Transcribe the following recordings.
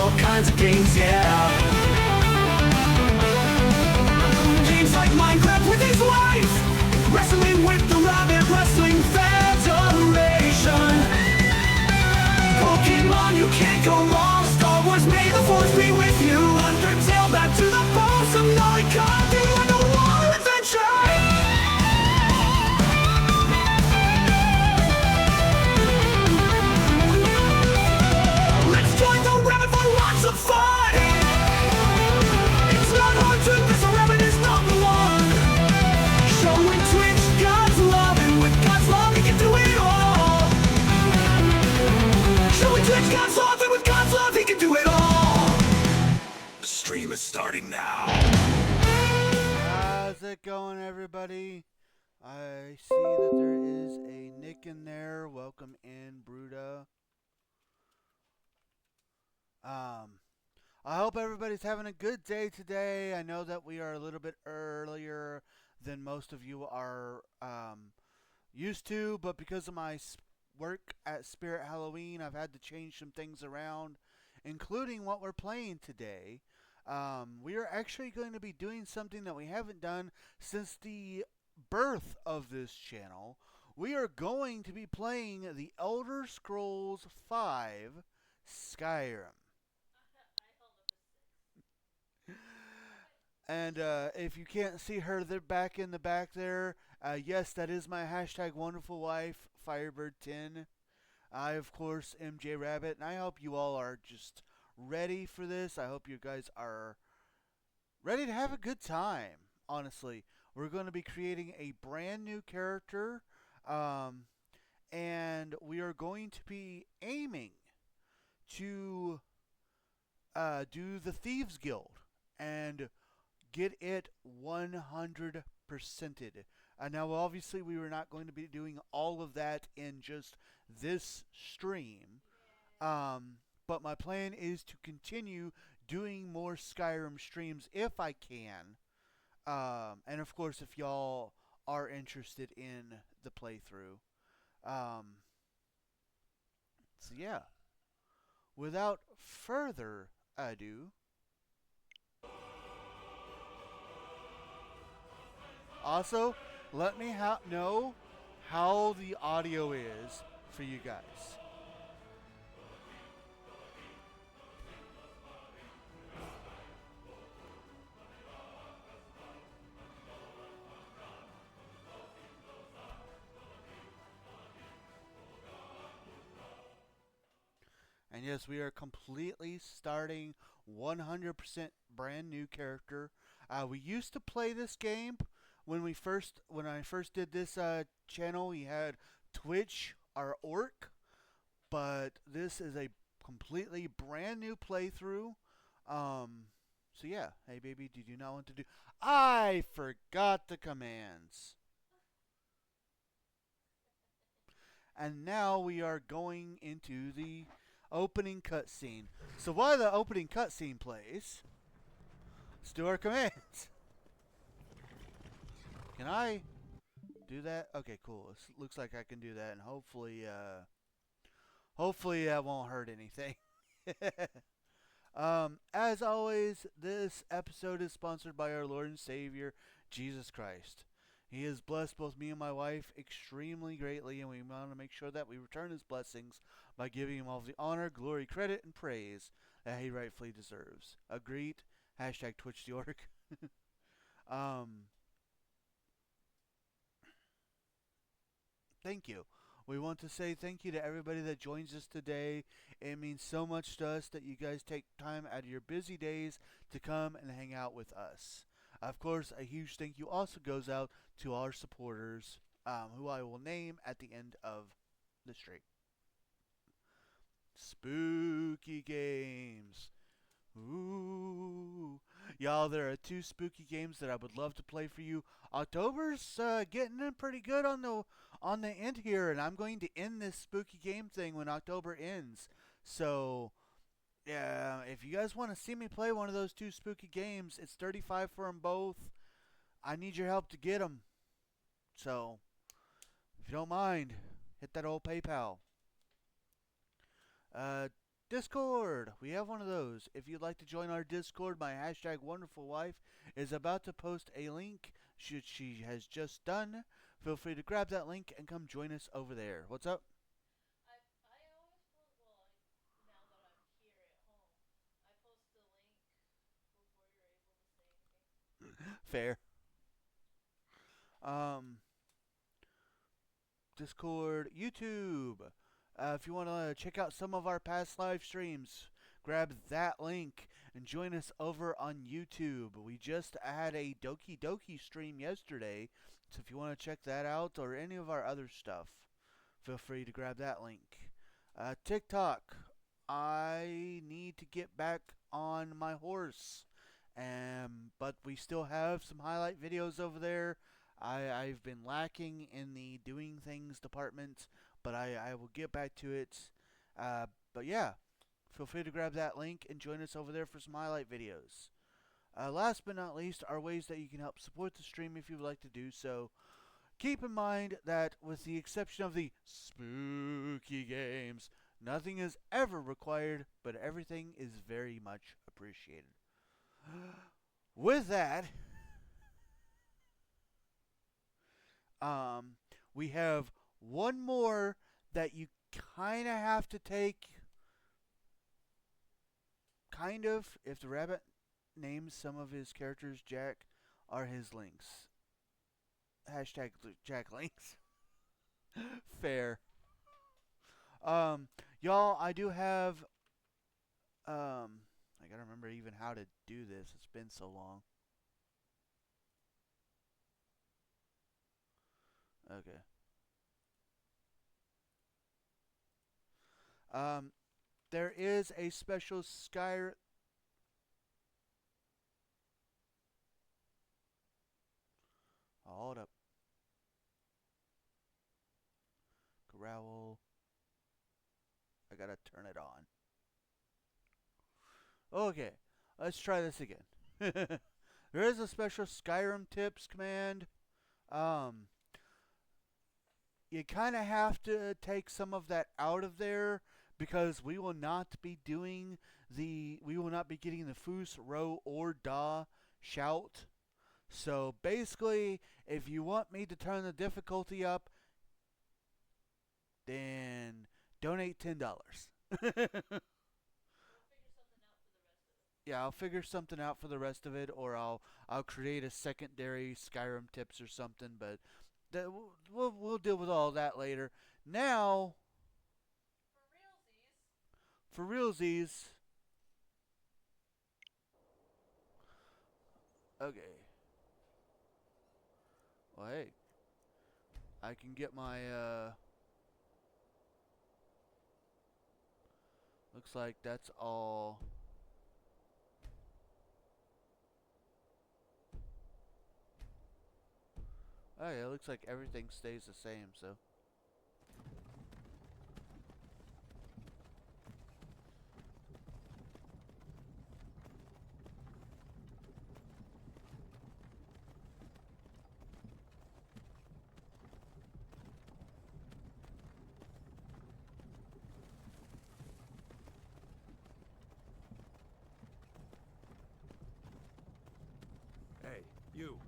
all kinds of games, yeah. Games like Minecraft with his wife, wrestling with the rabbit, wrestling federation. Pokemon, you can't go wrong. Star Wars, may the force be with you. Undertale, back to the boss of Noikon, do an war adventure. Let's join the rabbit for lots of fun. It's not hard to miss, a rabbit is number one. Showing Twitch God's love, and with God's love he can do it all. Showing Twitch God's love, and with God's love he can do it all. The stream is starting now. How's it going, everybody? I see that there is a Nick in there. Welcome in, Bruda. I hope everybody's having a good day today. I know that we are a little bit earlier than most of you are used to, but because of my work at Spirit Halloween, I've had to change some things around, including what we're playing today. We are actually going to be doing something that we haven't done since the birth of this channel. We are going to be playing the Elder Scrolls V Skyrim. And if you can't see her there back in the back there, yes, that is my hashtag wonderful wife, Firebird10. I, of course, am J Rabbit, and I hope you all are just ready for this. I hope you guys are ready to have a good time, honestly. We're going to be creating a brand new character, and we are going to be aiming to do the Thieves Guild and get it 100%ed. Now, obviously, we were not going to be doing all of that in just this stream, but my plan is to continue doing more Skyrim streams if I can. And of course, if y'all are interested in the playthrough. So yeah, without further ado, also let me know how the audio is for you guys. And yes, we are completely starting 100% brand new character. We used to play this game when I first did this channel. We had Twitch, our orc, but this is a completely brand new playthrough. So yeah, hey baby, did you not want to do? I forgot the commands. And now we are going into the opening cutscene. So while the opening cutscene plays, let's do our commands. Can I do that? Okay, cool. It looks like I can do that, and hopefully that won't hurt anything. As always, this episode is sponsored by our Lord and Savior, Jesus Christ. He has blessed both me and my wife extremely greatly, and we want to make sure that we return his blessings by giving him all the honor, glory, credit, and praise that he rightfully deserves. Agreed? Hashtag TwitchTheOrc. Thank you. We want to say thank you to everybody that joins us today. It means so much to us that you guys take time out of your busy days to come and hang out with us. Of course, a huge thank you also goes out to our supporters, who I will name at the end of the stream. Spooky games. Ooh. Y'all, there are 2 spooky games that I would love to play for you. October's getting in pretty good on the end here, and I'm going to end this spooky game thing when October ends. So, yeah, if you guys want to see me play one of those 2 spooky games, it's $35 for them both. I need your help to get them. So, if you don't mind, hit that old PayPal. Discord. We have one of those. If you'd like to join our Discord, my hashtag wonderful wife is about to post a link. She has just done. Feel free to grab that link and come join us over there. What's up? Fair. Um, Discord, YouTube. If you want to check out some of our past live streams, grab that link and join us over on YouTube. We just had a Doki Doki stream yesterday, so if you want to check that out or any of our other stuff, feel free to grab that link. TikTok. I need to get back on my horse, but we still have some highlight videos over there. I've been lacking in the doing things department, but I will get back to it. But yeah, feel free to grab that link and join us over there for some highlight videos. Last but not least are ways that you can help support the stream if you would like to do so. Keep in mind that with the exception of the spooky games, nothing is ever required, but everything is very much appreciated. With that, we have one more that you kind of have to take. Kind of, if the rabbit names some of his characters Jack, are his links. Hashtag Jack links. Fair. Y'all, I do have, I gotta remember even how to do this. It's been so long. Okay. There is a special Skyrim. Hold up. Growl. I gotta turn it on. Okay, let's try this again. There is a special Skyrim tips command. You kind of have to take some of that out of there because we will not be getting the Foos, Row, or Da shout. So basically, if you want me to turn the difficulty up, then donate $10. Yeah, I'll figure something out for the rest of it, or I'll create a secondary Skyrim tips or something. But we'll deal with all that later. Now, for realsies. Okay. Well, hey, I can get my looks like that's all. Oh yeah, it looks like everything stays the same, so. Hey, you.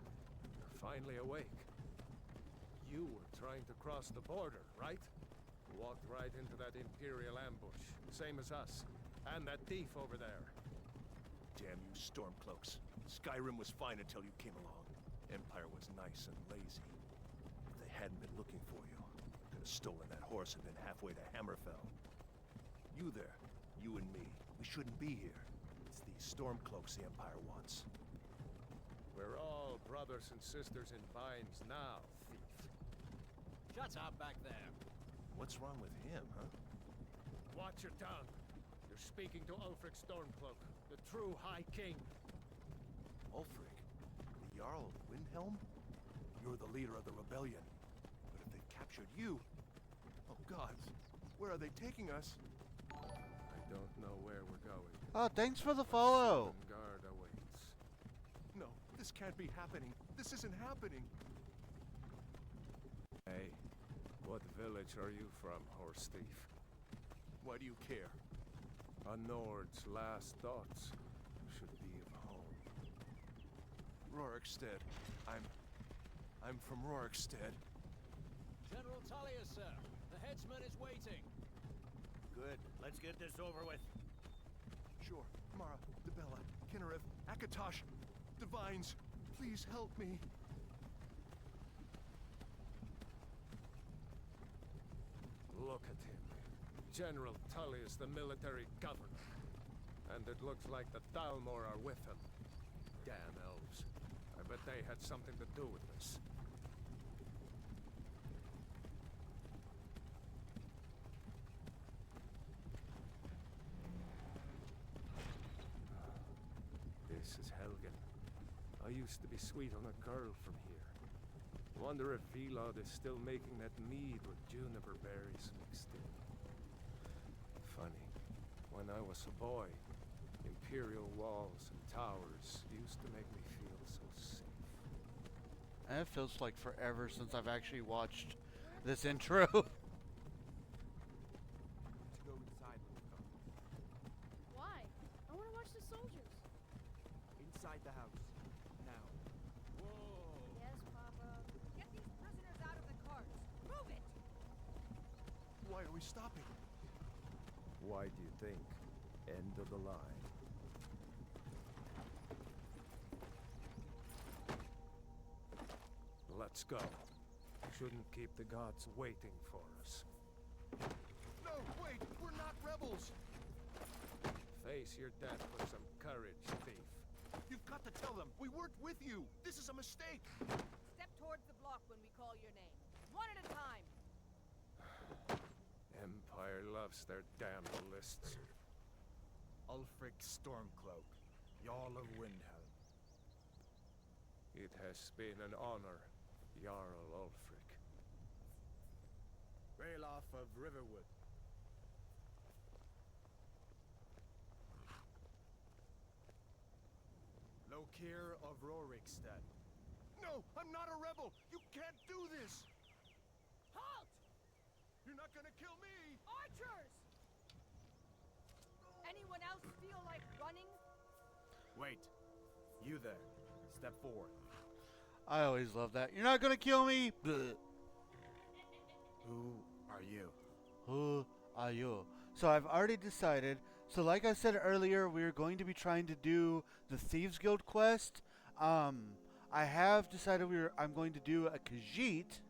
You're finally awake. You were trying to cross the border, right? Walked right into that Imperial ambush, same as us. And that thief over there. Damn you Stormcloaks. Skyrim was fine until you came along. Empire was nice and lazy. If they hadn't been looking for you, could have stolen that horse and been halfway to Hammerfell. You there, you and me, we shouldn't be here. It's these Stormcloaks the Empire wants. We're all brothers and sisters in binds now, thief. Shut up back there. What's wrong with him, huh? Watch your tongue. You're speaking to Ulfric Stormcloak, the true High King. Ulfric? The Jarl of Windhelm? You're the leader of the rebellion. But if they've captured you... Oh gods, where are they taking us? I don't know where we're going. Oh, thanks for the follow. Southern Guard awaits. No, this can't be happening. This isn't happening. Hey, what village are you from, horse thief? Why do you care? A Nord's last thoughts should be of home. Rorikstead. I'm from Rorikstead. General Tullius, sir. The headsman is waiting. Good. Let's get this over with. Sure. Mara, Debella, Kinnarev, Akatosh, Divines, please help me. Look at him. General Tullius, the military governor. And it looks like the Thalmor are with him. Damn elves. I bet they had something to do with this. This is Helgen. I used to be sweet on a girl from here. Wonder if Vilod is still making that mead with juniper berries mixed in. Funny. When I was a boy, imperial walls and towers used to make me feel so safe. And it feels like forever since I've actually watched this intro. To go inside with the car. Why? I want to watch the soldiers. Inside the house. Now. Yes, Papa. Get these prisoners out of the carts. Move it! Why are we stopping? Why do you think? End of the line. Let's go. Shouldn't keep the gods waiting for us. No, wait! We're not rebels! Face your death with some courage, thief. You've got to tell them! We weren't with you! This is a mistake! Step towards the block when we call your name. One at a time. Empire loves their damn lists. Ulfric Stormcloak, Jarl of Windhelm. It has been an honor, Jarl Ulfric. Ralof of Riverwood. Lokir of Rorikstead. No! I'm not a rebel! You can't do this! Halt! You're not gonna kill me! Archers! Anyone else feel like running? Wait. You there. Step forward. I always love that. You're not gonna kill me? Bleh. Who are you? Who are you? So I've already decided. So like I said earlier, we're going to be trying to do the Thieves Guild quest. I have decided I'm going to do a Khajiit.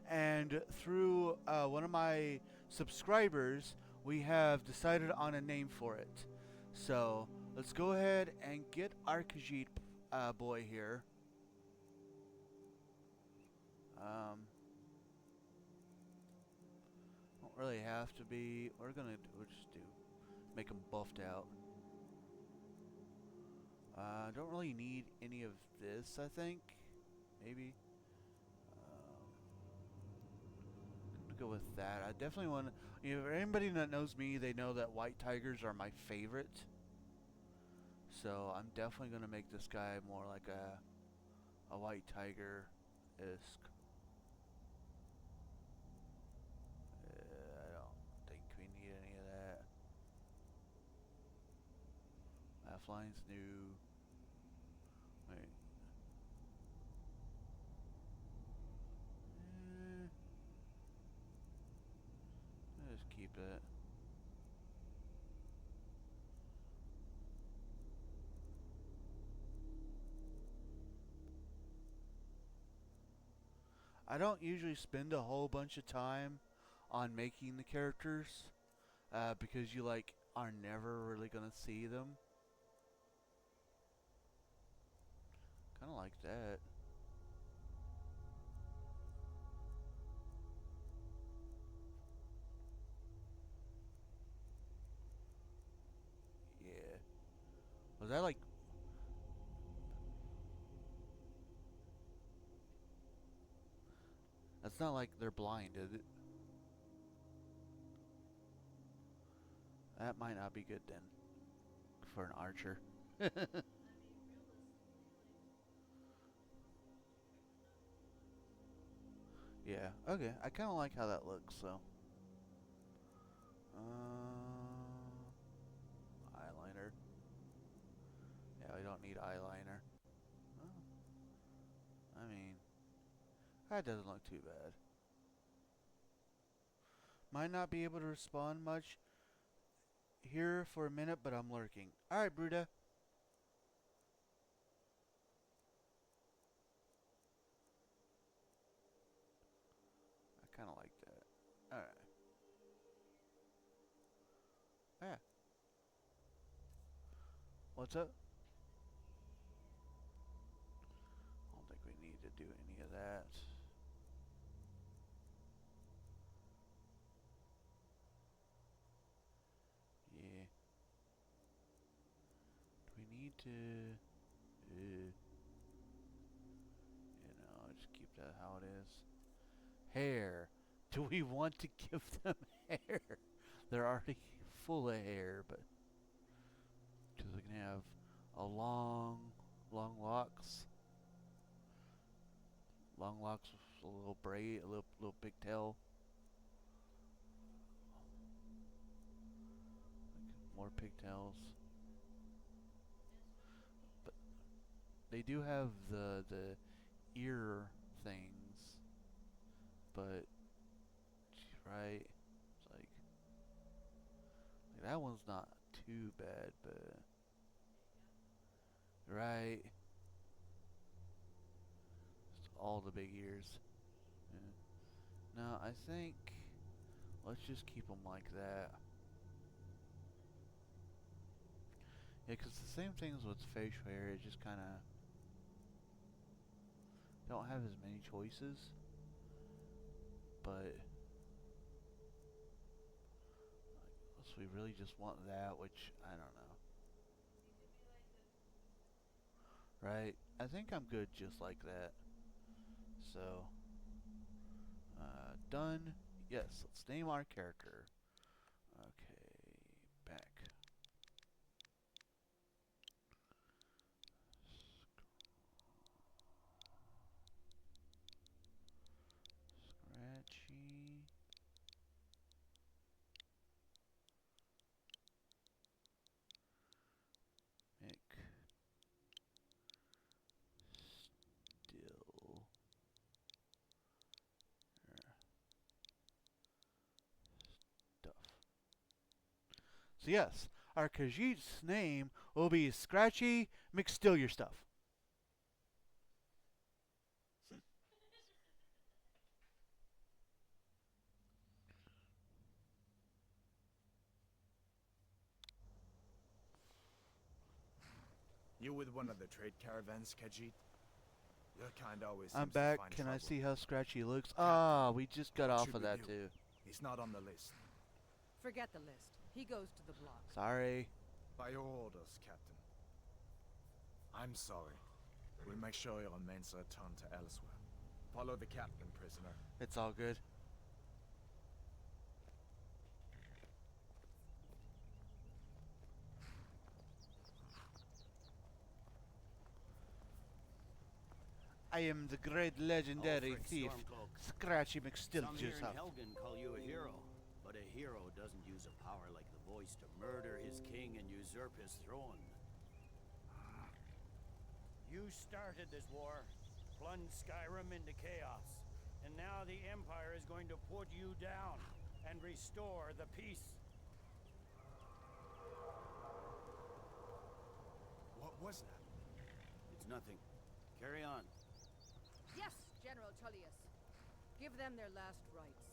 And through one of my subscribers, we have decided on a name for it. So let's go ahead and get our Khajiit boy here. Don't really have to be. We'll just make them buffed out. Don't really need any of this, I think. Maybe. Go with that. I definitely want. You know, anybody that knows me, they know that white tigers are my favorite. So I'm definitely gonna make this guy more like a white tiger-esque. I don't think we need any of that. Lifelines new. Wait. Just keep it. I don't usually spend a whole bunch of time on making the characters because you are never really gonna see them. Kind of like that. Yeah. Was that like... That's not like they're blinded. That might not be good then. For an archer. Yeah, okay. I kind of like how that looks, so. need eyeliner. Well, I mean, that doesn't look too bad. Might not be able to respond much here for a minute, but I'm lurking. Alright, Bruda. I kind of like that. Alright. Yeah. What's up? I don't think we need to do any of that. Yeah. Do we need to... just keep that how it is. Hair. Do we want to give them hair? They're already full of hair, but... Because we can have a long locks. Long locks with a little braid, a little pigtail. Like more pigtails. But they do have the ear things. But right, it's like that one's not too bad, but right. Just all the big ears. Yeah. No, I think let's just keep them like that. Yeah, because the same things with facial hair, it just kind of don't have as many choices. But unless we really just want that, which I don't know. Right? I think I'm good just like that. So, done. Yes, let's name our character. Okay, back. Scratchy. Mick. Still. Stuff. So yes, our Khajiit's name will be Scratchy McSteal Your Stuff. You with one of the trade caravans, Khajiit? Your kind always I'm seems to back. find Can I trouble. see how Scratchy looks? Captain, Ah, we just got what off should of we that do? too. He's not on the list. Forget the list. He goes to the block. Sorry. By your orders, Captain. I'm sorry. We'll make sure your men's return to elsewhere. Follow the captain, prisoner. It's all good. I am the great legendary Alfred thief, Stormcloak. Scratchy McStill Some here in yourself. Helgen call you a hero, but a hero doesn't use a power like the voice to murder his king and usurp his throne. You started this war, plunged Skyrim into chaos, and now the Empire is going to put you down and restore the peace. What was that? It's nothing. Carry on. Yes, General Tullius. Give them their last rites.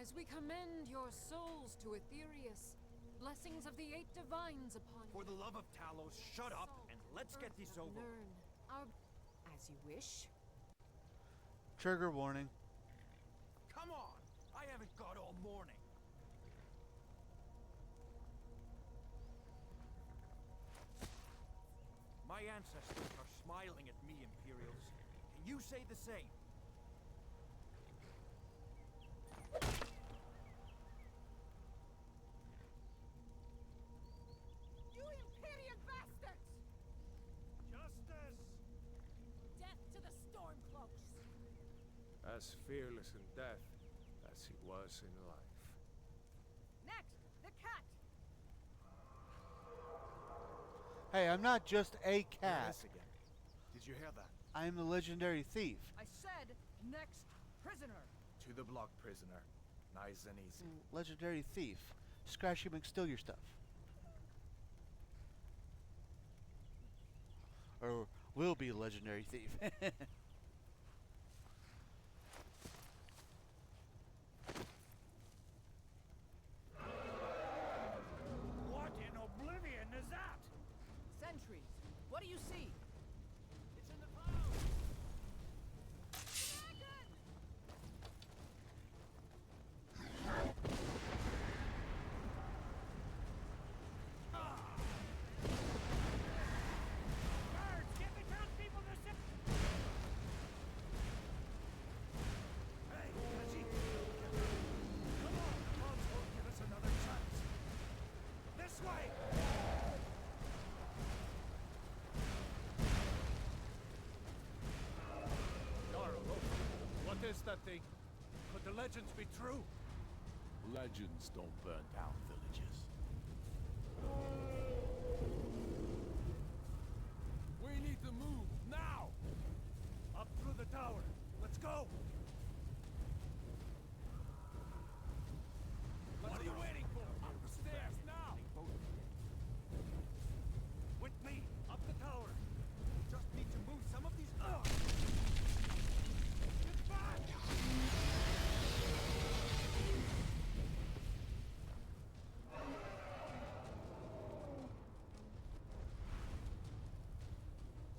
As we commend your souls to Aetherius, blessings of the 8 divines upon you. For the love of Talos, shut up and let's get this over. Learn our As you wish. Trigger warning. Come on! I haven't got all morning. My ancestors are smiling at me, Imperials. Can you say the same? You Imperial bastards! Justice! death to the Stormcloaks. As fearless in death as he was in life. Next, the cat. Hey, I'm not just a There cat. it is again. Did you hear that? I am the legendary thief. I said next prisoner. To the block, prisoner. Nice and easy. Legendary thief. Scratchy McSteal your stuff. Or will be legendary thief. What in oblivion is that? Sentries. What do you see? It's in the clouds! Guards, get the townspeople to sit. Hey, Reggie! Come on, the bombs won't give us another chance. This way! Jarl, what is that thing? Could the legends be true? Legends don't burn down villages. We need to move, now! Up through the tower. Let's go! What are you waiting for? Up the stairs, now! With me, up the tower. We just need to move some of these... Get back!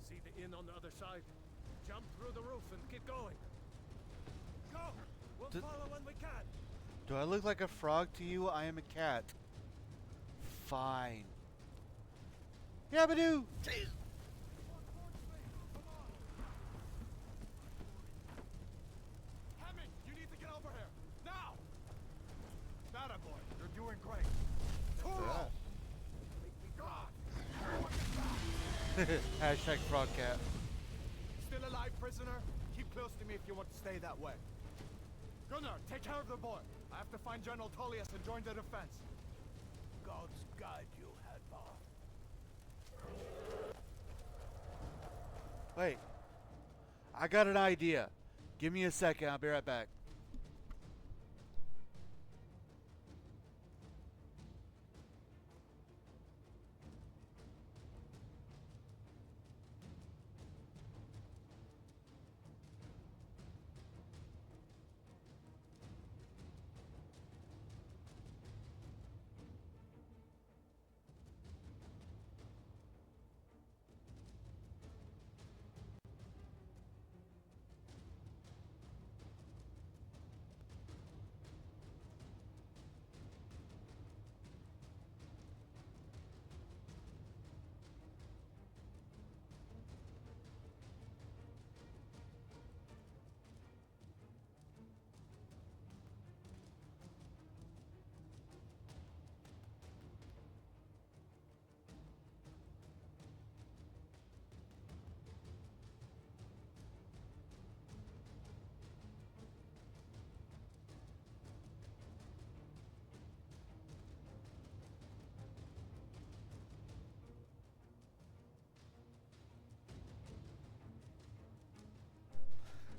See the inn on the other side? Jump through the roof and get going. Go! We'll follow when we can. Do I look like a frog to you? I am a cat. Fine. Yabadoo! Hammond, you need to get over here. Now! That boy, you're doing great. Toro! God! Hashtag frog cat. Still alive, prisoner? Keep close to me if you want to stay that way. Gunnar, take care of the boy. I have to find General Tullius and join the defense. Gods guide you, Hadvar. Wait. I got an idea. Give me a second. I'll be right back.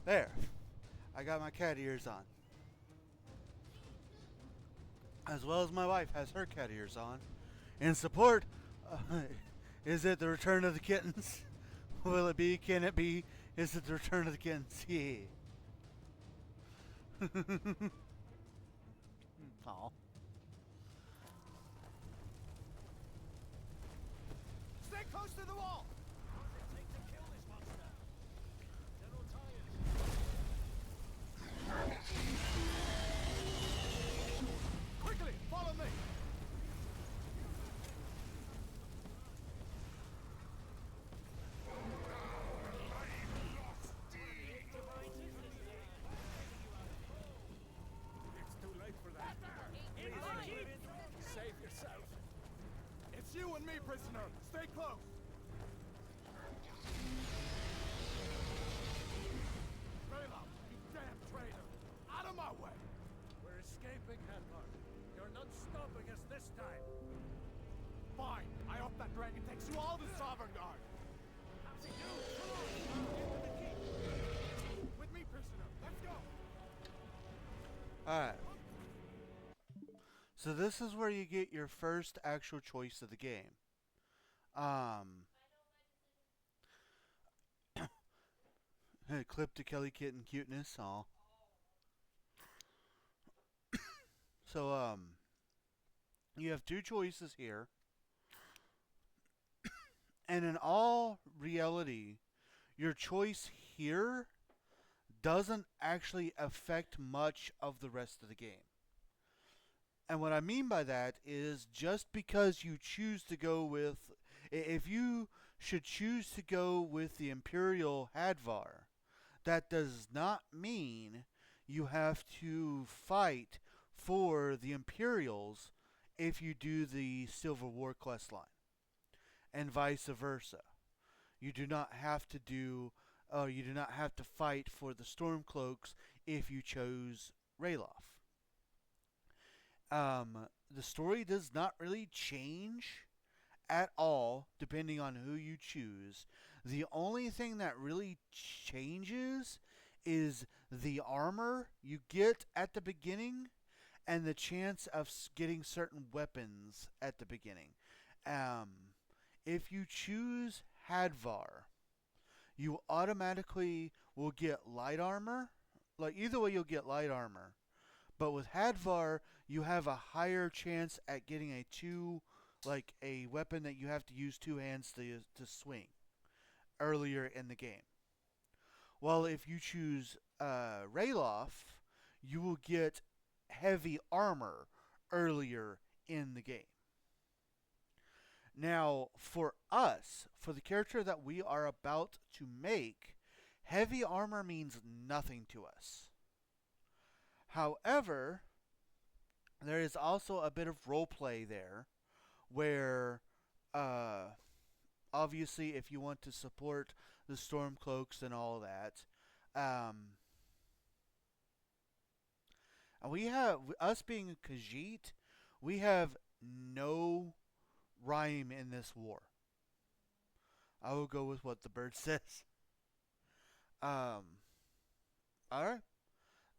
There. I got my cat ears on. As well as my wife has her cat ears on. In support, is it the return of the kittens? Will it be? Can it be? Is it the return of the kittens? Yeah. Aw. Stay close to the wall! Take to kill this monster! General Tullius! Quickly, follow me! It's too late for that. Save yourself. It's you and me, prisoner. Stay close. Bela, you damn traitor! Out of my way! We're escaping, Hadvar. You're not stopping us this time. Fine, I hope that dragon takes you all to Sovngarde. How's it do? Come on, get to the keep. With me, prisoner. Let's go. Alright. So this is where you get your first actual choice of the game. Clip to Kelly Kitten cuteness, all. So, you have two choices here. And in all reality, your choice here doesn't actually affect much of the rest of the game. And what I mean by that is just because you choose to go with, if you should choose to go with the Imperial Hadvar, that does not mean you have to fight for the Imperials if you do the Civil War quest line, and vice versa. You do not have to you do not have to fight for the Stormcloaks if you chose Ralof. The story does not really change at all depending on who you choose. The only thing that really changes is the armor you get at the beginning and the chance of getting certain weapons at the beginning. If you choose Hadvar, you automatically will get light armor. Like, either way, you'll get light armor. But with Hadvar, you have a higher chance at getting a weapon that you have to use two hands to swing earlier in the game. Well, if you choose Ralof, you will get heavy armor earlier in the game. Now, for us, for the character that we are about to make, heavy armor means nothing to us. However, there is also a bit of roleplay there where, obviously, if you want to support the Stormcloaks and all that, and we have, us being Khajiit, we have no rhyme in this war. I will go with what the bird says. Alright.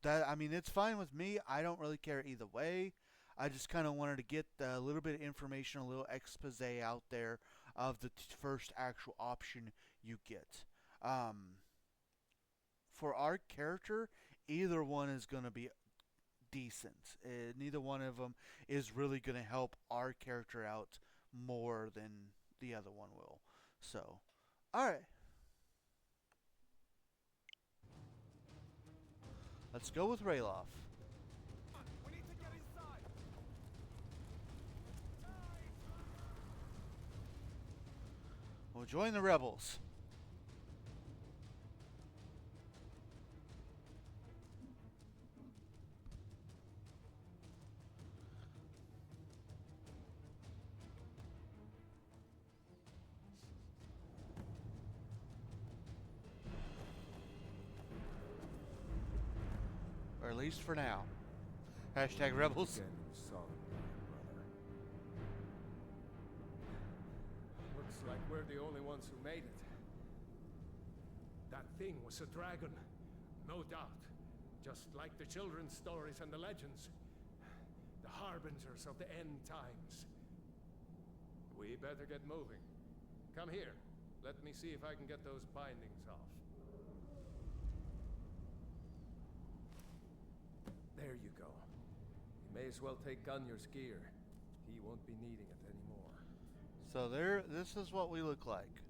It's fine with me. I don't really care either way. I just kind of wanted to get a little bit of information, a little expose out there of the first actual option you get. For our character, either one is going to be decent. Neither one of them is really going to help our character out more than the other one will. So, alright. Let's go with Ralof. We need to get inside. We'll join the rebels. Or at least for now. Hashtag rebels. Again, brother. Looks like we're the only ones who made it. That thing was a dragon, no doubt. Just like the children's stories and the legends. The harbingers of the end times. We better get moving. Come here. Let me see if I can get those bindings off. There you go. You may as well take Gunyar's gear. He won't be needing it anymore. So this is what we look like.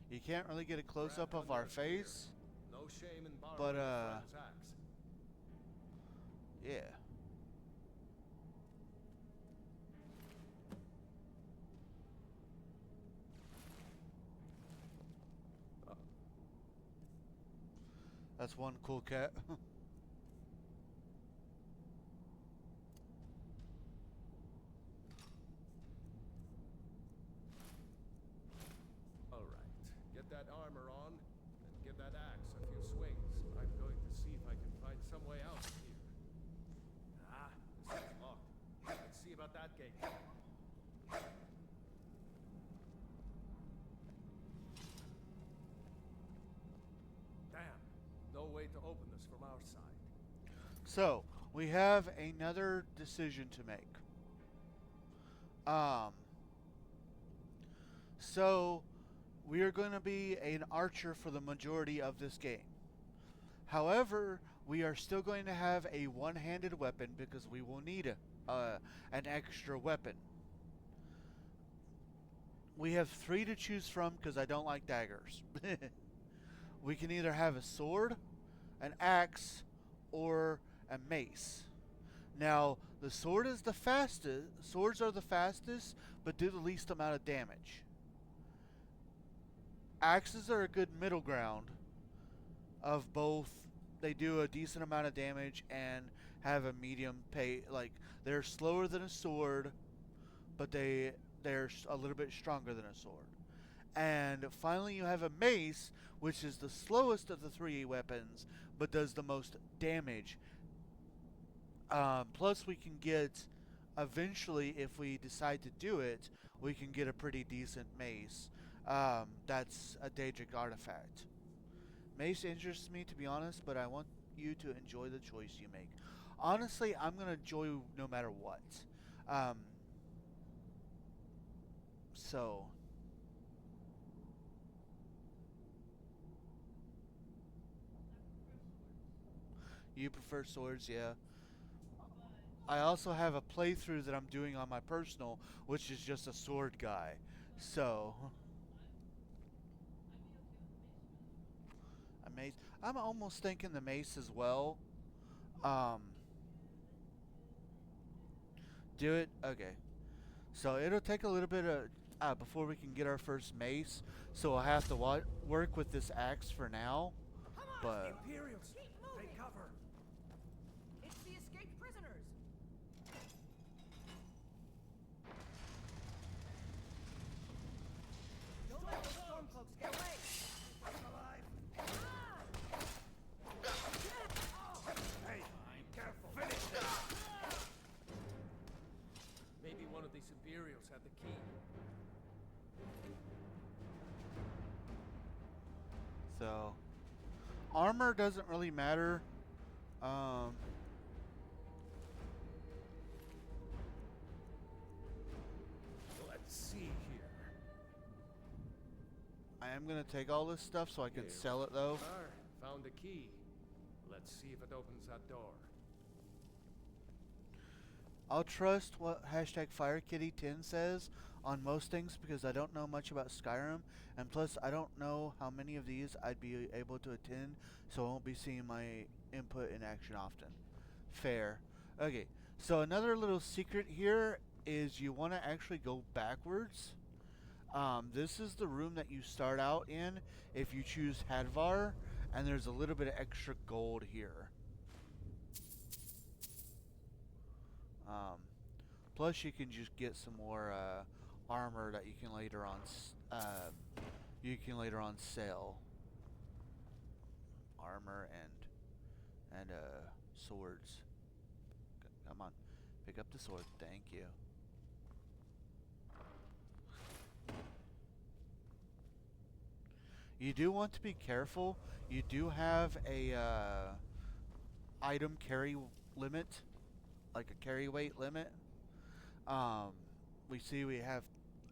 You can't really get a close-up of our face. No shame in borrowing But, a friend's axe. Yeah. That's one cool cat. Get that armor on, and give that axe a few swings. I'm going to see if I can find some way out of here. This is locked. Let's see about that gate. open this from our side. So, we have another decision to make. So, we are going to be an archer for the majority of this game. However, we are still going to have a one-handed weapon because we will need an extra weapon. We have 3 to choose from because I don't like daggers. We can either have a sword, an axe, or a mace. Now, the sword is the fastest. Swords are the fastest, but do the least amount of damage. Axes are a good middle ground of both. They do a decent amount of damage and have a medium pay. Like, they're slower than a sword, but they're a little bit stronger than a sword. And finally, you have a mace, which is the slowest of the 3 weapons, but does the most damage. Plus, we can get, eventually, if we decide to do it, we can get a pretty decent mace. That's a Daedric artifact. Mace interests me, to be honest, but I want you to enjoy the choice you make. Honestly, I'm going to enjoy no matter what. So... You prefer swords, yeah. I also have a playthrough that I'm doing on my personal, which is just a sword guy. So... a mace. I'm almost thinking the mace as well. Do it? Okay. So it'll take a little bit of... before we can get our first mace. So I'll have to work with this axe for now. But... Imperials! Take cover! It's the escaped prisoners. Don't let those stormcloaks get away. Hey, careful. Finish this. Maybe one of these Imperials had the key. So... armor doesn't really matter. Let's see here. I am going to take all this stuff so I can sell it, though. Found a key. Let's see if it opens that door. I'll trust what hashtag FireKitty10 says on most things because I don't know much about Skyrim, and plus I don't know how many of these I'd be able to attend, so I won't be seeing my input in action often. Fair. Okay, so another little secret here is you want to actually go backwards. This is the room that you start out in if you choose Hadvar, and there's a little bit of extra gold here. Plus, you can just get some more armor that you can later on sell. Armor and swords. Come on, pick up the sword. Thank you. You do want to be careful. You do have a item carry limit, like a carry weight limit. We see we have...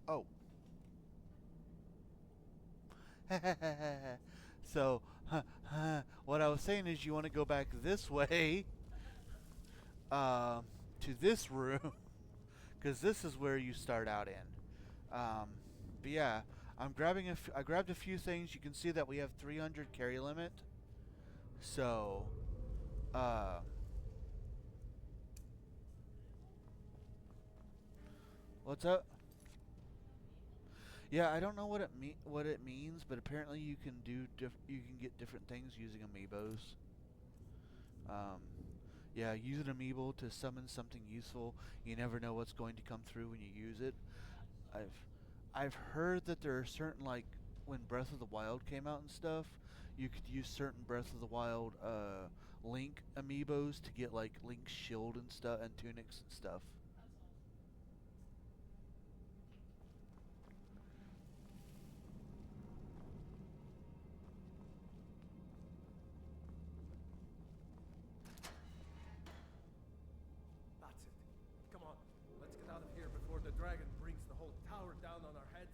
Oh. So, what I was saying is you want to go back this way to this room, because this is where you start out in. But yeah, I grabbed a few things. You can see that we have 300 carry limit. So, what's up? Yeah, I don't know what it means, but apparently you can get different things using amiibos. Yeah, use an amiibo to summon something useful. You never know what's going to come through when you use it. I've heard that there are certain, like when Breath of the Wild came out and stuff, you could use certain Breath of the Wild Link amiibos to get like Link's shield and stuff and tunics and stuff. dragon brings the whole tower down on our heads.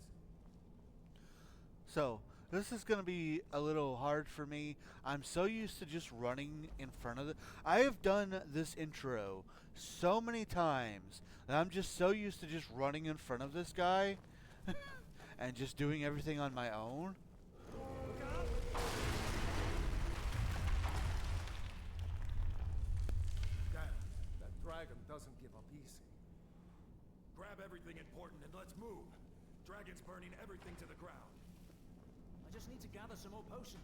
So, this is going to be a little hard for me. I'm so used to just running in front of it. I have done this intro so many times that I'm just so used to just running in front of this guy and just doing everything on my own. Damn, that dragon doesn't give up easy. Grab everything important and let's move. Dragon's burning everything to the ground. I just need to gather some more potions.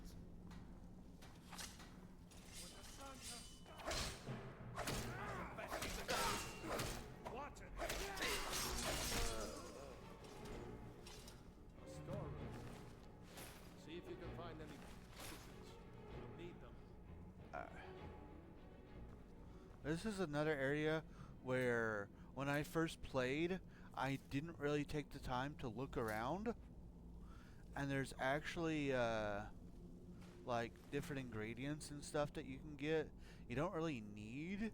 Watch it! A storeroom. See if you can find any potions. You'll need them. This is another area where when I first played, I didn't really take the time to look around. And there's actually like different ingredients and stuff that you can get. You don't really need.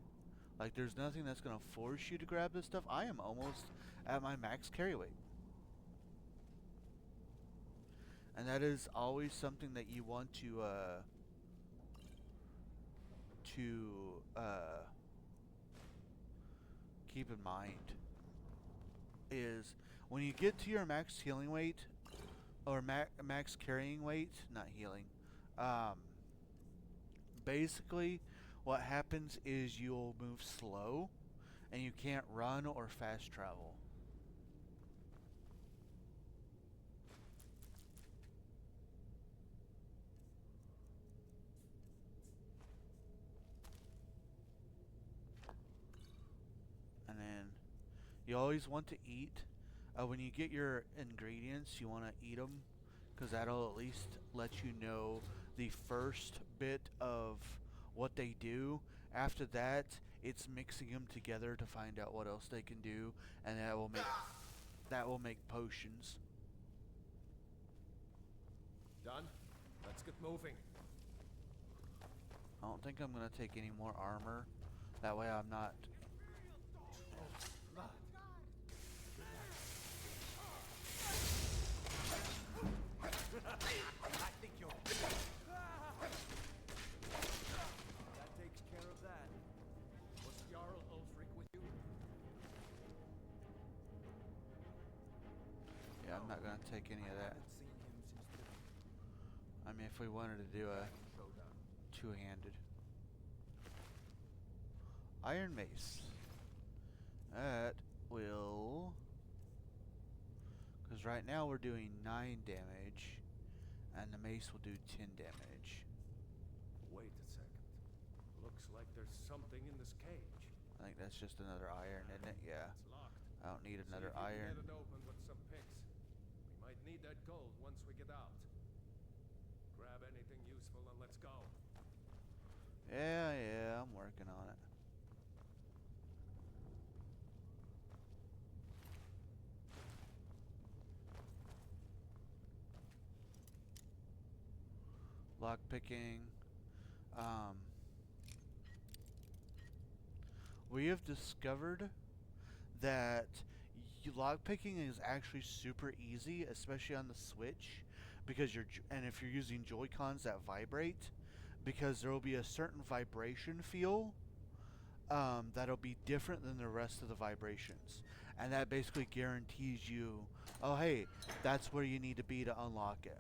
Like there's nothing that's going to force you to grab this stuff. I am almost at my max carry weight. And that is always something that you want to keep in mind. Is when you get to your max healing weight, or max carrying weight, not healing. Basically, what happens is you'll move slow, and you can't run or fast travel. And then you always want to eat. When you get your ingredients, you want to eat them, because that'll at least let you know the first bit of what they do. After that, it's mixing them together to find out what else they can do, and that will make potions. Done? Let's get moving. I don't think I'm gonna take any more armor. That way I'm not. Blood. I think you're... That takes care of that. Was Jarl Ulfric with you? Yeah, I'm not gonna take any of that. I mean, if we wanted to do a two-handed iron mace, that will. Because right now we're doing 9 damage, and the mace will do 10 damage. Wait a second. Looks like there's something in this cage. I think that's just another iron, isn't it? Yeah. It's locked. I don't need another See if you iron. can get it open with some picks. We might need that gold once we get out. Grab anything useful and let's go. Yeah, I'm working on it. Lock picking. We have discovered that lock picking is actually super easy, especially on the Switch, because and if you're using Joy-Cons that vibrate, because there will be a certain vibration feel that'll be different than the rest of the vibrations, and that basically guarantees you, oh hey, that's where you need to be to unlock it.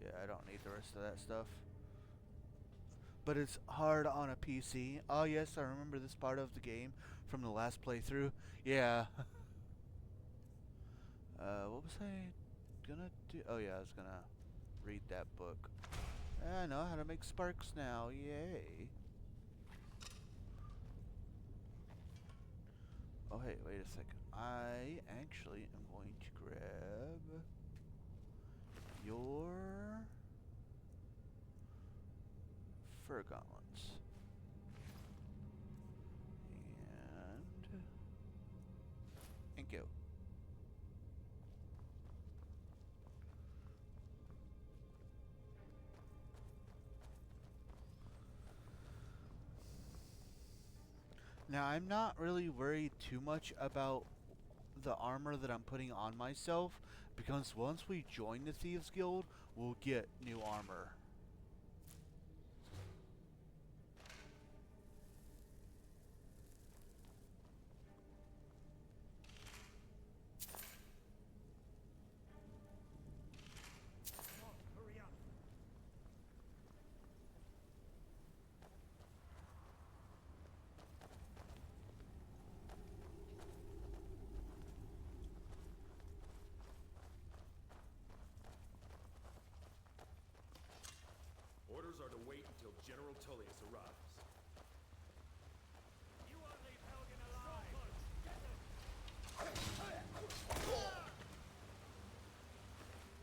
Yeah, I don't need the rest of that stuff. But it's hard on a PC. Oh yes, I remember this part of the game from the last playthrough. Yeah. What was I gonna do? Oh yeah, I was gonna read that book. I know how to make sparks now. Yay. Oh hey, wait a second. I actually am going to grab your fur gauntlets. And go. Now, I'm not really worried too much about the armor that I'm putting on myself, because once we join the Thieves Guild, we'll get new armor. Hurry up. Orders are to wait until General Tullius arrives. You won't leave Helgen alive.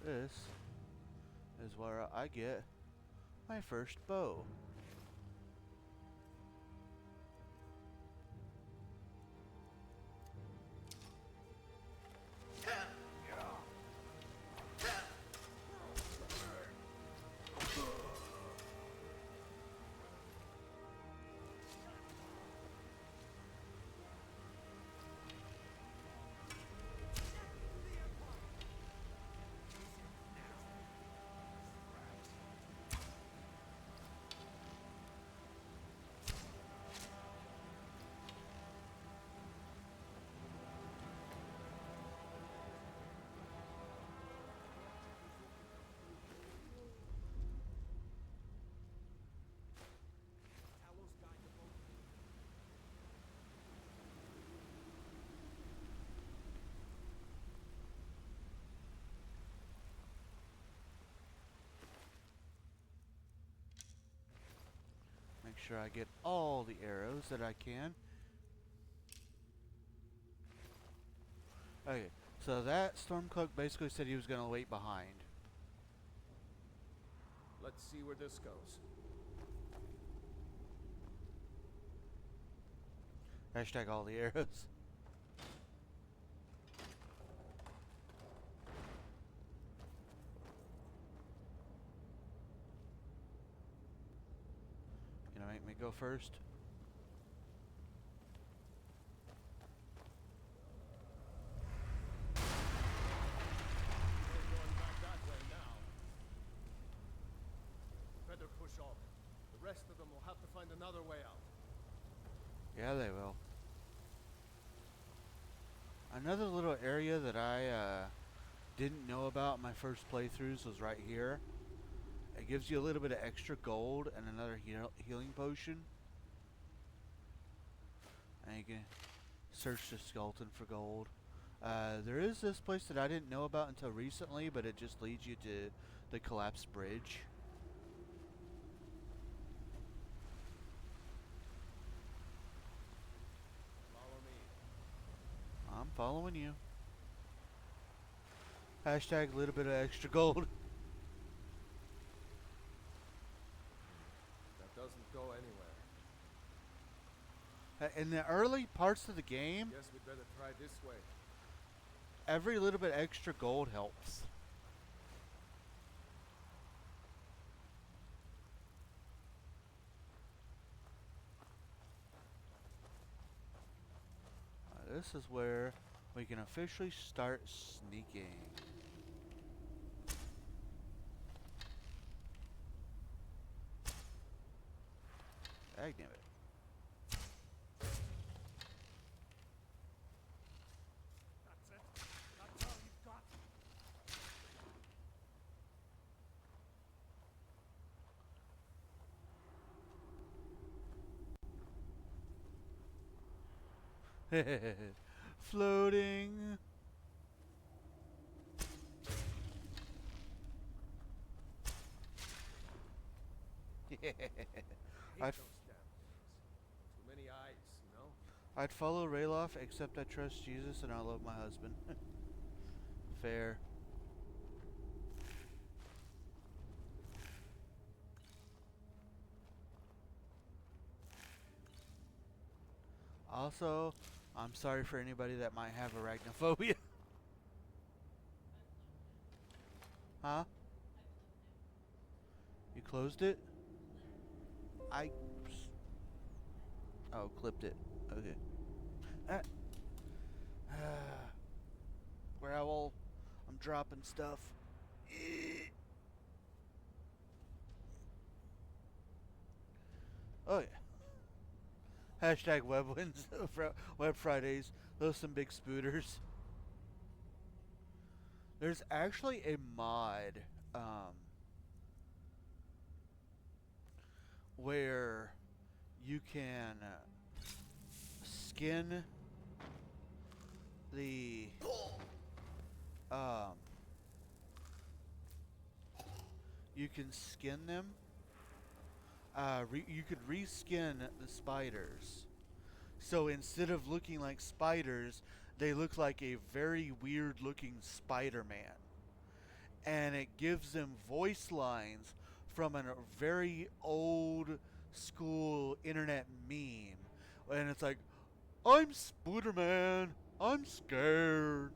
This is where I get my first bow. Make sure I get all the arrows that I can. Okay, so that Stormcloak basically said he was going to wait behind. Let's see where this goes. Hashtag all the arrows. You gonna make me go first? We're going back that way now. Better push on. The rest of them will have to find another way out. Yeah, they will. Another little area that I didn't know about my first playthroughs was right here. It gives you a little bit of extra gold and another healing potion. And you can search the skeleton for gold. There is this place that I didn't know about until recently, but it just leads you to the collapsed bridge. Follow me. I'm following you. Hashtag little bit of extra gold. That doesn't go anywhere. In the early parts of the game, Guess we'd better try this way. every little bit extra gold helps. This is where we can officially start sneaking. Dang it. That's it. That's all you've got. Floating. I hate those damn things. Too many eyes, you know? I'd follow Rayloff, except I trust Jesus and I love my husband. Fair. Also, I'm sorry for anybody that might have arachnophobia. Huh? You closed it? Oh, clipped it. Okay. Uh, Gravel. I'm dropping stuff. Oh yeah. Hashtag web wins. Web Fridays. Those some big spooters. There's actually a mod where you can skin the you can skin them. You could reskin the spiders. So instead of looking like spiders, they look like a very weird looking Spider-Man. And it gives them voice lines from a very old school internet meme. And it's like, I'm Spooderman. I'm scared.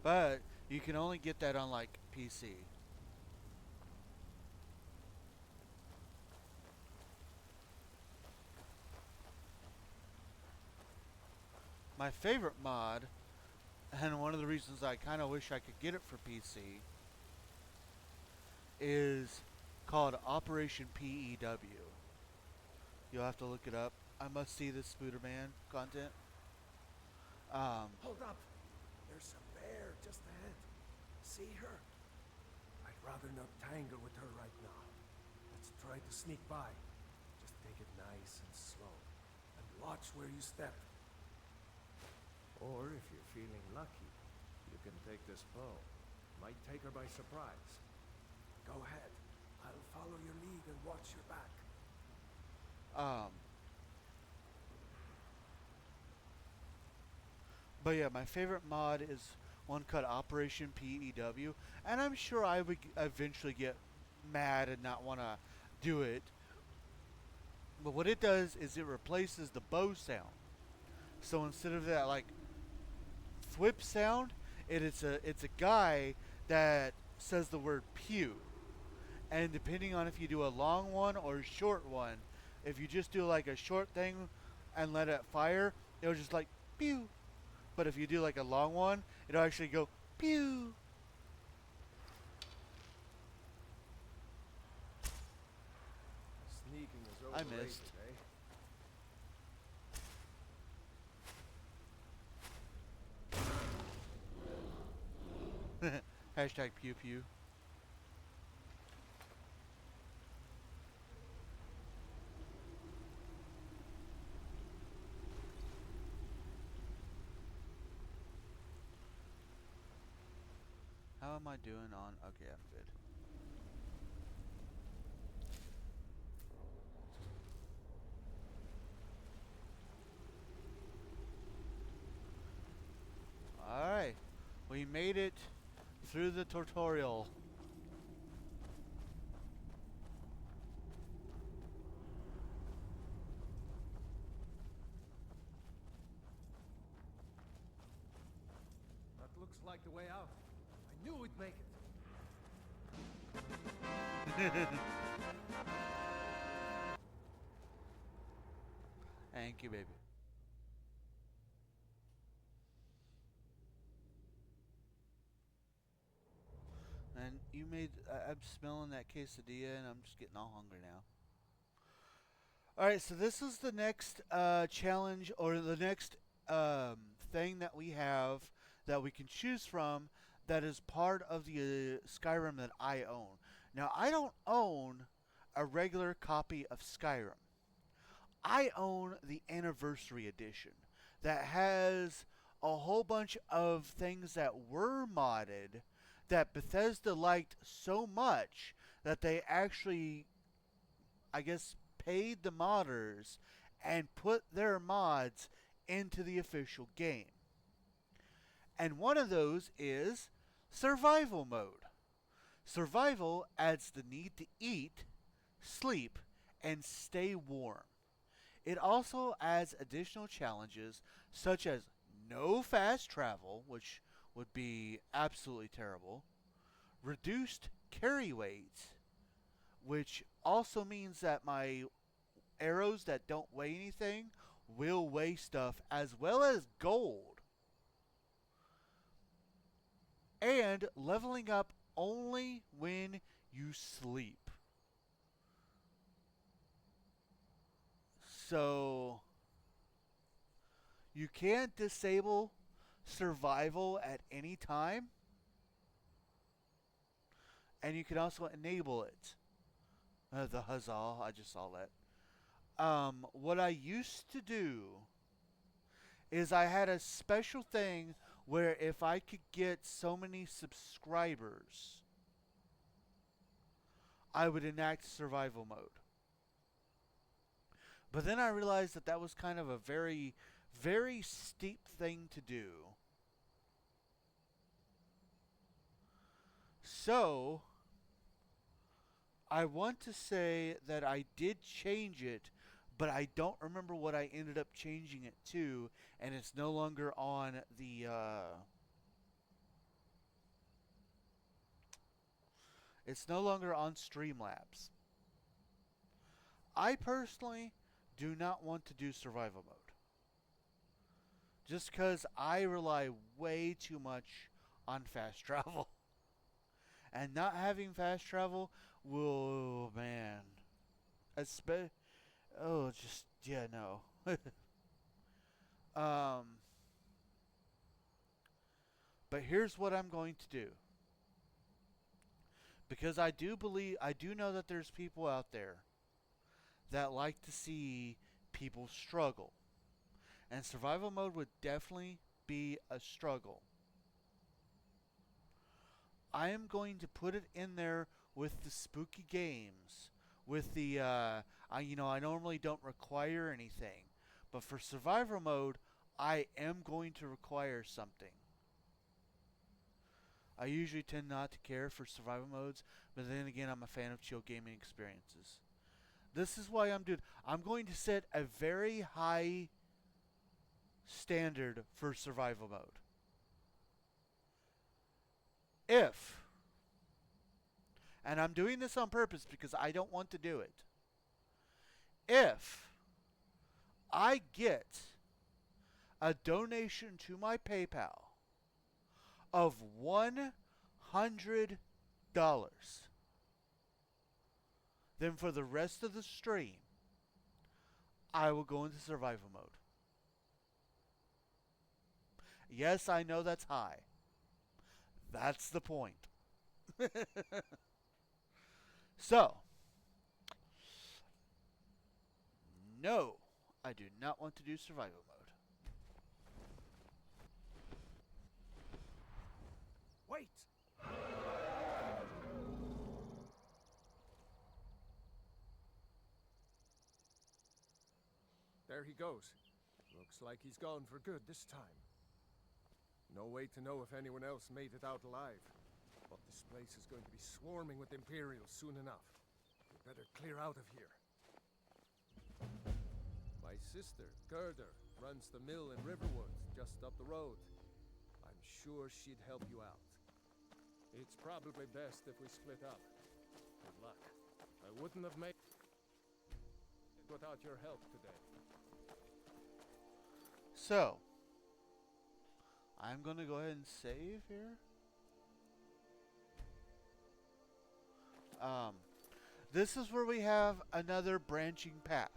But you can only get that on like PC. My favorite mod, and one of the reasons I kind of wish I could get it for PC, is called Operation PEW. You'll have to look it up. I must see this Spooderman content. Hold up! There's a bear just ahead. See her? I'd rather not tangle with her right now. Let's try to sneak by. Just take it nice and slow. And watch where you step. Or if you're feeling lucky, you can take this bow. Might take her by surprise. Go ahead. I'll follow your lead and watch your back. But yeah, my favorite mod is one called Operation PEW, and I'm sure I would eventually get mad and not want to do it. But what it does is it replaces the bow sound. So instead of that like thwip sound, it's a guy that says the word pew. And depending on if you do a long one or a short one, if you just do like a short thing and let it fire, it'll just like pew. But if you do like a long one, it'll actually go pew. Sneaking is I overrated, missed. eh? Hashtag pew pew. How am I doing on? Okay, I'm good. Alright. We made it through the tutorial. That looks like the way out. I knew we'd make it. Thank you, baby. And you made. I'm smelling that quesadilla, and I'm just getting all hungry now. All right, so this is the next challenge, or the next thing that we have that we can choose from. That is part of the Skyrim that I own. Now, I don't own a regular copy of Skyrim. I own the Anniversary Edition that has a whole bunch of things that were modded that Bethesda liked so much that they actually, I guess, paid the modders and put their mods into the official game. And one of those is Survival Mode. Survival adds the need to eat, sleep, and stay warm. It also adds additional challenges such as no fast travel, which would be absolutely terrible, reduced carry weight, which also means that my arrows that don't weigh anything will weigh stuff, as well as gold. And leveling up only when you sleep. So you can't disable survival at any time, and you can also enable it. The huzzah, I just saw that. What I used to do is I had a special thing where if I could get so many subscribers, I would enact survival mode. But then I realized that that was kind of a very, very steep thing to do. So, I want to say that I did change it, but I don't remember what I ended up changing it to, and it's no longer on the, it's no longer on Streamlabs. I personally do not want to do survival mode. Just because I rely way too much on fast travel. And not having fast travel will, man. Yeah, no. But here's what I'm going to do. Because I do know that there's people out there that like to see people struggle. And survival mode would definitely be a struggle. I am going to put it in there with the spooky games. With the, I normally don't require anything. But for survival mode, I am going to require something. I usually tend not to care for survival modes, but then again, I'm a fan of chill gaming experiences. This is why I'm going to set a very high standard for survival mode. And I'm doing this on purpose because I don't want to do it. If I get a donation to my PayPal of $100, then for the rest of the stream, I will go into survival mode. Yes, I know that's high. That's the point. So, no, I do not want to do survival mode. Wait! There he goes. Looks like he's gone for good this time. No way to know if anyone else made it out alive. But this place is going to be swarming with Imperials soon enough. We better clear out of here. My sister, Gerda, runs the mill in Riverwood, just up the road. I'm sure she'd help you out. It's probably best if we split up. Good luck. I wouldn't have made it without your help today. So, I'm going to go ahead and save here. This is where we have another branching path.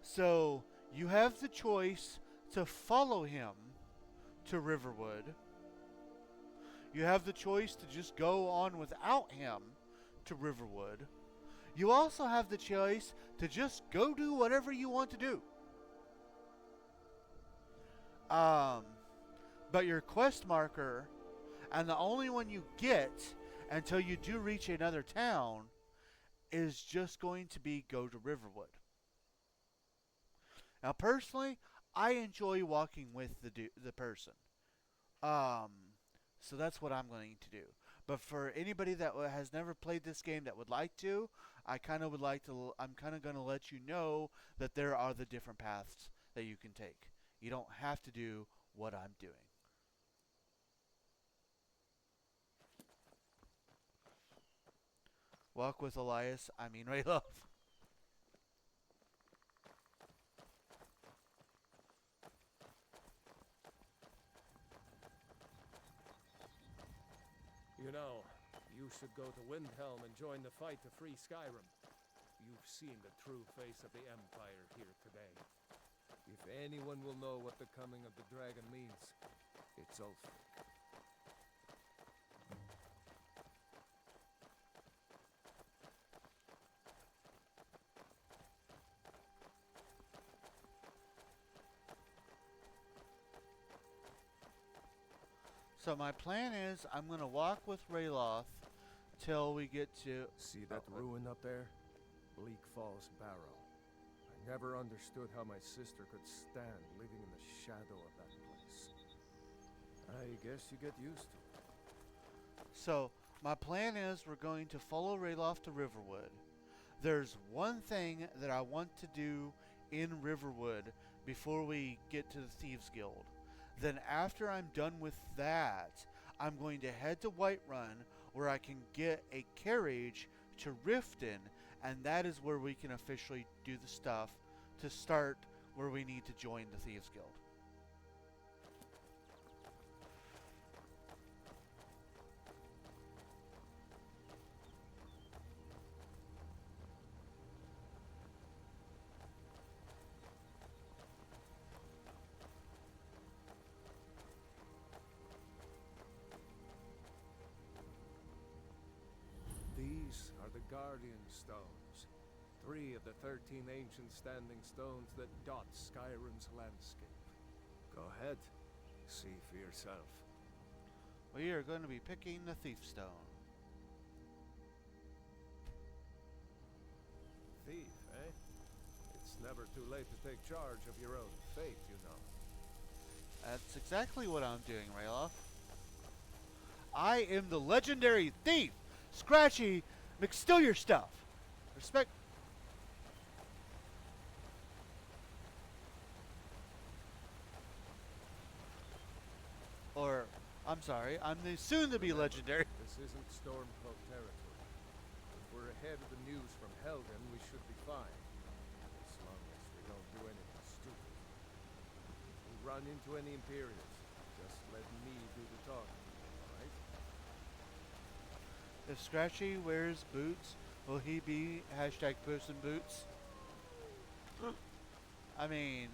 So, you have the choice to follow him to Riverwood. You have the choice to just go on without him to Riverwood. You also have the choice to just go do whatever you want to do. But your quest marker, and the only one you get until you do reach another town, is just going to be go to Riverwood. Now, personally, I enjoy walking with the person. So that's what I'm going to do. But for anybody that has never played this game that would like to, I'm kind of going to let you know that there are the different paths that you can take. You don't have to do what I'm doing. Walk with Elias, I mean Rayloff. You know, you should go to Windhelm and join the fight to free Skyrim. You've seen the true face of the Empire here today. If anyone will know what the coming of the dragon means, it's Ulfric. So my plan is I'm going to walk with Rayloff till we get to... See that ruin up there? Bleak Falls Barrow. I never understood how my sister could stand living in the shadow of that place. I guess you get used to it. So my plan is we're going to follow Rayloff to Riverwood. There's one thing that I want to do in Riverwood before we get to the Thieves Guild. Then after I'm done with that, I'm going to head to Whiterun where I can get a carriage to Riften, and that is where we can officially do the stuff to start where we need to join the Thieves Guild. These are the Guardian Stones. 3 of the 13 ancient standing stones that dot Skyrim's landscape. Go ahead. See for yourself. We are going to be picking the Thief Stone. Thief, eh? It's never too late to take charge of your own fate, you know. That's exactly what I'm doing, Rayloff. I am the legendary thief! Scratchy, McSteal your stuff. Respect. Or, I'm sorry, I'm the soon-to-be legendary. This isn't Stormcloak territory. If we're ahead of the news from Helgen, we should be fine. As long as we don't do anything stupid. If we run into any Imperials, just let me do the talking, alright? If Scratchy wears boots, will he be hashtag Puss in Boots? I mean...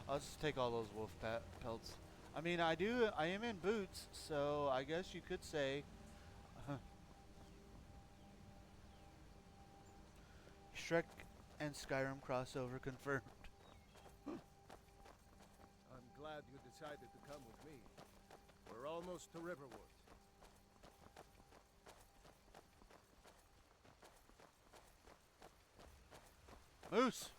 I'll just take all those wolf pelts. I mean, I am in boots, so I guess you could say... Shrek and Skyrim crossover confirmed. I'm glad you decided to come with me. We're almost to Riverwood. Moose!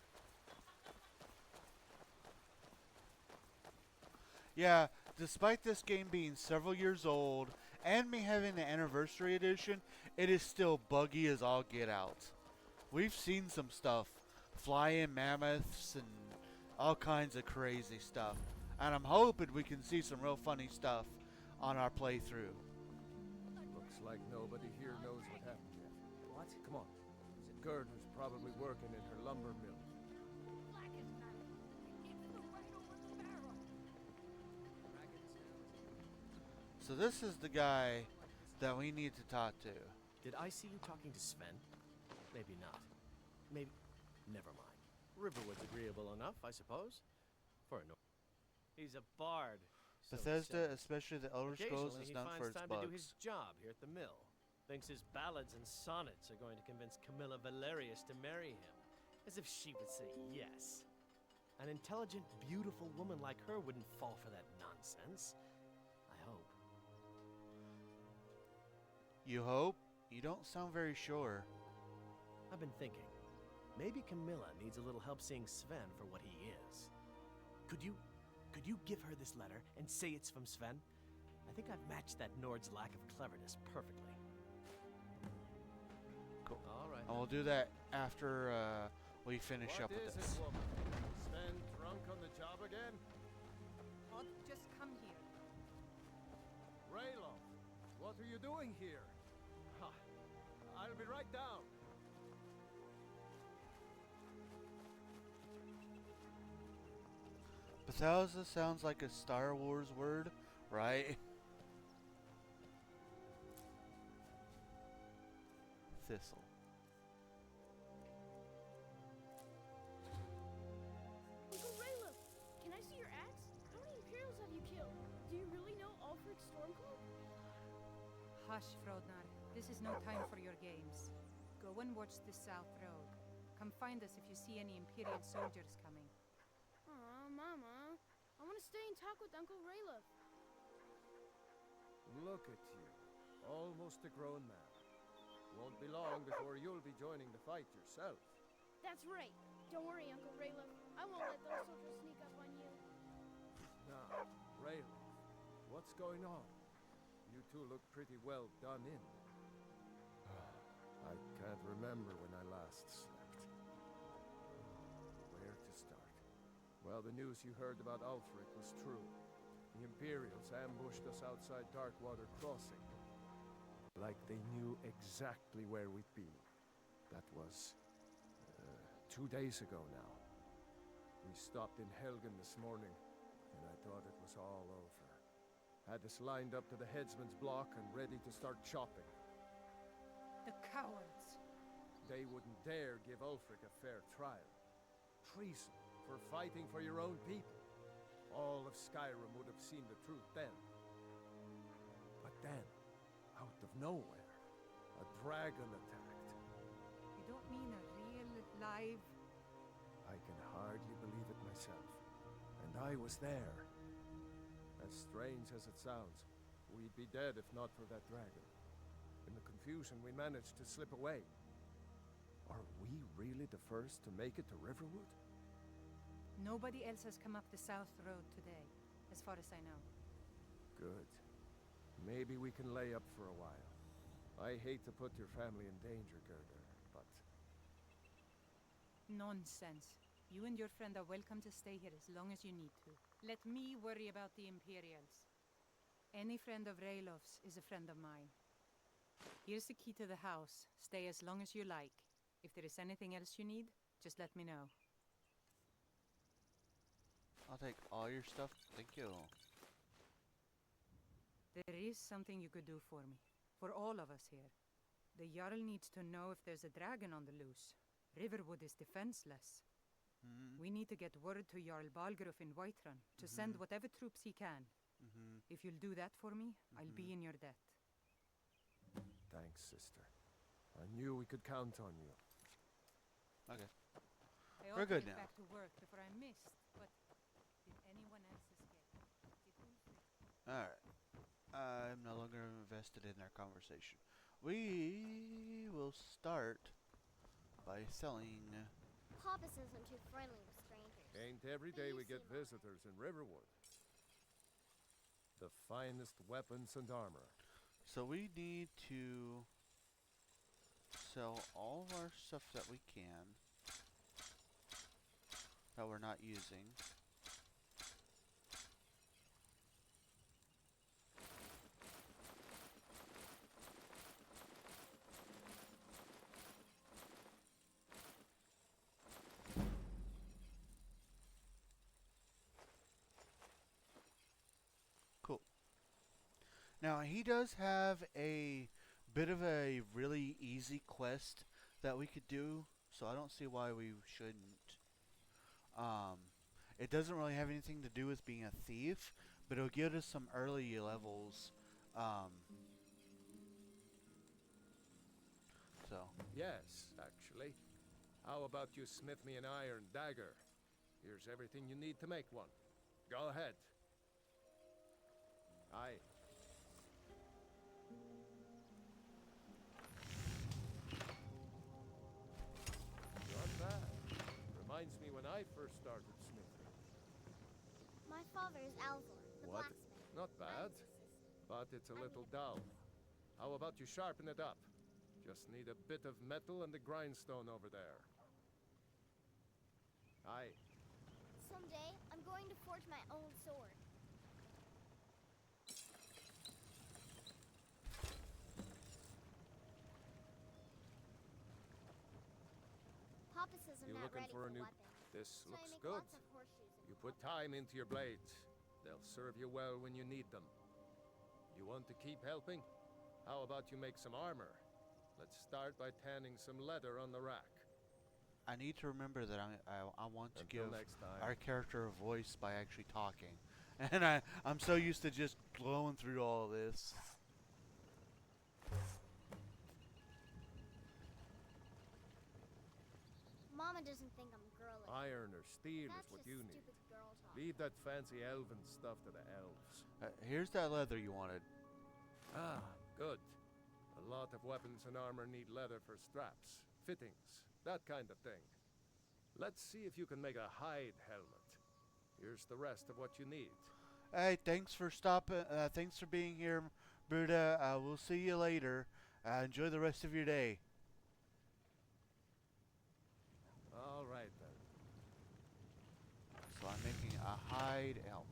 Yeah, despite this game being several years old and me having the anniversary edition, it is still buggy as all get out. We've seen some stuff, flying mammoths and all kinds of crazy stuff. And I'm hoping we can see some real funny stuff on our playthrough. Looks like nobody here knows what happened yet. What? Come on. Gerd was probably working in her lumber mill. So this is the guy that we need to talk to. Did I see you talking to Sven? Maybe not. Maybe... Never mind. Riverwood's agreeable enough, I suppose. For a He's a bard. So Bethesda, especially the Elder Scrolls, occasionally is he known finds for its time bugs. to do his job here at the mill. Thinks his ballads and sonnets are going to convince Camilla Valerius to marry him. As if she would say yes. An intelligent, beautiful woman like her wouldn't fall for that nonsense. I hope. You hope? You don't sound very sure. I've been thinking. Maybe Camilla needs a little help seeing Sven for what he is. Could could you give her this letter and say it's from Sven? I think I've matched that Nord's lack of cleverness perfectly. Cool. All right. And we'll do that after we finish up with What is this. it, woman? Sven drunk on the job again? Odd, just come here. Raylo, what are you doing here? Ha, I'll be right down. Bethesda sounds like a Star Wars word, right? Thistle. Uncle Raylo, can I see your axe? How many Imperials have you killed? Do you really know Ulfric's Stormcloak? Hush, Frodnar. This is no time for your games. Go and watch the South Road. Come find us if you see any Imperial soldiers coming. Aw, Mama. I want to stay and talk with Uncle Raylo. Look at you, almost a grown man. Won't be long before you'll be joining the fight yourself. That's right. Don't worry, Uncle Raylo. I won't let those soldiers sneak up on you. Now, Raylo, what's going on? You two look pretty well done in. I can't remember when I last slept. Where to start? Well, the news you heard about Ulfric was true. The Imperials ambushed us outside Darkwater Crossing. Like they knew exactly where we'd be. That was 2 days ago now. We stopped in Helgen this morning, and I thought it was all over. Had us lined up to the headsman's block and ready to start chopping. The cowards. They wouldn't dare give Ulfric a fair trial. Treason for fighting for your own people. All of Skyrim would have seen the truth then. But then, out of nowhere, a dragon attacked. You don't mean a real, live... I can hardly believe it myself. And I was there. As strange as it sounds, we'd be dead if not for that dragon. In the confusion, we managed to slip away. Are we really the first to make it to Riverwood? Nobody else has come up the South Road today, as far as I know. Good. Maybe we can lay up for a while. I hate to put your family in danger, Gerda, but... Nonsense. You and your friend are welcome to stay here as long as you need to. Let me worry about the Imperials. Any friend of Raylov's is a friend of mine. Here's the key to the house. Stay as long as you like. If there is anything else you need, just let me know. I'll take all your stuff. Thank you. There is something you could do for me. For all of us here. The Jarl needs to know if there's a dragon on the loose. Riverwood is defenseless. We need to get word to Jarl Balgruuf in Whiterun to send whatever troops he can. If you'll do that for me, I'll be in your debt. Thanks, sister. I knew we could count on you. Okay. I We're ought to good get now. back to work before I missed, but did anyone else escape? Did Ulfric? Alright. I'm no longer invested in their conversation. We will start by selling... Papa says I'm too friendly with strangers. Ain't every day we get visitors in Riverwood. The finest weapons and armor. So we need to sell all of our stuff that we can that we're not using. Cool. Now, he does have a bit of a really easy quest that we could do, so I don't see why we shouldn't. It doesn't really have anything to do with being a thief, but it'll give us some early levels. So. Yes, actually. How about you smith me an iron dagger? Here's everything you need to make one. Go ahead. Aye. Not bad. Reminds me when I first started smithing. My father is Alvor, the What? blacksmith. Not I'm bad, his assistant. but it's a little dull. How about you sharpen it up? Just need a bit of metal and the grindstone over there. Aye. Someday, I'm going to forge my own sword. Papa says I'm You not looking ready for a new... weapons. This So I looks make good. lots of horseshoes and You put puppets. time into your blades. They'll serve you well when you need them. You want to keep helping? How about you make some armor? Let's start by tanning some leather on the rack. I need to remember that I want to Until give next time. our character a voice by actually talking. And I'm so used to just blowing through all this. Mama doesn't think I'm girly. Iron or steel That's is what just you need. stupid girl talk. Leave that fancy elven stuff to the elves. Here's that leather you wanted. Ah, good. A lot of weapons and armor need leather for straps, fittings, that kind of thing. Let's see if you can make a hide helmet. Here's the rest of what you need. Hey, thanks for stopping. Thanks for being here, Berta. We'll see you later. Enjoy the rest of your day. All right then. So I'm making a hide helmet.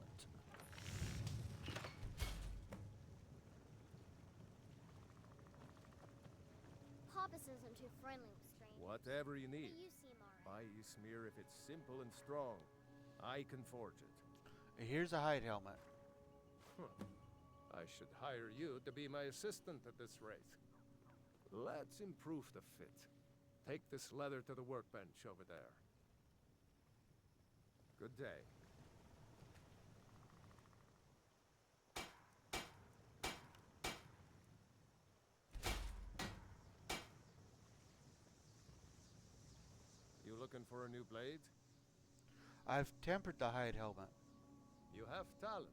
Papa says I'm too friendly with strangers. Whatever you But need. you seem alright. Buy Ysmir if it's simple and strong. I can forge it. Here's a hide helmet. I should hire you to be my assistant at this rate. Let's improve the fit. Take this leather to the workbench over there. Good day. You looking for a new blade? I've tempered the hide helmet. You have talent.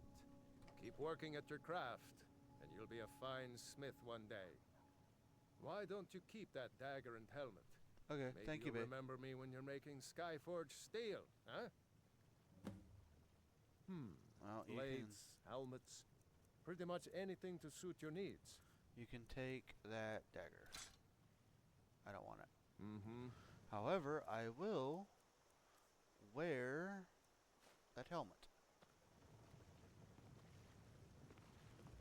Keep working at your craft, and you'll be a fine smith one day. Why don't you keep that dagger and helmet? Okay, Maybe thank you, you'll babe. remember me when you're making Skyforge steel, huh? Well, Blades, helmets, pretty much anything to suit your needs. you can take that dagger. I don't want it. Mm-hmm. However, I will wear that helmet.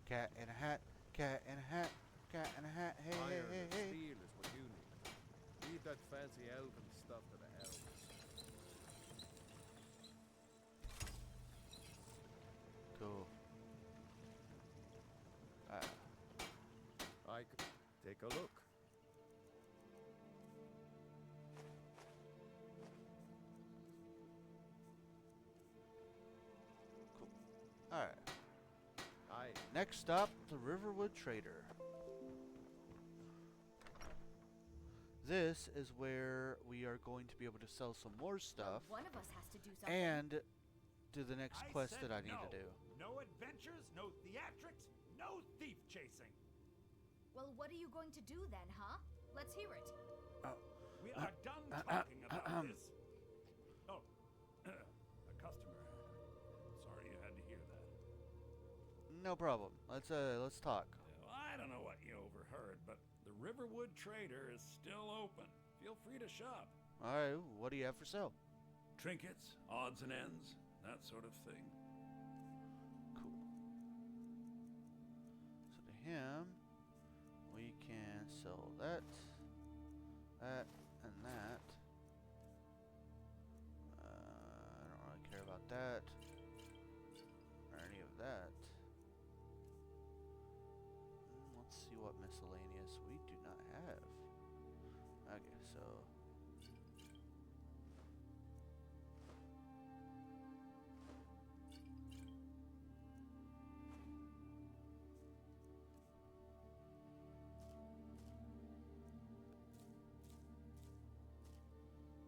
Cat in a hat, cat in a hat, cat in a hat. Hey, hey, Iron hey, and hey. steel is what you need. Leave that fancy elven stuff to the elves. Cool. I could take a look. Cool. Alright. Aye. Next stop, the Riverwood Trader. This is where we are going to be able to sell some more stuff One of us has to do something. and do the next quest that I need no. to do. No adventures, no theatrics, no thief chasing. Well, what are you going to do then, huh? Let's hear it. We are done talking about this. Oh, a customer. Sorry you had to hear that. No problem. Let's talk. Well, I don't know what you overheard, but the Riverwood Trader is still open. Feel free to shop. All right, what do you have for sale? Trinkets, odds and ends, that sort of thing. Cool. So to him, we can sell that, that, and that. I don't really care about that or any of that. Let's see what miscellaneous we do not have. Okay, so.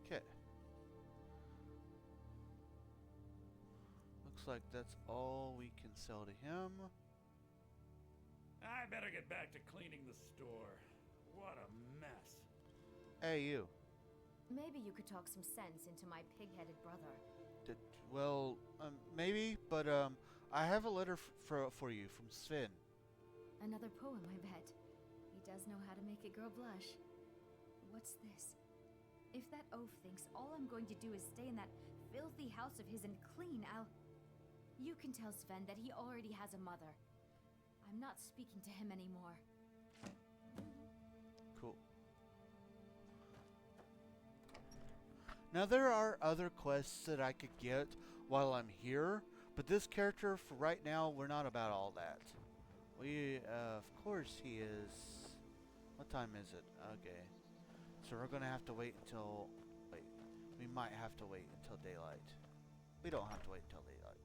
Okay. Looks like that's all we can sell to him. I better get back to cleaning the store. What a mess. Hey, you. Maybe you could talk some sense into my pig-headed brother. Well, maybe, but I have a letter for you from Sven. Another poem, I bet. He does know how to make a girl blush. What's this? If that oaf thinks all I'm going to do is stay in that filthy house of his and clean, You can tell Sven that he already has a mother. I'm not speaking to him anymore. Cool. Now there are other quests that I could get while I'm here, but this character, for right now, we're not about all that. We, of course he is... What time is it? Okay. So we're gonna have to wait until... Wait. We might have to wait until daylight. We don't have to wait until daylight.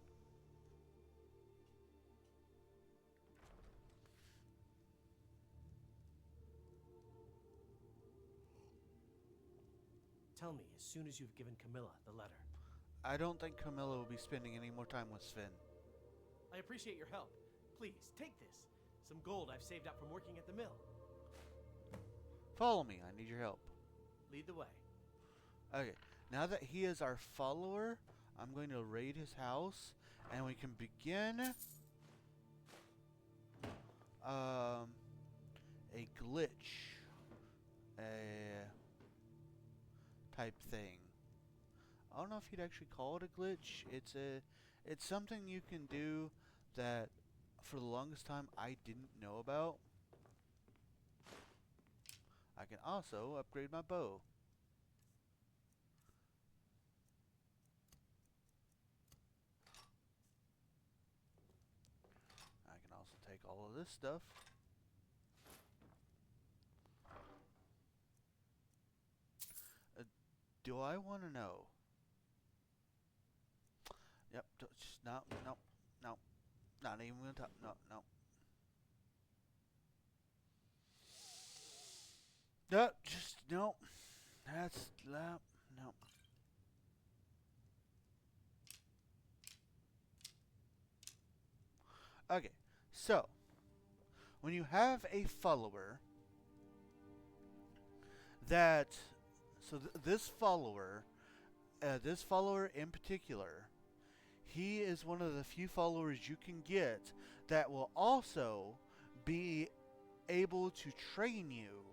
Tell me as soon as you've given Camilla the letter. I don't think Camilla will be spending any more time with Sven. I appreciate your help. Please, take this. Some gold I've saved up from working at the mill. Follow me. I need your help. Lead the way. Okay. Now that he is our follower, I'm going to raid his house, and we can begin a glitch, a type thing. I don't know if you'd actually call it a glitch. It's something you can do that for the longest time I didn't know about. I can also upgrade my bow. I can also take all of this stuff. Do I want to know? Yep, just no. Not even gonna talk. No. No, just no. That's no. Okay, so when you have a follower that, this follower in particular, he is one of the few followers you can get that will also be able to train you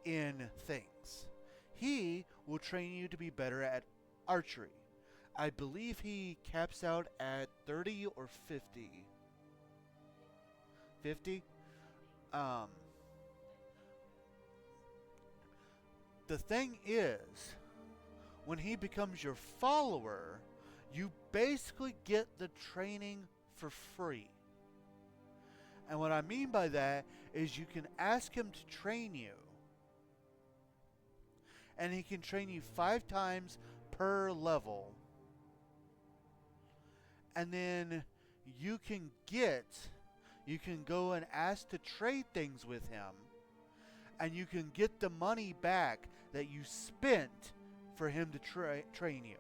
in things. He will train you to be better at archery. I believe he caps out at 30 or 50. 50? The thing is, when he becomes your follower, you basically get the training for free. And what I mean by that is you can ask him to train you. And he can train you 5 times per level. And then you can go and ask to trade things with him. And you can get the money back that you spent for him to train you.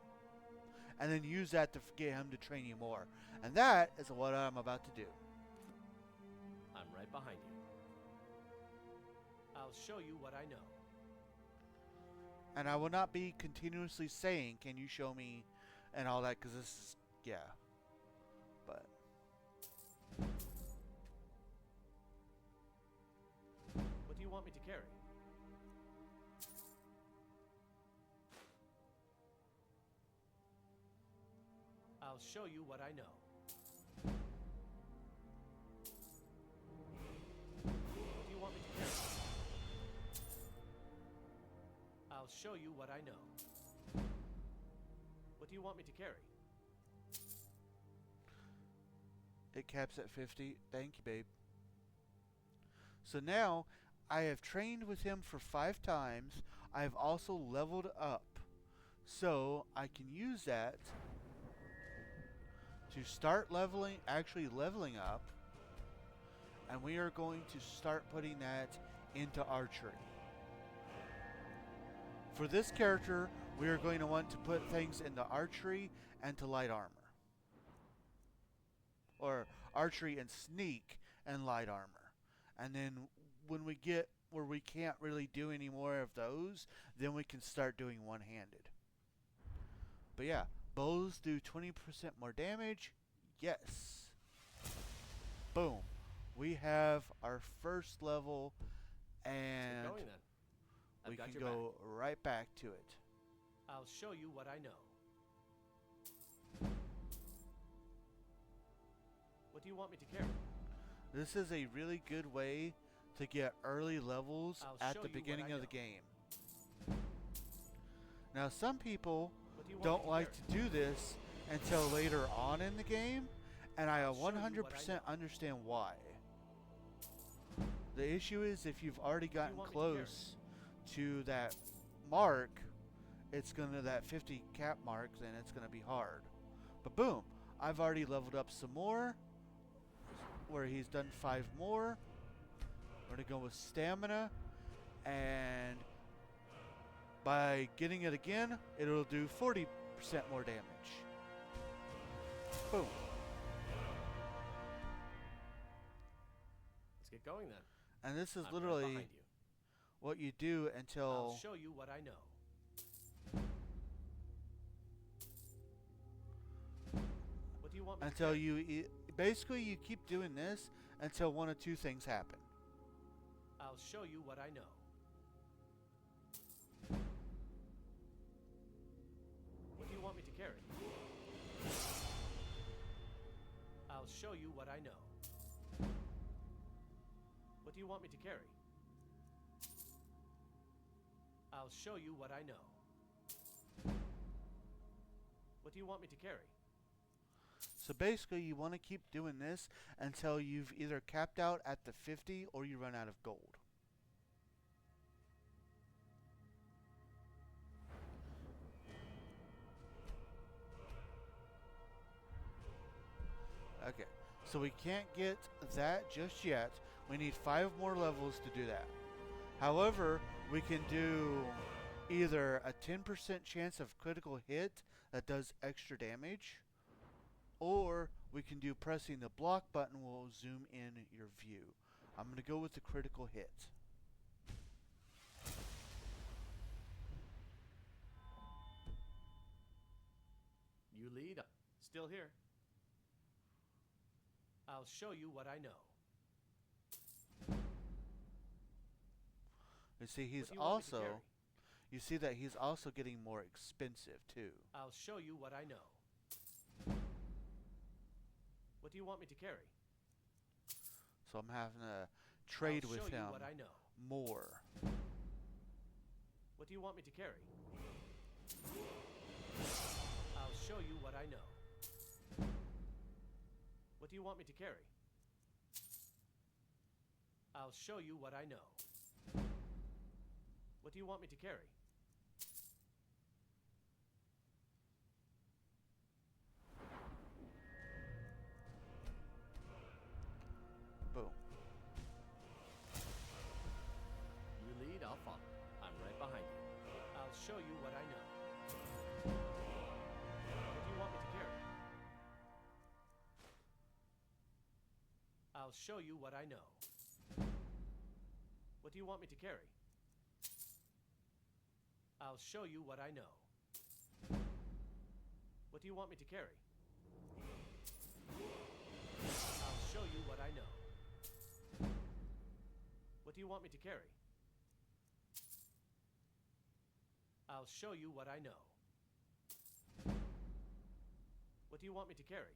And then use that to get him to train you more. And that is what I'm about to do. I'm right behind you. I'll show you what I know. And I will not be continuously saying, can you show me, and all that, because this is, yeah. But. What do you want me to carry? I'll show you what I know. What do you want me to carry? I'll show you what I know. What do you want me to carry? It caps at 50. Thank you, babe. So now, I have trained with him for 5 times. I have also leveled up. So, I can use that to start actually leveling up. And we are going to start putting that into archery. For this character, we are going to want to put things into archery and to light armor. Or archery and sneak and light armor. And then when we get where we can't really do any more of those, then we can start doing one-handed. But yeah, Bows do 20% more damage. Yes. Boom. We have our first level, and going then. I've we got can your go right back to it. I'll show you what I know. What do you want me to carry? This is a really good way to get early levels I'll at show the you what beginning I of the know. game. Now, some people What do you want don't me to like carry? to do this until later on in the game, and I I'll show you 100% what I know. understand why. The issue is if you've already gotten want me to carry? close to that mark, it's gonna that 50 cap mark, then it's gonna be hard. But boom, I've already leveled up some more, where he's done 5 more. We're gonna go with stamina, and by getting it again, it'll do 40% more damage. Boom. Let's get going then. And this is I'm right literally behind you. what you do I'll until show you what I know. What do you want me to carry? basically you keep doing this until one of two things happen. I'll show you what I know. What do you want me to carry? I'll show you what I know. What do you want me to carry? I'll show you what I know. What do you want me to carry? So basically you want to keep doing this until you've either capped out at the 50 or you run out of gold. Okay, so we can't get that just yet. We need 5 more levels to do that. However, we can do either a 10% chance of critical hit that does extra damage, or we can do pressing the block button will zoom in your view. I'm going to go with the critical hit. You lead. Still here. I'll show you what I know. You see, he's What do you want me to also, carry? you see that he's also getting more expensive too. I'll show you what I know. What do you want me to carry? So I'm having to trade I'll with show you him what I know. more. What do you want me to carry? I'll show you what I know. What do you want me to carry? I'll show you what I know. What do you want me to carry? Boom. You lead, I'll follow. I'm right behind you. I'll show you what I know. What do you want me to carry? I'll show you what I know. What do you want me to carry? I'll show you what I know. What do you want me to carry? I'll show you what I know. What do you want me to carry? I'll show you what I know. What do you want me to carry?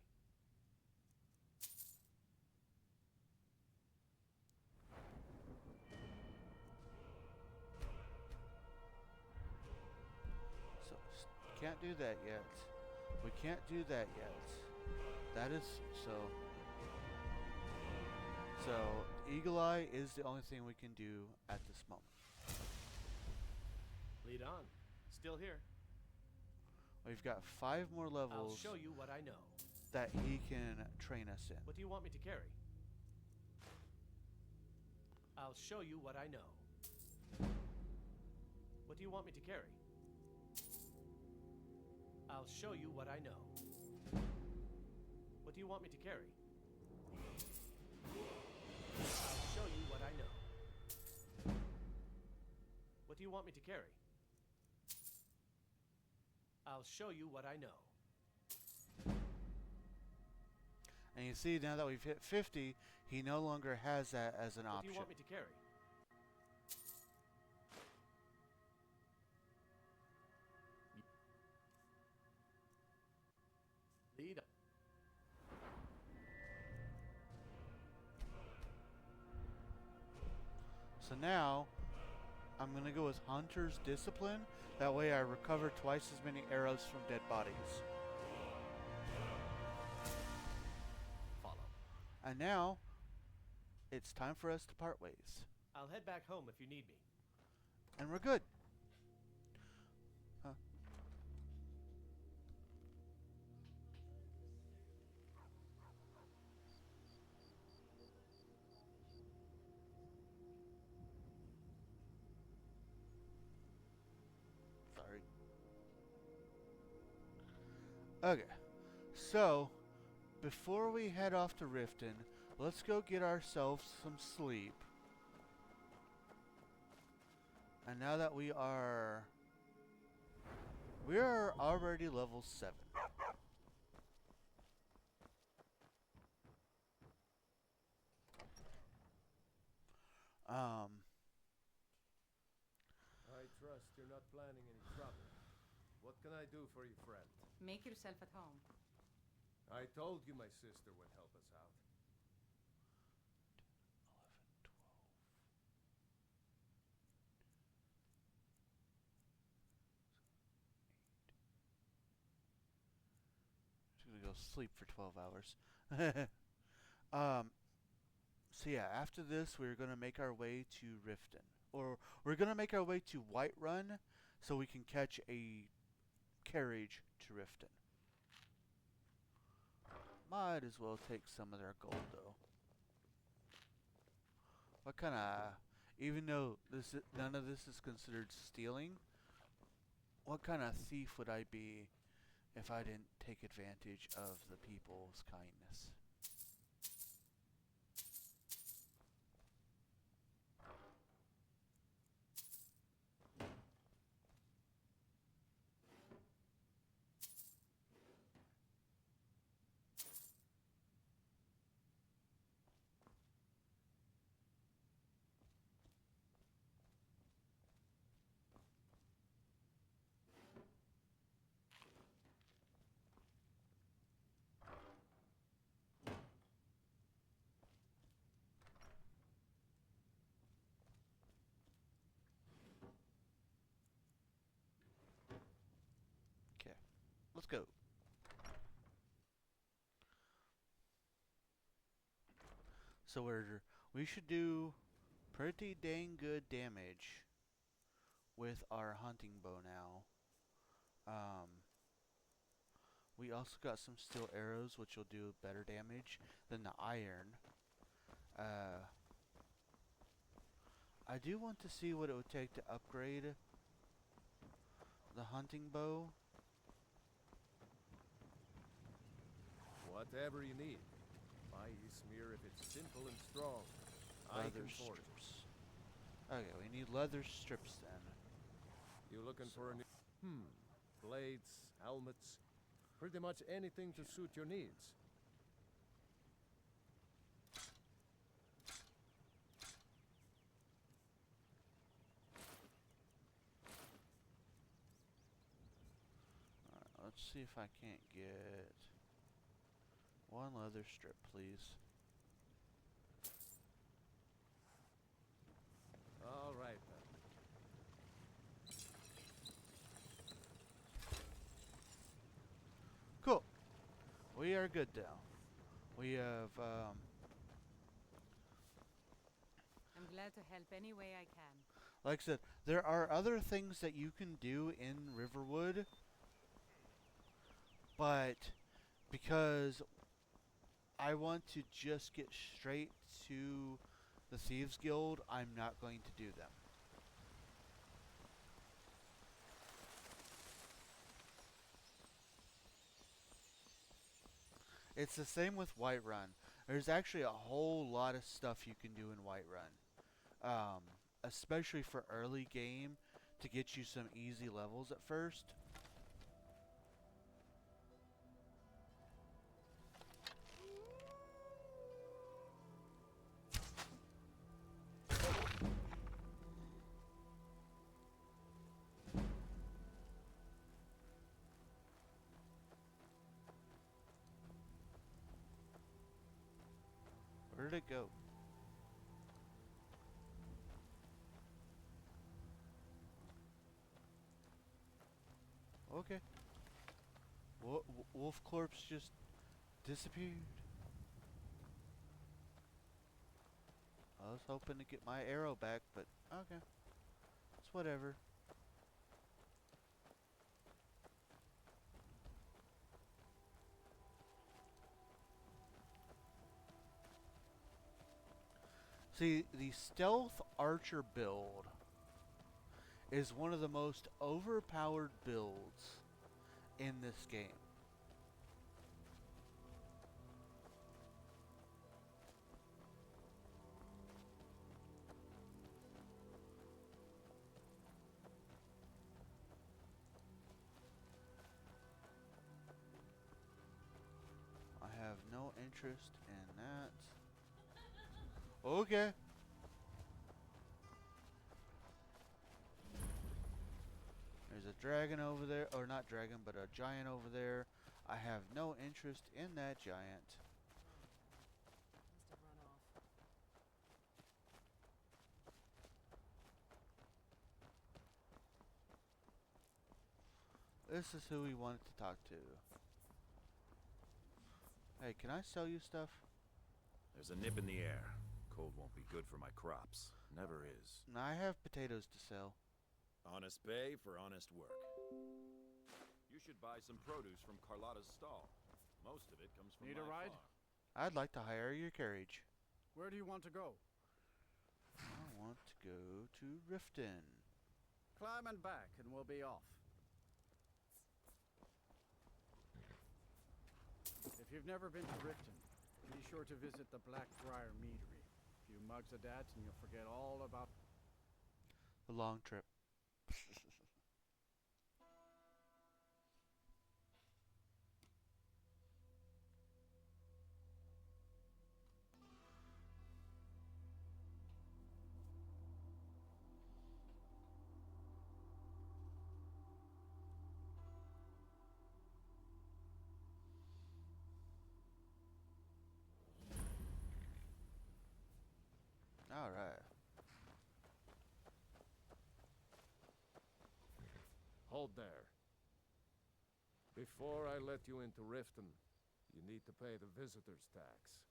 So can't do that yet. We can't do that yet. That is so. So Eagle Eye is the only thing we can do at this moment. Lead on. Still here. We've got 5 more I'll levels show you what I know. that he can train us in. What do you want me to carry? I'll show you what I know. What do you want me to carry? I'll show you what I know. What do you want me to carry? I'll show you what I know. What do you want me to carry? I'll show you what I know. And you see, now that we've hit 50, he no longer has that as an What do option. you want me to carry? Lead up. So now, I'm going to go with Hunter's Discipline. That way I recover twice as many arrows from dead bodies. Follow. And now, it's time for us to part ways. I'll head back home if you need me. And we're good. Huh. Sorry. Okay. So, before we head off to Riften, let's go get ourselves some sleep. And now that we are already level 7. I trust you're not planning any trouble. What can I do for you, friend? Make yourself at home. I told you my sister would help us out. 11, 12. She's gonna go sleep for 12 hours. So yeah, after this, we're gonna make our way to Riften. Or we're gonna make our way to Whiterun so we can catch a carriage to Riften. Might as well take some of their gold though. What kind of, even though none of this is considered stealing, what kind of thief would I be if I didn't take advantage of the people's kindness? Let's go. So we should do pretty dang good damage with our hunting bow now. We also got some steel arrows, which will do better damage than the iron. I do want to see what it would take to upgrade the hunting bow. Whatever you need. My Ismir if it's simple and strong. I Leather can forge it. strips. Okay, we need leather strips then. You looking for a new... Blades, helmets, pretty much anything to suit your needs. Alright, let's see if I can't get one leather strip, please. All right then. Cool. We are good now. We have, I'm glad to help any way I can. like I said, there are other things that you can do in Riverwood, but because I want to just get straight to the Thieves Guild, I'm not going to do them. It's the same with Whiterun. There's actually a whole lot of stuff you can do in Whiterun. Especially for early game to get you some easy levels at first. Where did it go? Okay. Wolf corpse just disappeared. I was hoping to get my arrow back, but okay. It's whatever. See, the stealth archer build is one of the most overpowered builds in this game. I have no interest in that. Okay. There's a dragon over there, or not dragon, but a giant over there. I have no interest in that giant. Must have run off. This is who we wanted to talk to. Hey, can I sell you stuff? There's a nip in the air. Cold won't be good for my crops. Never is. I have potatoes to sell. Honest pay for honest work. You should buy some produce from Carlotta's stall. Most of it comes from Need a my ride? farm. I'd like to hire your carriage. Where do you want to go? I want to go to Riften. Climb and back, and we'll be off. If you've never been to Riften, be sure to visit the Blackbriar Meadery. A few mugs of that, and you'll forget all about The long trip. All right. Hold there. Before I let you into Riften, you need to pay the visitor's tax.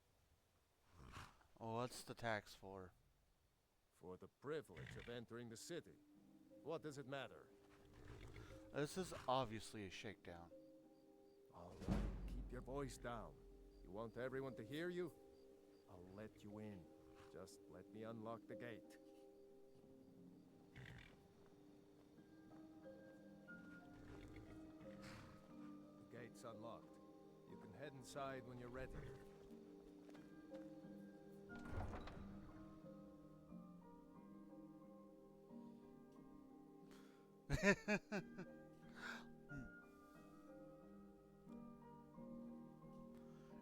Well, what's the tax for? For the privilege of entering the city. What does it matter? This is obviously a shakedown. All right, keep your voice down. You want everyone to hear you? I'll let you in. Just let me unlock the gate. The gate's unlocked. You can head inside when you're ready.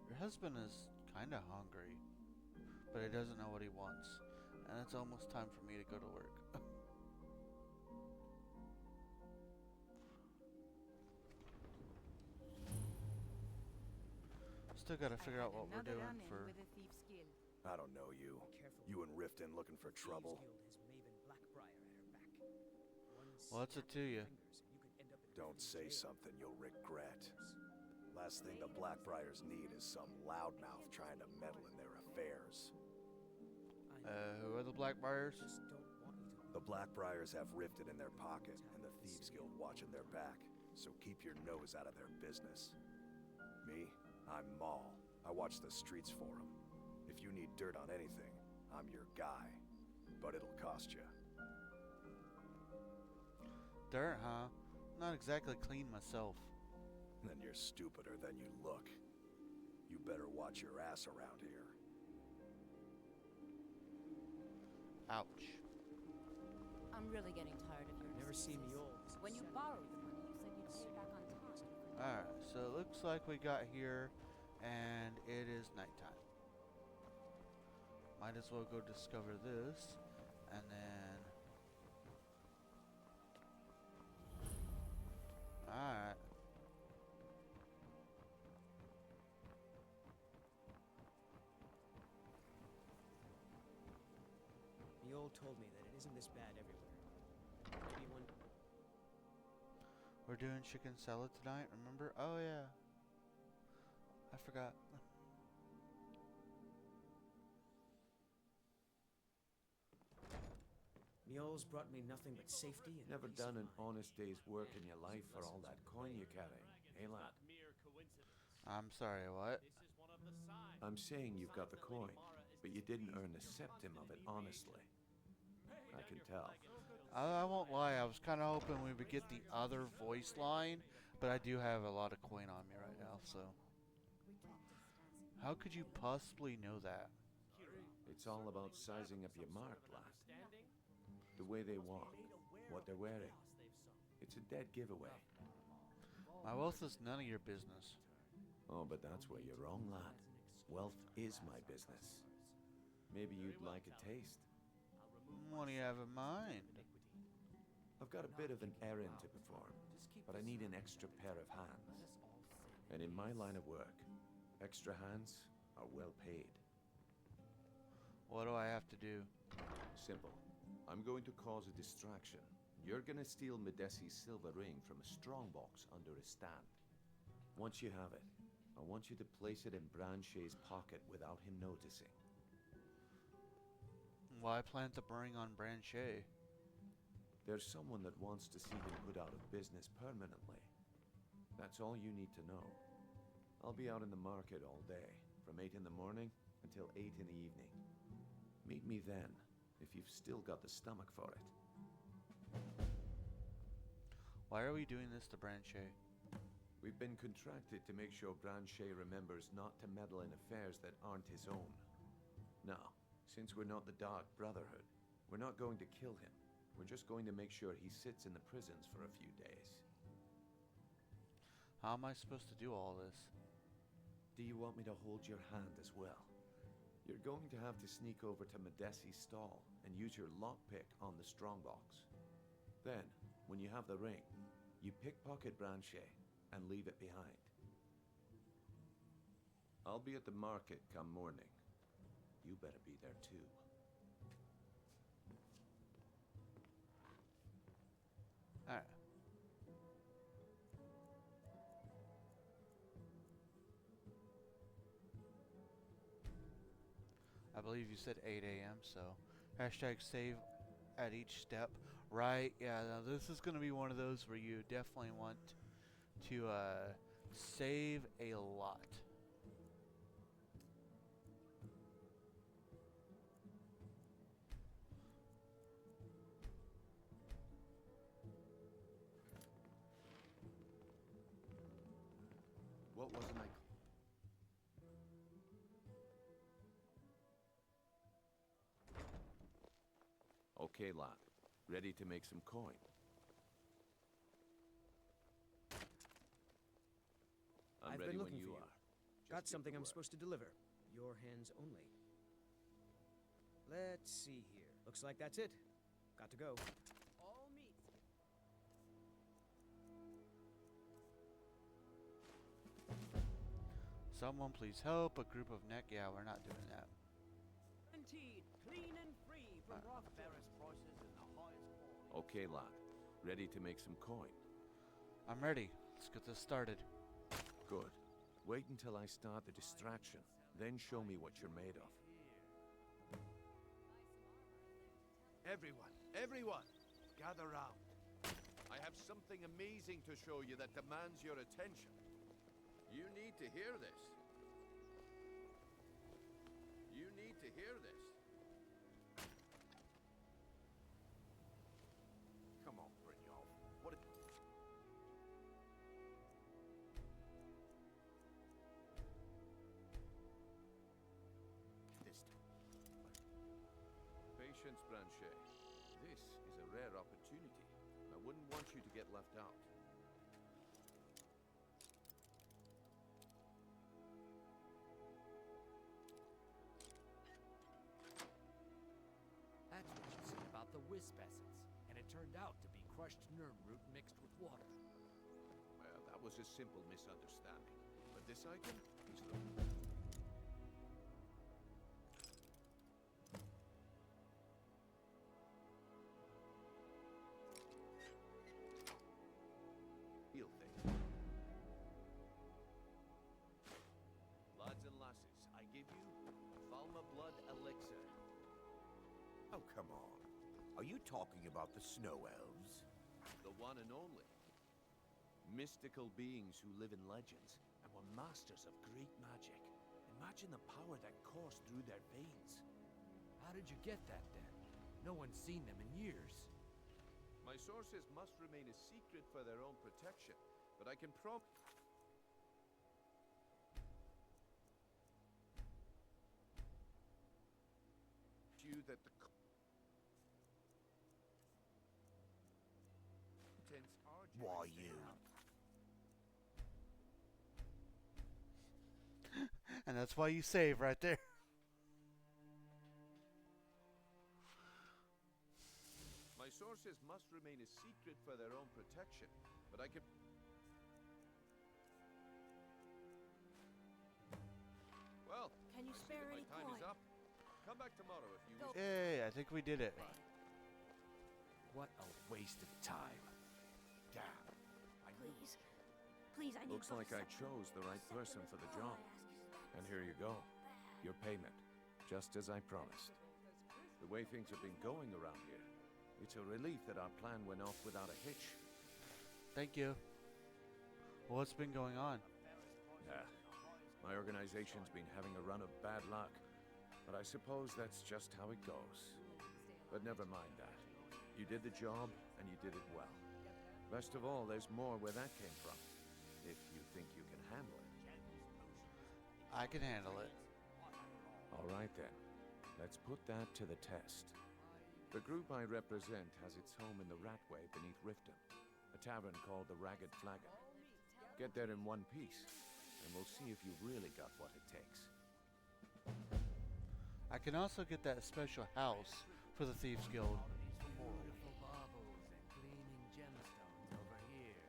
Your husband is kinda hungry, but he doesn't know what he wants. And it's almost time for me to go to work. Still gotta figure out what we're doing for... I don't know you. You and Riften looking for trouble? What's it to you? Don't say something you'll regret. Last thing the Blackbriars need is some loudmouth trying to meddle in their affairs. Who are the Blackbriars? The Blackbriars have Riften in their pocket, and the Thieves Guild watching their back, so keep your nose out of their business. Me? I'm Maul. I watch the streets for them. If you need dirt on anything, I'm your guy. But it'll cost you. Dirt, huh? Not exactly clean myself. Then you're stupider than you look. You better watch your ass around here. Ouch. I'm really getting tired of your Never seen me old. When you borrowed the money, you said you'd pay it back on time. Alright, so it looks like we got here, and it is nighttime. Might as well go discover this, and then... Alright. Joel told me that it isn't this bad everywhere. Maybe one. We're doing chicken salad tonight, remember? Oh yeah. I forgot. Mule's brought me nothing but safety and Never peace done of an mind. honest day's work in your life for all that coin you're carrying, eh, lad? I'm sorry, what? I'm saying you've got the coin, but you didn't earn a septim of it honestly. I can tell. I won't lie, I was kind of hoping we would get the other voice line, but I do have a lot of coin on me right now, so. How could you possibly know that? It's all about sizing up your mark, lad. The way they walk, what they're wearing. It's a dead giveaway. My wealth is none of your business. Oh, but that's where you're wrong, lad. Wealth is my business. Maybe you'd like a taste. What do you have in mind? I've got a bit of an errand to perform, but I need an extra pair of hands. And in my line of work, extra hands are well paid. What do I have to do? Simple. I'm going to cause a distraction. You're gonna steal Medesi's silver ring from a strongbox under a stand. Once you have it, I want you to place it in Branche's pocket without him noticing. Why plant the ring on Branche? There's someone that wants to see him put out of business permanently. That's all you need to know. I'll be out in the market all day, from 8 in the morning until 8 in the evening. Meet me then, if you've still got the stomach for it. Why are we doing this to Branche? We've been contracted to make sure Branche remembers not to meddle in affairs that aren't his own. Now, since we're not the Dark Brotherhood, we're not going to kill him. We're just going to make sure he sits in the prisons for a few days. How am I supposed to do all this? Do you want me to hold your hand as well? You're going to have to sneak over to Medesi's stall and use your lockpick on the strongbox. Then, when you have the ring, you pickpocket Branche and leave it behind. I'll be at the market come morning. You better be there too. Alright. I believe you said 8 a.m., so hashtag save at each step. Right, yeah, now this is going to be one of those where you definitely want to save a lot. What wasn't I... Okay, lad. Ready to make some coin. I've ready been looking when you for you. are. Got Just something get to I'm work. supposed to deliver. Your hands only. Let's see here. Looks like that's it. Got to go. All meat. Someone please help. A group of neck. Yeah, we're not doing that. Guaranteed, clean and free from rock Ferris prices and the highest quality. Okay, lad. Ready to make some coin. I'm ready. Let's get this started. Good. Wait until I start the distraction. Then show me what you're made of. Everyone, gather round. I have something amazing to show you that demands your attention. You need to hear this. You need to hear this. Come on, Brynjolf. What a... This Patience, Branche. This is a rare opportunity. I wouldn't want you to get left out. That's what you said about the wisp essence, and it turned out to be crushed nerm root mixed with water. Well, that was a simple misunderstanding. But this item is the... come on. Are you talking about the snow elves? The one and only. Mystical beings who live in legends and were masters of great magic. Imagine the power that coursed through their veins. How did you get that then? No one's seen them in years. My sources must remain a secret for their own protection, but I can promise you that the contents are Why, you? And that's why you save right there. My sources must remain a secret for their own protection, but I can... Well, Can you I see spare that any my time is coin? up. Come back tomorrow if you wish. Yay, I think we did it. What a waste of time. Damn. Please. Please, I need Looks like I chose the right person for the job. And here you go. Your payment. Just as I promised. The way things have been going around here, it's a relief that our plan went off without a hitch. Thank you. What's been going on? My organization's been having a run of bad luck. But I suppose that's just how it goes. But never mind that. You did the job, and you did it well. Best of all, there's more where that came from. If you think you can handle it. I can handle it. All right then. Let's put that to the test. The group I represent has its home in the Ratway beneath Riften, a tavern called the Ragged Flagon. Get there in one piece, and we'll see if you've really got what it takes. I can also get that special house for the Thieves Guild. Beautiful baubles and gleaming gemstones over here.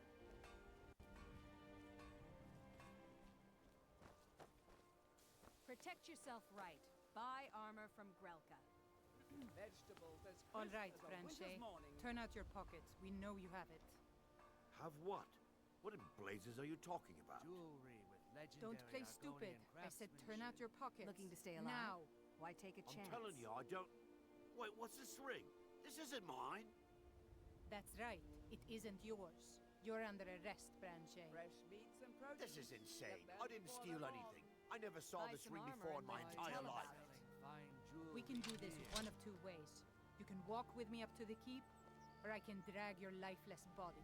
Protect yourself right. Buy armor from Grelka. Vegetables as All crisp right, as a Branche. winter's morning. Turn out your pockets. We know you have it. Have what? What in blazes are you talking about? Jewelry with legendary Don't play stupid. Argonian I said turn out your pockets. Looking to stay alive? Now. Why take a I'm chance? telling you, I don't... Wait, what's this ring? This isn't mine. That's right. It isn't yours. You're under arrest, Branche. Fresh meats and produce. This is insane. The I best didn't for steal them all. anything. I never saw Buy this some ring armor before in and my then entire tell life. about it. Fine jewelry. We can do this here. one of two ways. You can walk with me up to the keep, or I can drag your lifeless body.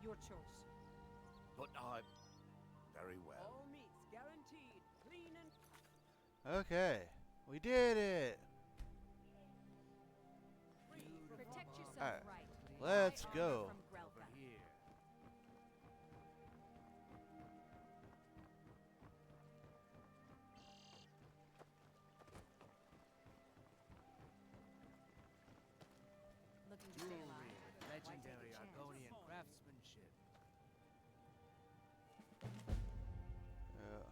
Your choice. But I... Very well. All meats guaranteed. Clean and Okay, we did it. free from Protect yourself Alright, right. let's Buy go. armor from Grelka. Over here. Looking to stay Jewelry alive? with Why take a legendary chance? Argonian craftsmanship. Yeah.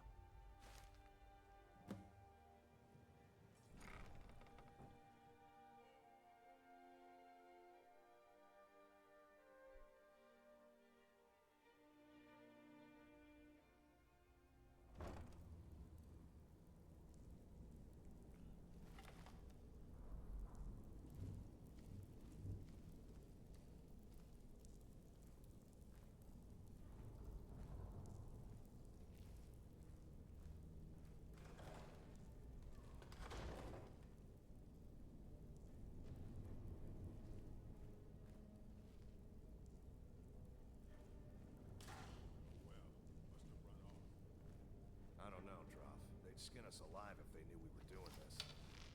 I don't know, Droff. They'd skin us alive if they knew we were doing this.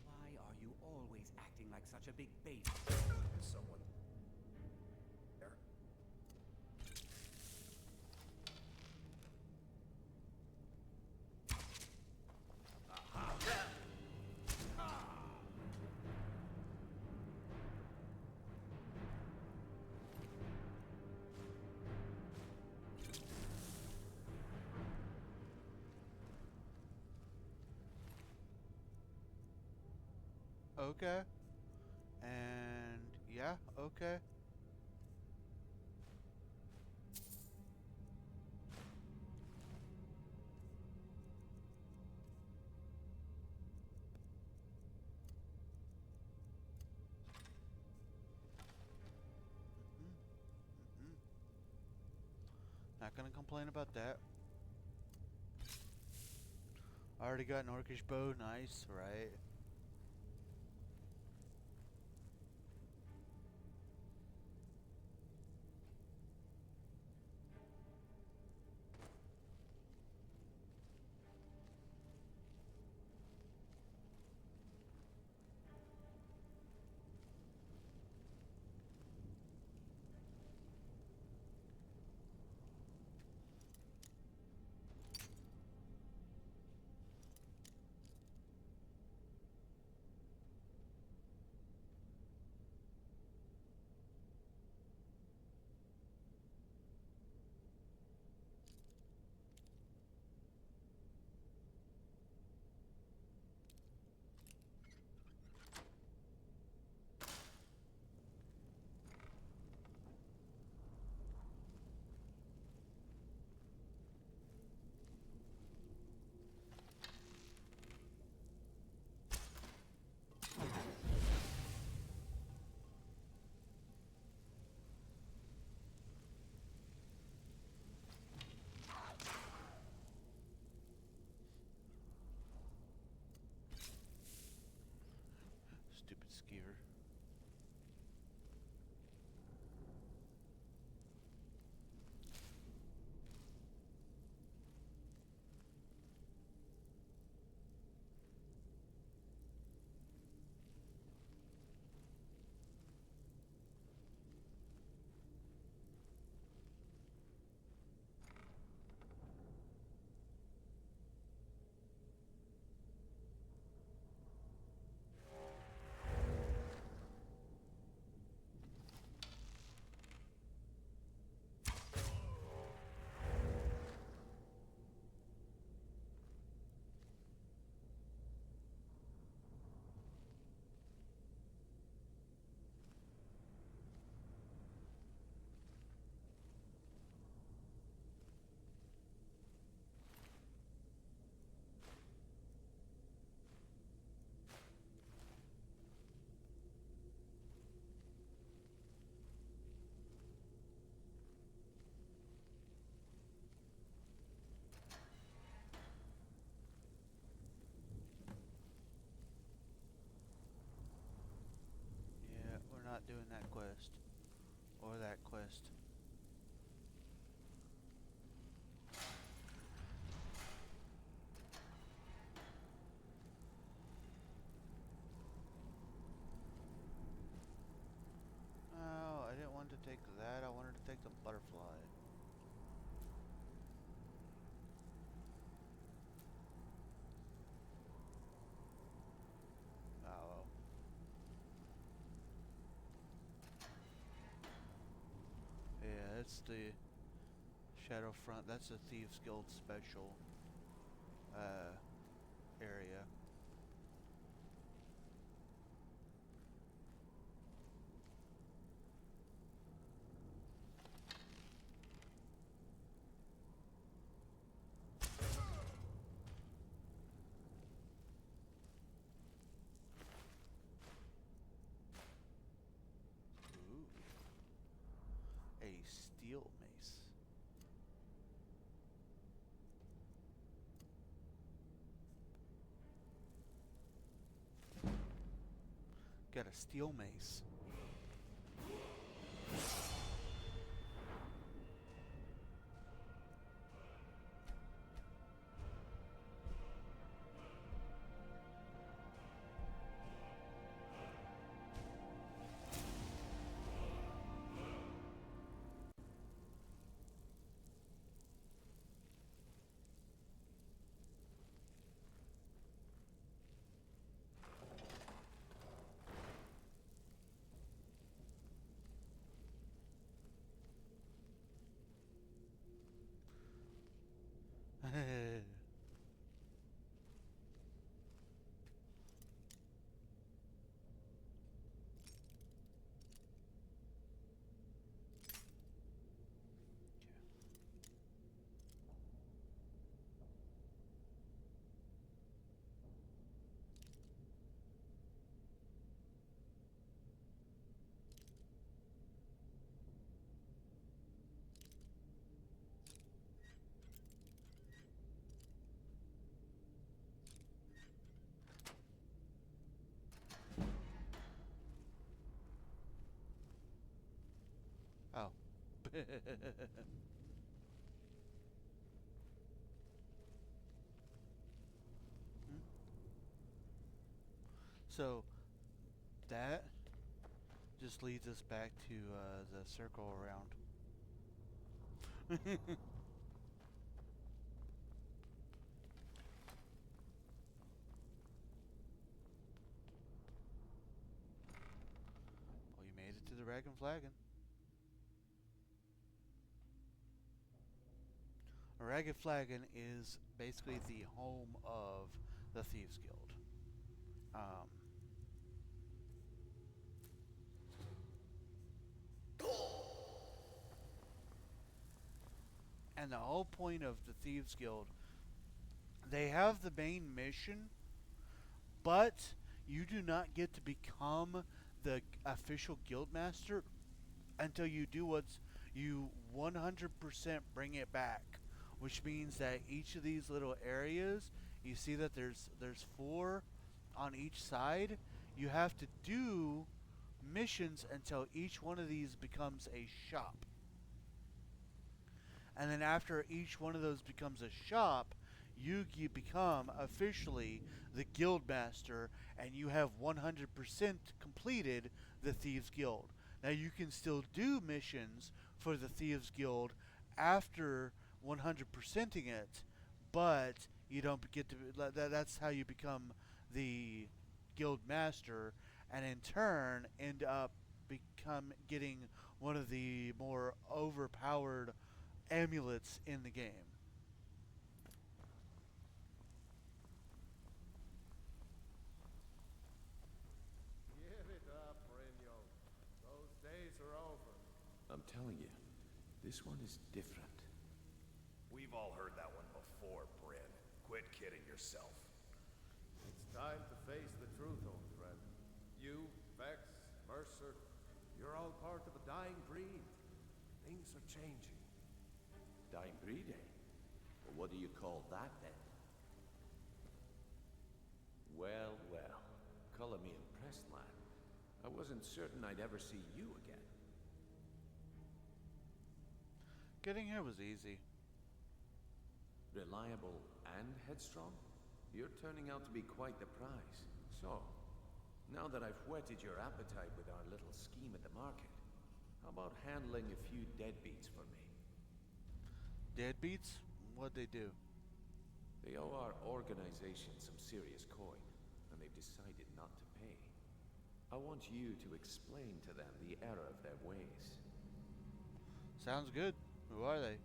Why are you always acting like such a big baby? Is someone... there? Okay. And yeah, okay. Not gonna complain about that. Already got an orcish bow, nice, right? Stupid skier. Yeah, we're not doing that quest. Or that quest. Oh, I didn't want to take that. I wanted to take the butterfly. Oh. Yeah, it's the Shadowfront. That's a Thieves Guild special area. Ooh. A steel mace. Got a steel mace. So that just leads us back to the circle around. Well, you made it to the Rag and Flagon. A Ragged Flagon is basically the home of the Thieves Guild. Um, and the whole point of the Thieves Guild, they have the main mission, but you do not get to become the official guild master until you do what's you 100% bring it back, which means that each of these little areas, you see that there's 4 on each side. You have to do missions until each one of these becomes a shop. And then after each one of those becomes a shop, you become officially the guild master, and you have 100% completed the Thieves Guild. Now you can still do missions for the Thieves Guild after 100%ing it, but you don't get to. That's how you become the guild master, and in turn end up getting one of the more overpowered amulets in the game. Give it up, Brynjo. Those days are over. I'm telling you, this one is different. We've all heard that one before, Bryn. Quit kidding yourself. It's time to face the truth, old friend. You, Vex, Mercer, you're all part of a dying breed. Things are changing. Dying breed, eh? Well, what do you call that, then? Well, well. Color me impressed, lad. I wasn't certain I'd ever see you again. Getting here was easy. Reliable and headstrong? You're turning out to be quite the prize. So, now that I've whetted your appetite with our little scheme at the market, how about handling a few deadbeats for me? Deadbeats? What'd they do? They owe our organization some serious coin, and they've decided not to pay. I want you to explain to them the error of their ways. Sounds good. Who are they?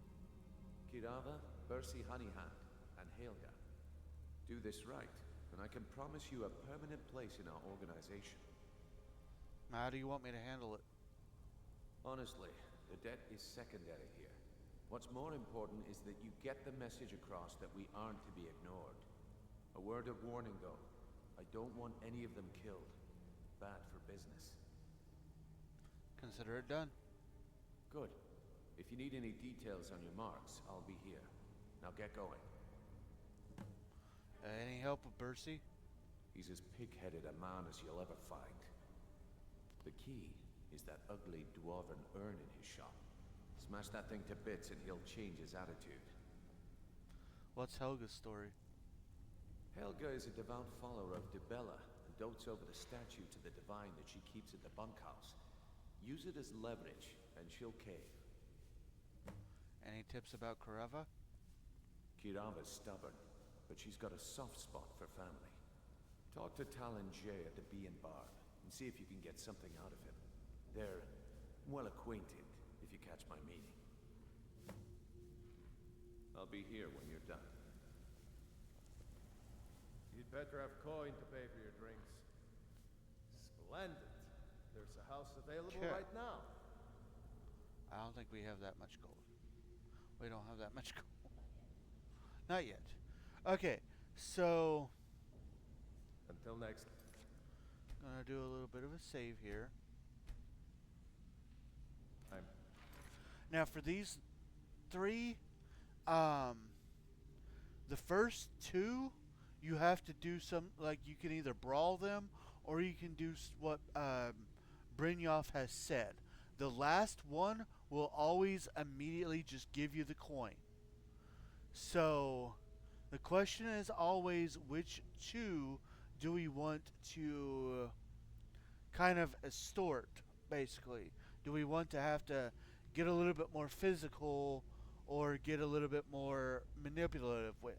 Kirava, Bersi Honeyhand, and Helga. Do this right, and I can promise you a permanent place in our organization. How do you want me to handle it? Honestly, the debt is secondary here. What's more important is that you get the message across that we aren't to be ignored. A word of warning, though. I don't want any of them killed. Bad for business. Consider it done. Good. If you need any details on your marks, I'll be here. Now get going. Any help with Bercy? He's as pig-headed a man as you'll ever find. The key is that ugly dwarven urn in his shop. Smash that thing to bits and he'll change his attitude. What's Helga's story? Helga is a devout follower of Dibella and dotes over the statue to the divine that she keeps at the bunkhouse. Use it as leverage and she'll cave. Any tips about Karava? Kirava's stubborn, but she's got a soft spot for family. Talk to Talon Jay at the Bee and Barb and see if you can get something out of him. They're well acquainted, if you catch my meaning. I'll be here when you're done. You'd better have coin to pay for your drinks. Splendid. There's a house available Sure. right now. I don't think we have that much gold. We don't have that much gold. Not yet. Okay, so Until next. gonna do a little bit of a save here. Now for these 3, the first 2, you have to do some, like you can either brawl them or you can do what Brynjolf has said. The last one will always immediately just give you the coin. So the question is always, which two do we want to kind of extort, basically? Do we want to have to get a little bit more physical or get a little bit more manipulative with?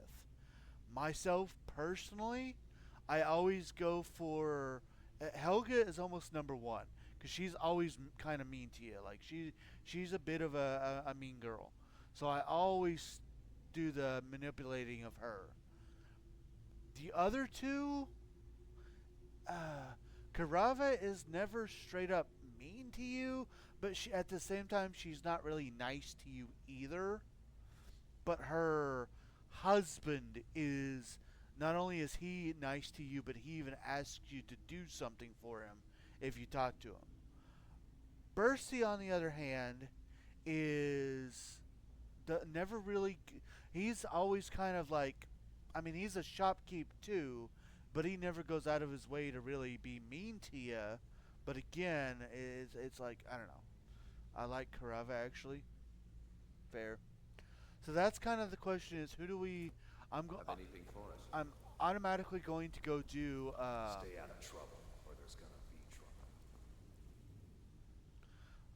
Myself, personally, I always go for... Helga is almost number one, because she's always kind of mean to you. Like, she's a bit of a mean girl. So I always do the manipulating of her. The other two... Karava is never straight up mean to you, but at the same time, she's not really nice to you either. But her husband is, not only is he nice to you, but he even asks you to do something for him if you talk to him. Bercy, on the other hand, is never really... He's always kind of like... I mean, he's a shopkeep too, but he never goes out of his way to really be mean to you. But again, it's like, I don't know. I like Karava, actually. Fair. So that's kind of the question: is who do we? Have anything for us? I'm automatically going to go do. Stay out of trouble, or there's gonna be trouble.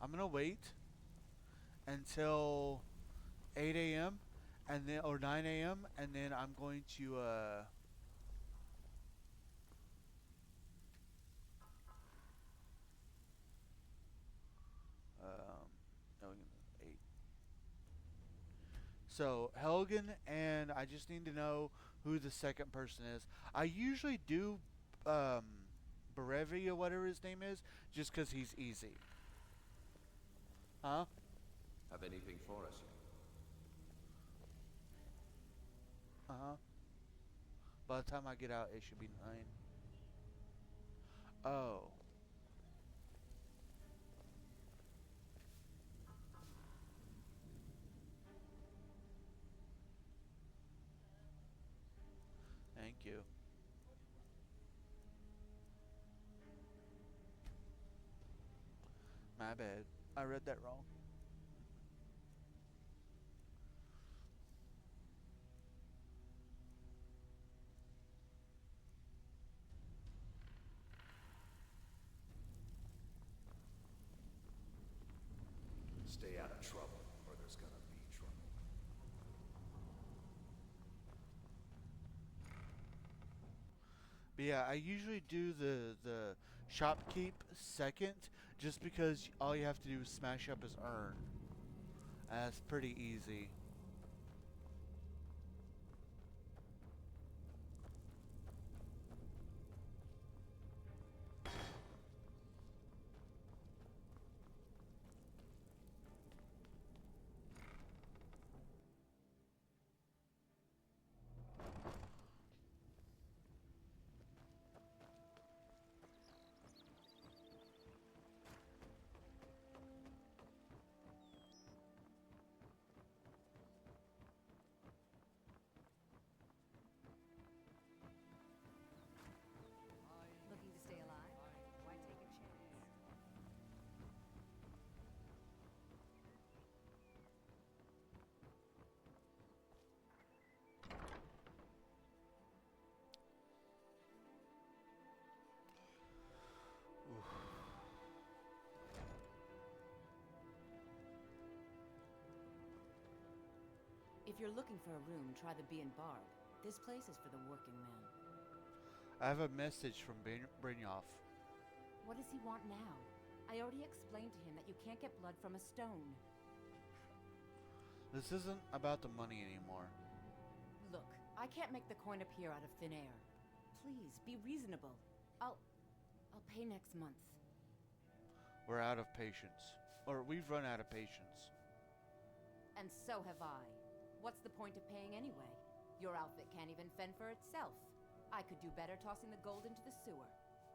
I'm gonna wait until 8 a.m. and then or 9 a.m. and then I'm going to. No, 8. So Helgen, and I just need to know who the second person is. I usually do Berevi or whatever his name is, just because he's easy. Huh? Have anything for us? Uh-huh. By the time I get out, it should be 9. Oh. Thank you. My bad. I read that wrong. Stay out of trouble, or there's gonna be trouble. But yeah, I usually do the shopkeep second, just because all you have to do is smash up his urn. That's pretty easy. Looking to stay alive? Why take a chance? If you're looking for a room, try the Bee and Barb. This place is for the working man. I have a message from Brynjolf. What does he want now? I already explained to him that you can't get blood from a stone. This isn't about the money anymore. Look, I can't make the coin appear out of thin air. Please, be reasonable. I'll pay next month. We're out of patience. Or we've run out of patience. And so have I. What's the point of paying anyway? Your outfit can't even fend for itself. I could do better tossing the gold into the sewer.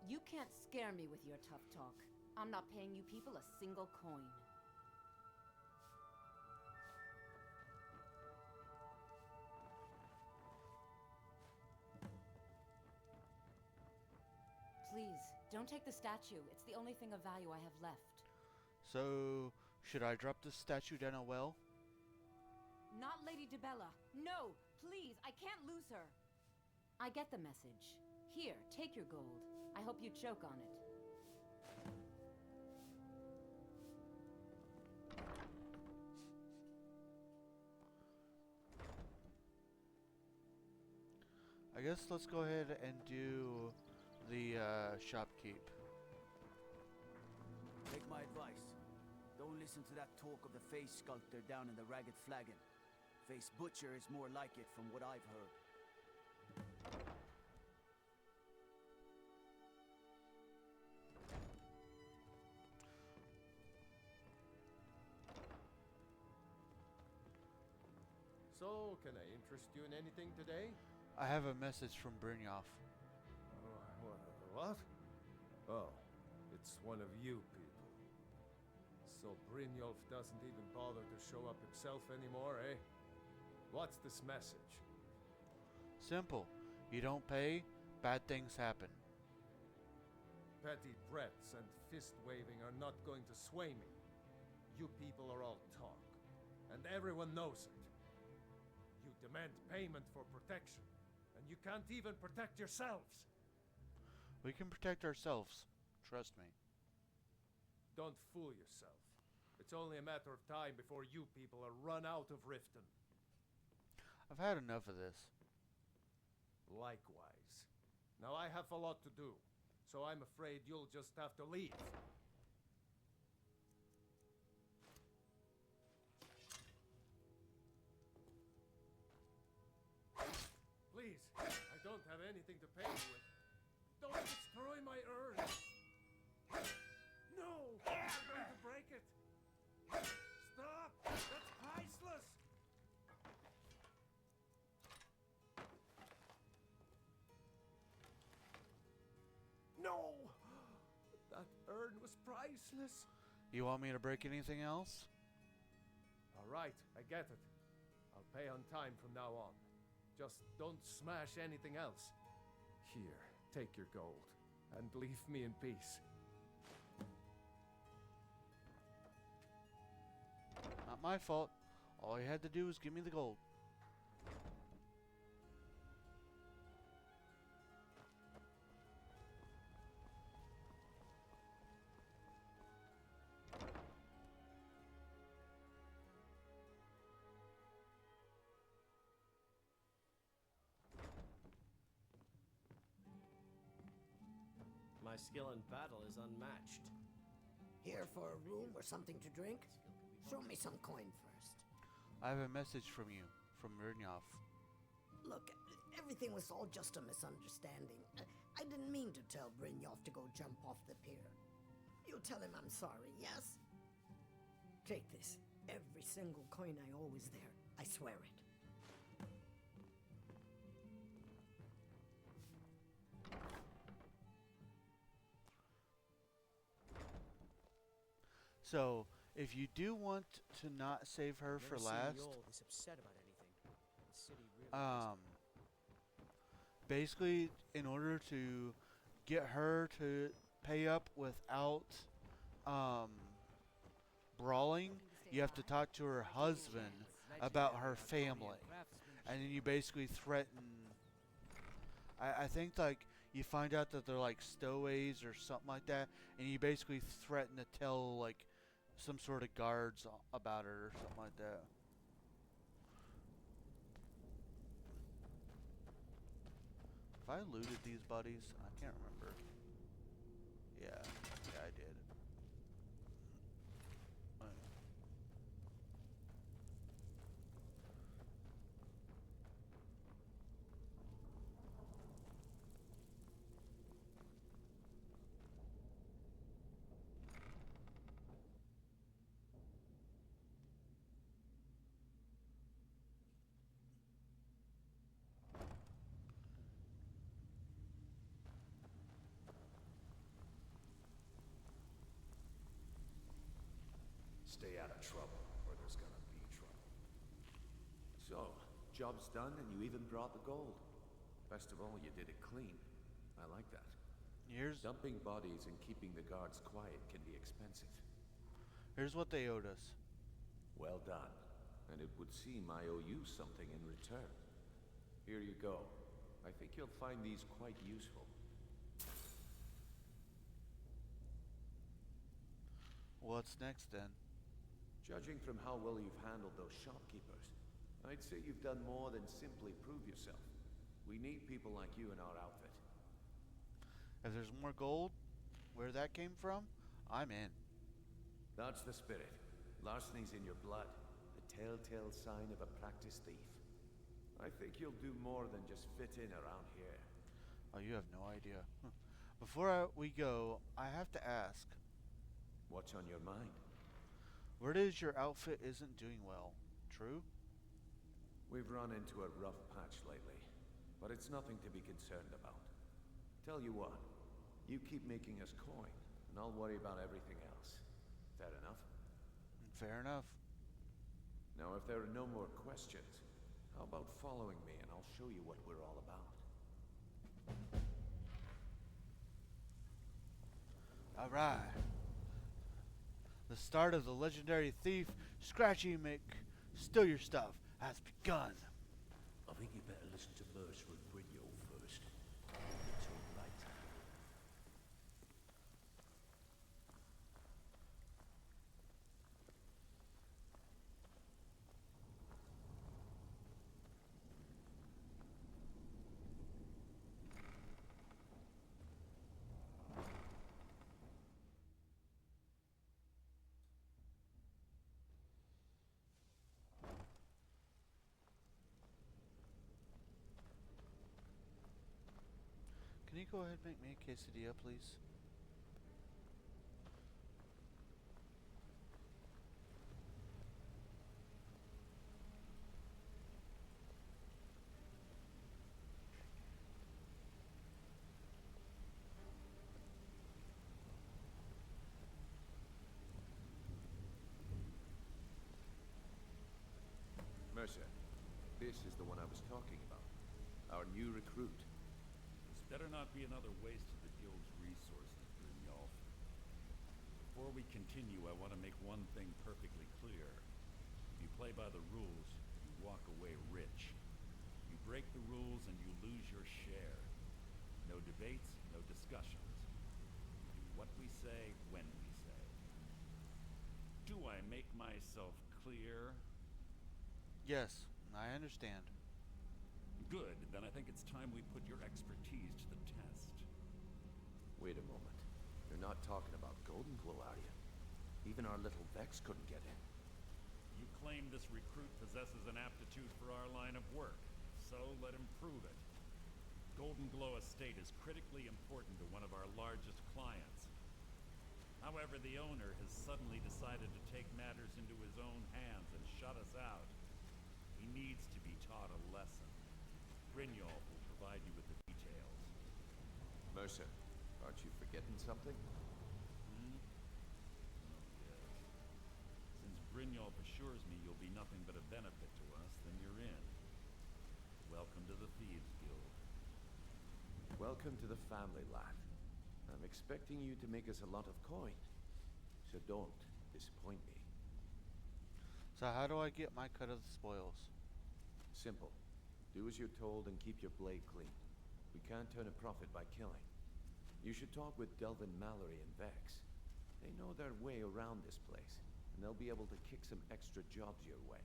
You can't scare me with your tough talk. I'm not paying you people a single coin. Please, don't take the statue. It's the only thing of value I have left. So, Should I drop this statue down a well? Not Lady Debella. No, please, I can't lose her. I get the message. Here, take your gold. I hope you choke on it. I guess let's go ahead and do the shopkeep. Take my advice. Don't listen to that talk of the face sculptor down in the Ragged Flagon. Face Butcher is more like it from what I've heard. So, can I interest you in anything today? I have a message from Brynjolf. What? Oh, it's one of you people. So Brynjolf doesn't even bother to show up himself anymore, eh? What's this message? Simple. You don't pay, bad things happen. Petty threats and fist-waving are not going to sway me. You people are all talk, and everyone knows it. You demand payment for protection, and you can't even protect yourselves. We can protect ourselves. Trust me. Don't fool yourself. It's only a matter of time before you people are run out of Riften. I've had enough of this. Likewise. Now I have a lot to do, so I'm afraid you'll just have to leave. Please, I don't have anything to pay you with. Don't destroy my urn! No! I'm going to break it! Stop! That's priceless! No! That urn was priceless! You want me to break anything else? Alright, I get it. I'll pay on time from now on. Just don't smash anything else. Here, take your gold, and leave me in peace. Not my fault. All you had to do was give me the gold. My skill in battle is unmatched. Here for a room or something to drink? Show me some coin first. I have a message from you, from Brynjolf. Look, everything was all just a misunderstanding. I didn't mean to tell Brynjolf to go jump off the pier. You tell him I'm sorry, yes? Take this. Every single coin I owe is there. I swear it. So, if you do want to not save her for last, This upset about anything. The city really basically, in order to get her to pay up without brawling, you have to talk to her husband about her family, and then you basically threaten. I think like you find out that they're like stowaways or something like that, and you basically threaten to tell like some sort of guards about her or something like that. If I looted these buddies, I can't remember. Yeah, I did. Stay out of trouble, or there's gonna be trouble. So, job's done and you even brought the gold. Best of all, you did it clean. I like that. Dumping bodies and keeping the guards quiet can be expensive. Here's what they owed us. Well done. And it would seem I owe you something in return. Here you go. I think you'll find these quite useful. What's next then? Judging from how well you've handled those shopkeepers, I'd say you've done more than simply prove yourself. We need people like you in our outfit. If there's more gold, where that came from, I'm in. That's the spirit. Larceny's in your blood. A telltale sign of a practiced thief. I think you'll do more than just fit in around here. Oh, you have no idea. Before we go, I have to ask. What's on your mind? Word is your outfit isn't doing well. True? We've run into a rough patch lately, but it's nothing to be concerned about. Tell you what, you keep making us coin, and I'll worry about everything else. Fair enough? Fair enough. Now, if there are no more questions, how about following me and I'll show you what we're all about? All right. The start of the legendary thief, Scratchy Steal Your Stuff, has begun. I think you better listen to Mercer and Brignold first. We'll talk later. Can you go ahead and make me a quesadilla, please? Mercer, this is the one I was talking about. Our new recruit. This better not be another waste of the guild's resources, Brynjolf. Before we continue, I want to make one thing perfectly clear. If you play by the rules, you walk away rich. You break the rules and you lose your share. No debates, no discussions. Do what we say, when we say. Do I make myself clear? Yes, I understand. Good, then I think it's time we put your expertise to the test. Wait a moment. You're not talking about Golden Glow, are you? Even our little Vex couldn't get in. You claim this recruit possesses an aptitude for our line of work, so let him prove it. Golden Glow Estate is critically important to one of our largest clients. However, the owner has suddenly decided to take matters into his own hands and shut us out. He needs to be taught a lesson. Brynjolf will provide you with the details. Mercer, aren't you forgetting something? Oh, yes. Since Brynjolf assures me you'll be nothing but a benefit to us, then you're in. Welcome to the Thieves Guild. Welcome to the family, lad. I'm expecting you to make us a lot of coin. So don't disappoint me. So how do I get my cut of the spoils? Simple. Do as you're told and keep your blade clean. We can't turn a profit by killing. You should talk with Delvin Mallory and Vex. They know their way around this place, and they'll be able to kick some extra jobs your way.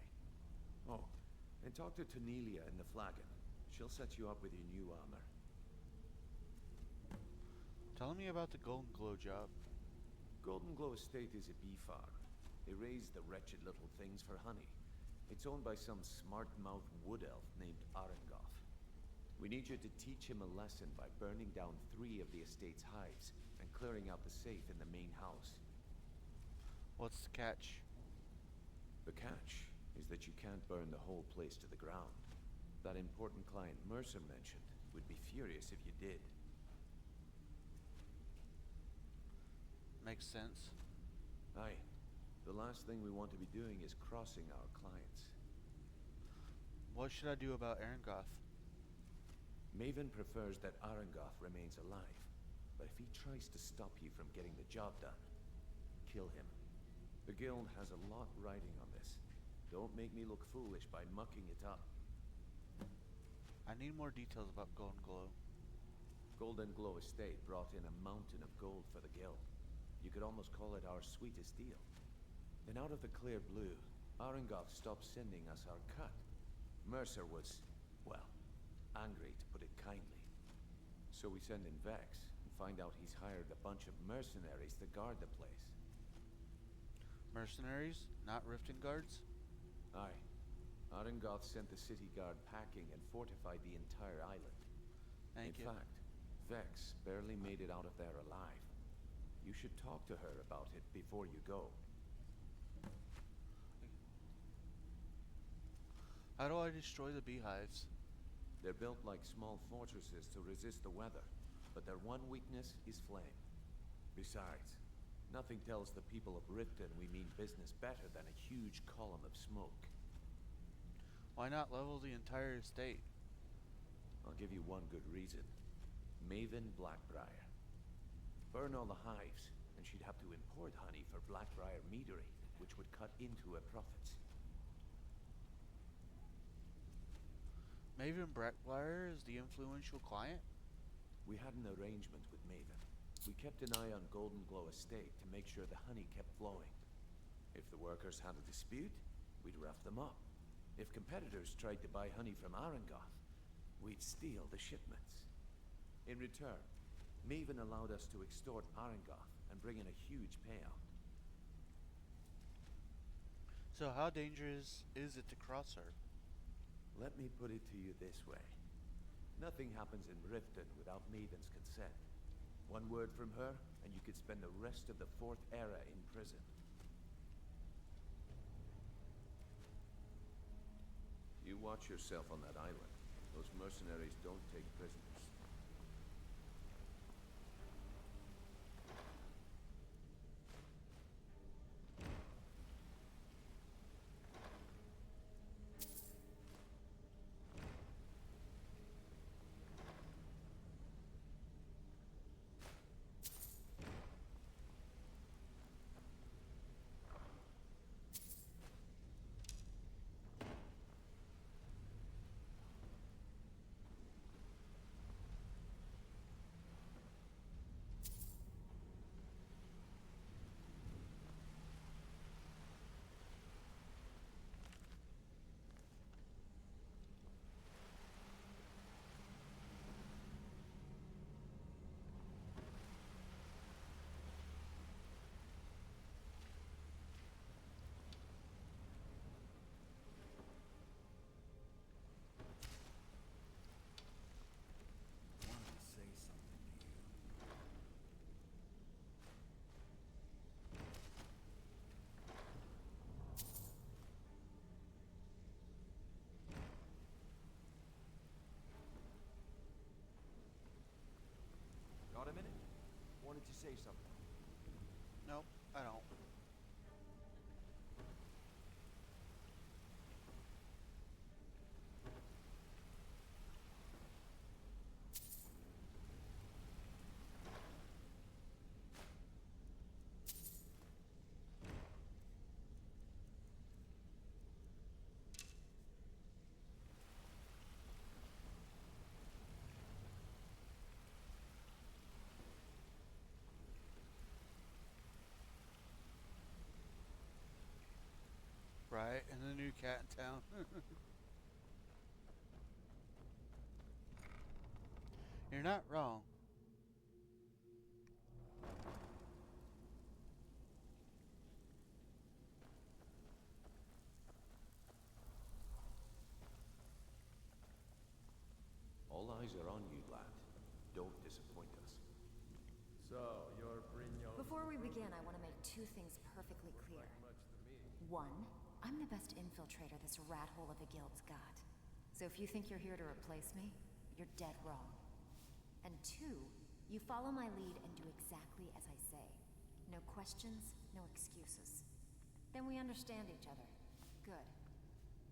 Oh, and talk to Tanelia in the Flagon. She'll set you up with your new armor. Tell me about the Golden Glow job. Golden Glow Estate is a bee farm. They raise the wretched little things for honey. It's owned by some smart-mouthed wood elf named Arengoth. We need you to teach him a lesson by burning down 3 of the estate's hives and clearing out the safe in the main house. What's the catch? The catch is that you can't burn the whole place to the ground. That important client Mercer mentioned would be furious if you did. Makes sense. Aye. The last thing we want to be doing is crossing our clients. What should I do about Arengoth? Maven prefers that Arengoth remains alive, but if he tries to stop you from getting the job done, kill him. The guild has a lot riding on this. Don't make me look foolish by mucking it up. I need more details about Golden Glow. Golden Glow Estate brought in a mountain of gold for the guild. You could almost call it our sweetest deal. Then out of the clear blue, Arengoth stopped sending us our cut. Mercer was, well, angry to put it kindly. So we send in Vex and find out he's hired a bunch of mercenaries to guard the place. Mercenaries, not Riften guards? Aye. Arengoth sent the city guard packing and fortified the entire island. Thank you. In fact, Vex barely made it out of there alive. You should talk to her about it before you go. How do I destroy the beehives? They're built like small fortresses to resist the weather, but their one weakness is flame. Besides, nothing tells the people of Riften we mean business better than a huge column of smoke. Why not level the entire estate? I'll give you one good reason. Maven Blackbriar. Burn all the hives, and she'd have to import honey for Blackbriar meadery, which would cut into her profits. Maven Blackbriar is the influential client? We had an arrangement with Maven. We kept an eye on Golden Glow Estate to make sure the honey kept flowing. If the workers had a dispute, we'd rough them up. If competitors tried to buy honey from Arengoth, we'd steal the shipments. In return, Maven allowed us to extort Arengoth and bring in a huge payout. So how dangerous is it to cross her? Let me put it to you this way. Nothing happens in Riften without Maven's consent. One word from her, and you could spend the rest of the Fourth Era in prison. You watch yourself on that island. Those mercenaries don't take prisoners. Got a minute? Wanted to say something. Nope, I don't. Right, and the new cat in town. You're not wrong. All eyes are on you, lad. Don't disappoint us. So, you're Brignon. Before we begin, I want to make two things perfectly clear. One, I'm the best infiltrator this rat hole of a guild's got. So if you think you're here to replace me, you're dead wrong. And two, you follow my lead and do exactly as I say. No questions, no excuses. Then we understand each other. Good.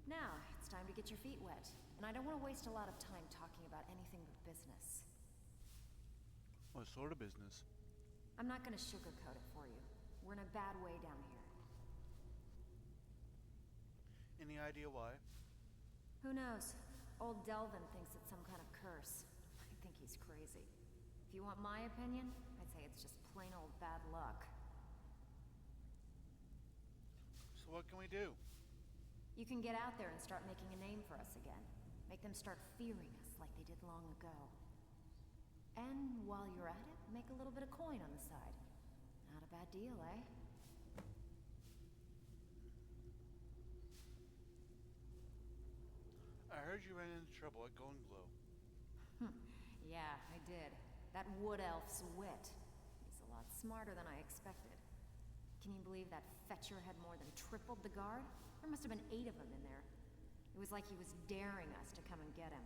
Now, it's time to get your feet wet. And I don't want to waste a lot of time talking about anything but business. What sort of business? I'm not gonna sugarcoat it for you. We're in a bad way down here. Any idea why? Who knows? Old Delvin thinks it's some kind of curse. I think he's crazy. If you want my opinion, I'd say it's just plain old bad luck. So what can we do? You can get out there and start making a name for us again. Make them start fearing us like they did long ago. And while you're at it, make a little bit of coin on the side. Not a bad deal, eh? I heard you ran into trouble at Golden Glow. Yeah, I did. That wood elf's wit. He's a lot smarter than I expected. Can you believe that fetcher had more than tripled the guard? There must have been 8 of them in there. It was like he was daring us to come and get him.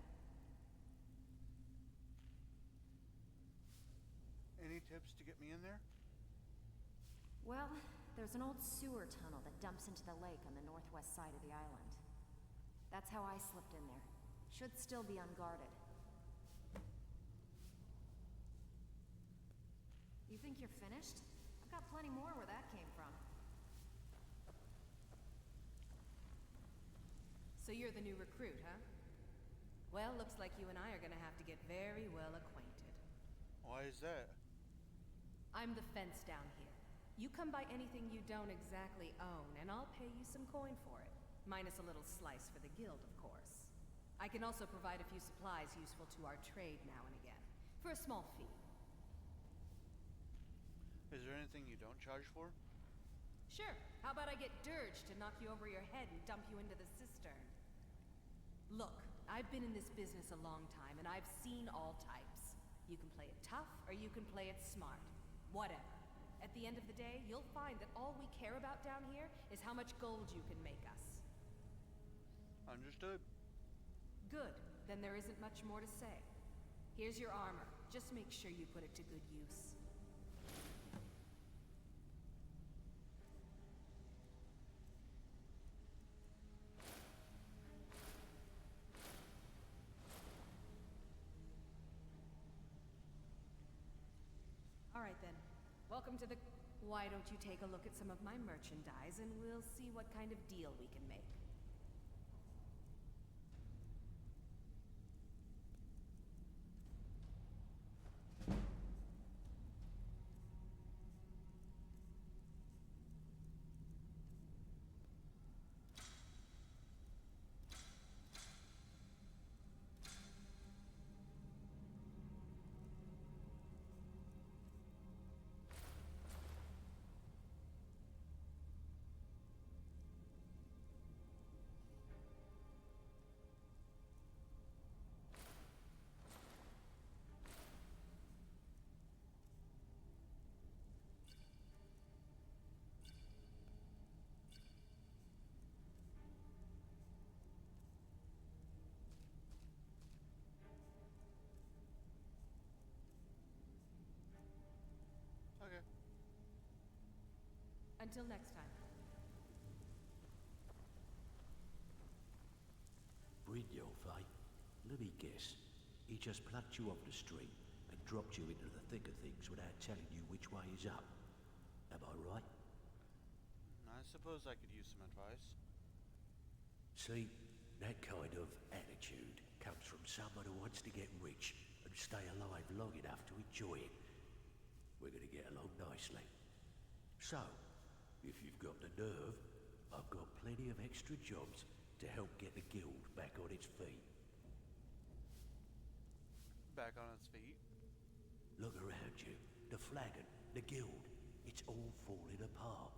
Any tips to get me in there? Well, there's an old sewer tunnel that dumps into the lake on the northwest side of the island. That's how I slipped in there. Should still be unguarded. You think you're finished? I've got plenty more where that came from. So you're the new recruit, huh? Well, looks like you and I are gonna have to get very well acquainted. Why is that? I'm the fence down here. You come by anything you don't exactly own, and I'll pay you some coin for it. Minus a little slice for the guild, of course. I can also provide a few supplies useful to our trade now and again, for a small fee. Is there anything you don't charge for? Sure. How about I get Dirge to knock you over your head and dump you into the cistern? Look, I've been in this business a long time, and I've seen all types. You can play it tough, or you can play it smart. Whatever. At the end of the day, you'll find that all we care about down here is how much gold you can make us. Understood. Good. Then there isn't much more to say. Here's your armor. Just make sure you put it to good use. All right then. Welcome to the... Why don't you take a look at some of my merchandise and we'll see what kind of deal we can make. Okay. Until next time. Brynjolf, eh? Let me guess. He just plucked you off the street and dropped you into the thick of things without telling you which way is up. Am I right? I suppose I could use some advice. See, that kind of attitude comes from someone who wants to get rich and stay alive long enough to enjoy it. We're gonna get along nicely. So, if you've got the nerve, I've got plenty of extra jobs to help get the guild back on its feet. Back on its feet? Look around you. The flagon, the guild, it's all falling apart.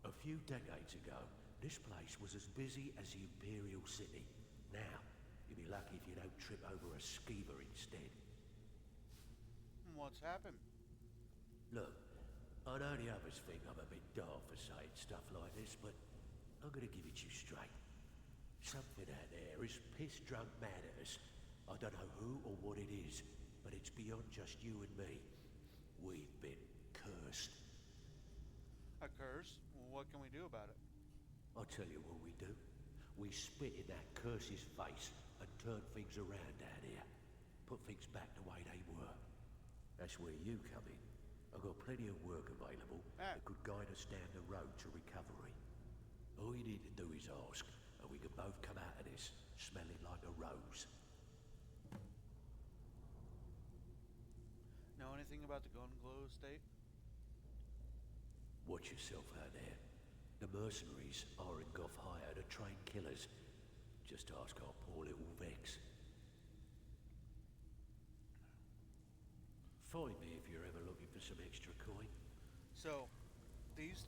A few decades ago, this place was as busy as the Imperial City. Now, you'll be lucky if you don't trip over a skeever instead. What's happened? Look, I know the others think I'm a bit daft for saying stuff like this, but I'm gonna give it you straight. Something out there is piss-drunk mad at us. I don't know who or what it is, but it's beyond just you and me. We've been cursed. A curse? What can we do about it? I'll tell you what we do. We spit in that curse's face and turn things around down here. Put things back the way they were. That's where you come in. I've got plenty of work available that could guide us down the road to recovery. All you need to do is ask, and and we can both come out of this smelling like a rose. Know anything about the Golden Glow estate? Watch yourself out there. The mercenaries are in Gough Hire to train killers. Just ask our poor little Vex. Find me if you're ever looking for some extra coin. So, these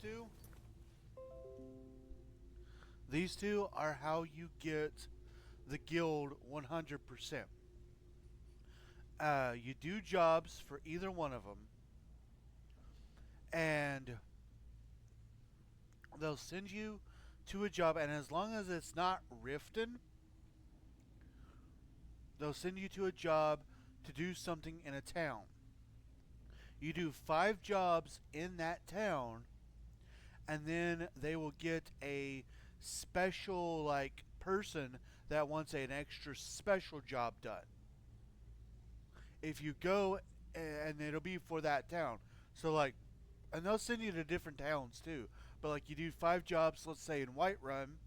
two are how you get the guild 100%. You do jobs for either one of them, and they'll send you to a job, and as long as it's not Riften, they'll send you to a job to do something in a town. You do 5 jobs in that town, and then they will get a special, like, person that wants an extra special job done. If you go, and it'll be for that town. So, like, and they'll send you to different towns too. But, like, you do 5 jobs, let's say in Whiterun,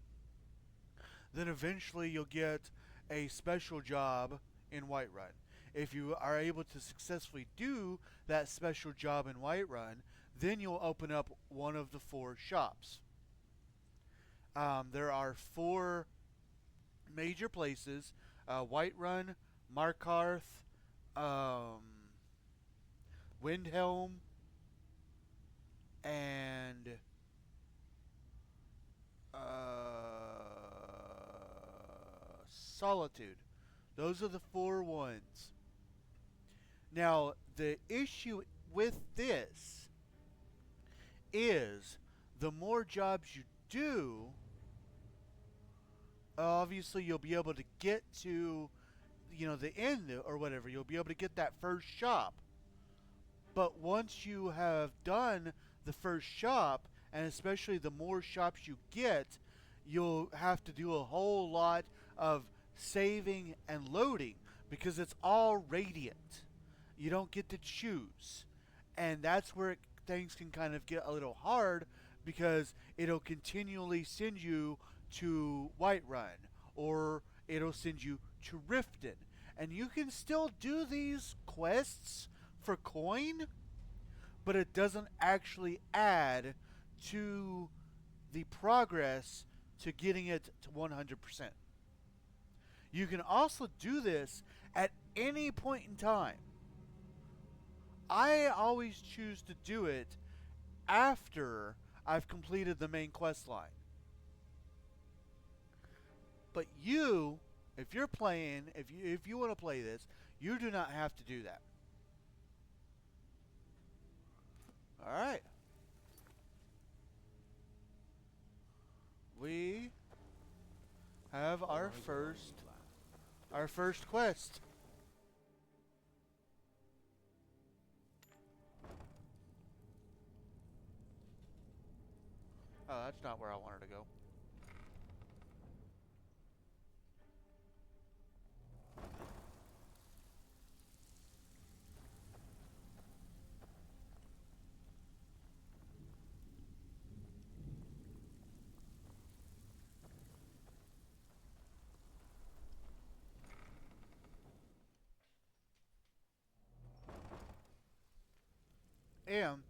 then eventually you'll get a special job in Whiterun. If you are able to successfully do that special job in Whiterun, then you'll open up one of the 4 shops. There are 4 major places: Whiterun, Markarth, Windhelm, and Solitude. Those are the 4 ones. Now, the issue with this is the more jobs you do, obviously you'll be able to get to, the end or whatever. You'll be able to get that first shop. But once you have done the first shop, and especially the more shops you get, you'll have to do a whole lot of saving and loading because it's all radiant. You don't get to choose. And that's where things can kind of get a little hard, because it'll continually send you to Whiterun, or it'll send you to Riften. And you can still do these quests for coin, but it doesn't actually add to the progress to getting it to 100%. You can also do this at any point in time. I always choose to do it after I've completed the main quest line. But you, if you're playing, if you want to play this, you do not have to do that. Alright. We have our first quest. Oh, that's not where I wanted to go. And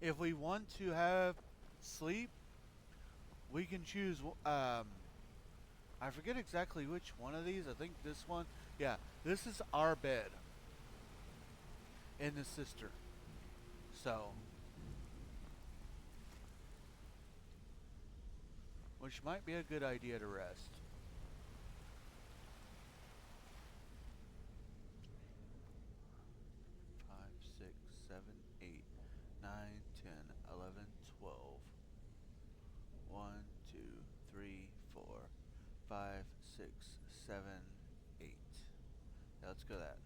if we want to have sleep, we can choose, I forget exactly which one of these. I think this one. Yeah, this is our bed in the cistern. So, which might be a good idea to rest. Five, six, seven, 8. Yeah, let's go that.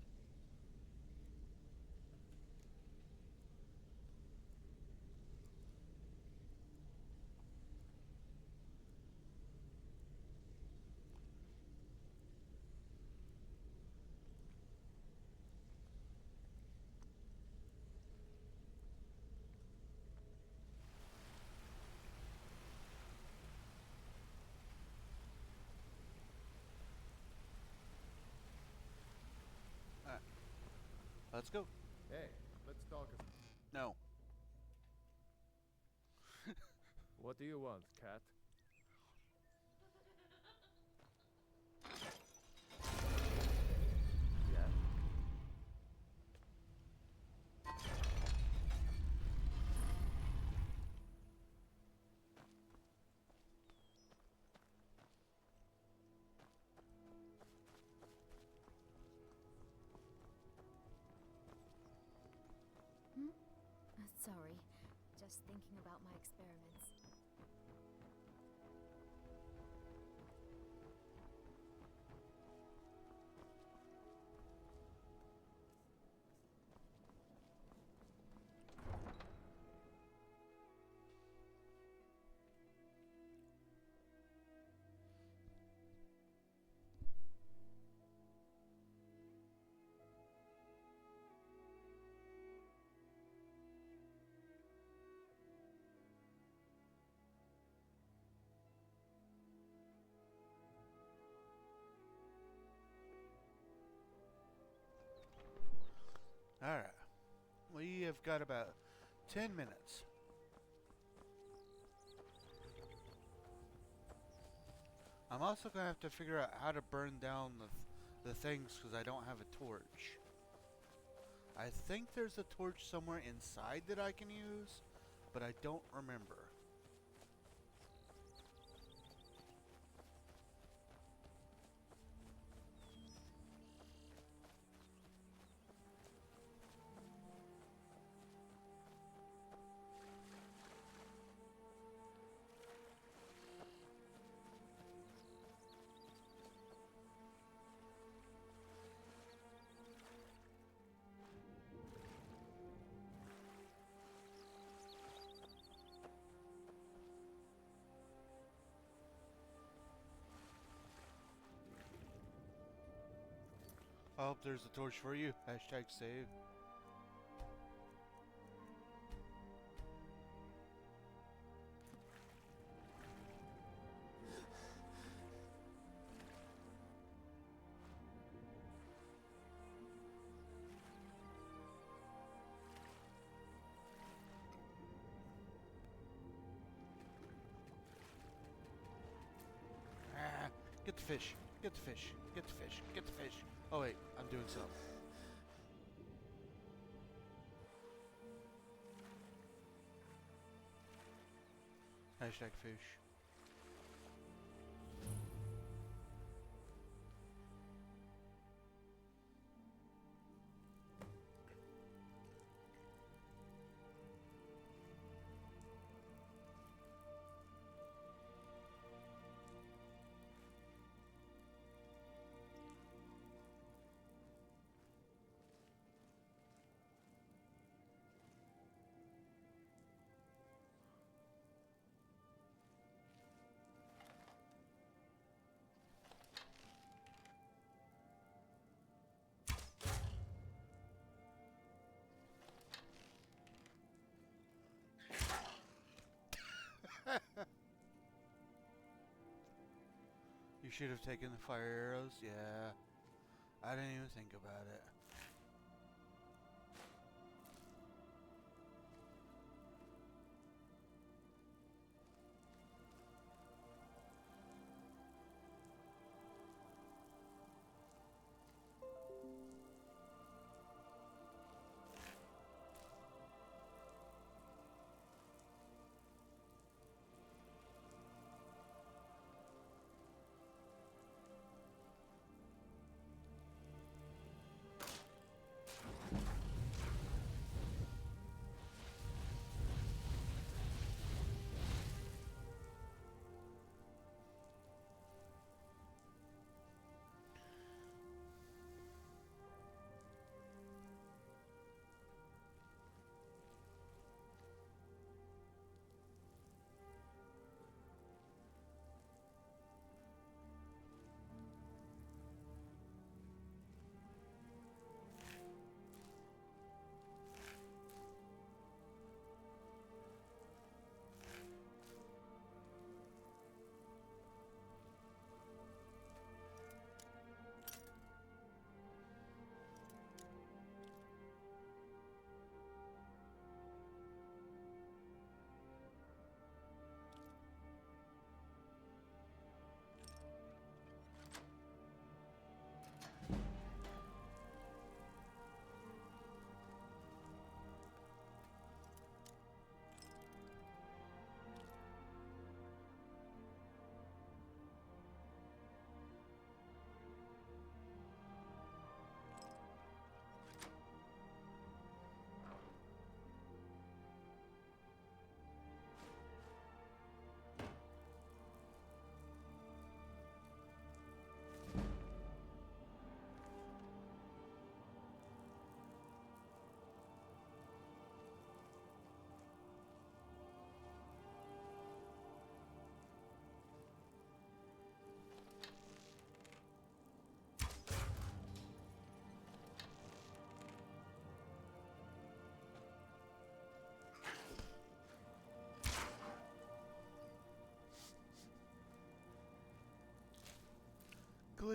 Let's go. Hey, let's talk. No. What do you want, cat? Yeah. Sorry. Just thinking about my experiments. Alright. We have got about 10 minutes. I'm also going to have to figure out how to burn down the things because I don't have a torch. I think there's a torch somewhere inside that I can use, but I don't remember. I hope there's a torch for you. Hashtag save. Ah, get the fish. Get the fish. Get the fish. Get the fish. Oh wait, I'm doing something. Hashtag fish. You should have taken the fire arrows. Yeah. I didn't even think about it.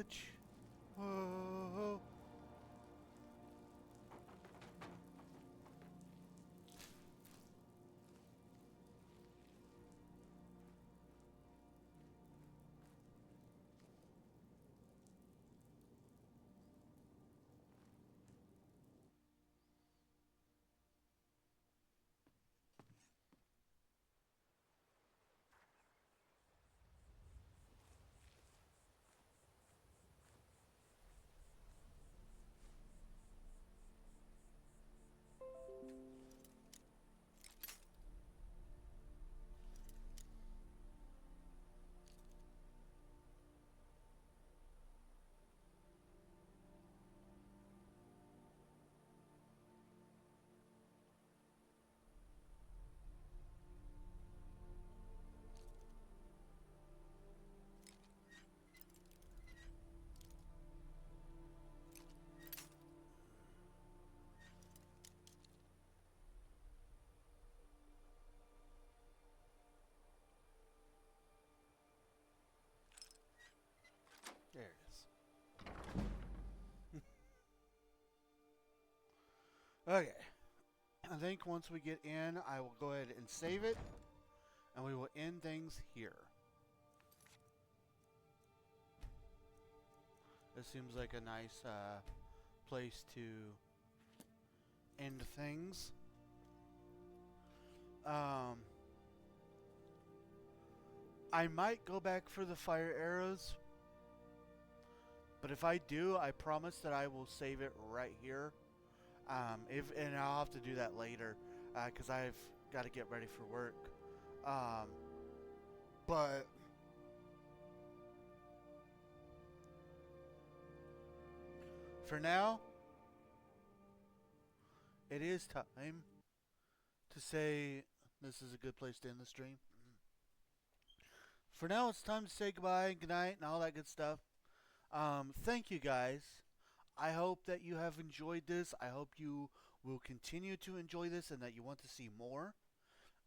glitch. Whoa. There it is. Okay. I think once we get in, I will go ahead and save it. And we will end things here. This seems like a nice place to end things. I might go back for the fire arrows. But if I do, I promise that I will save it right here. And I'll have to do that later because I've got to get ready for work. But for now, it is time to say this is a good place to end the stream. For now, it's time to say goodbye and goodnight and all that good stuff. Thank you guys. I hope that you have enjoyed this. I hope you will continue to enjoy this and that you want to see more.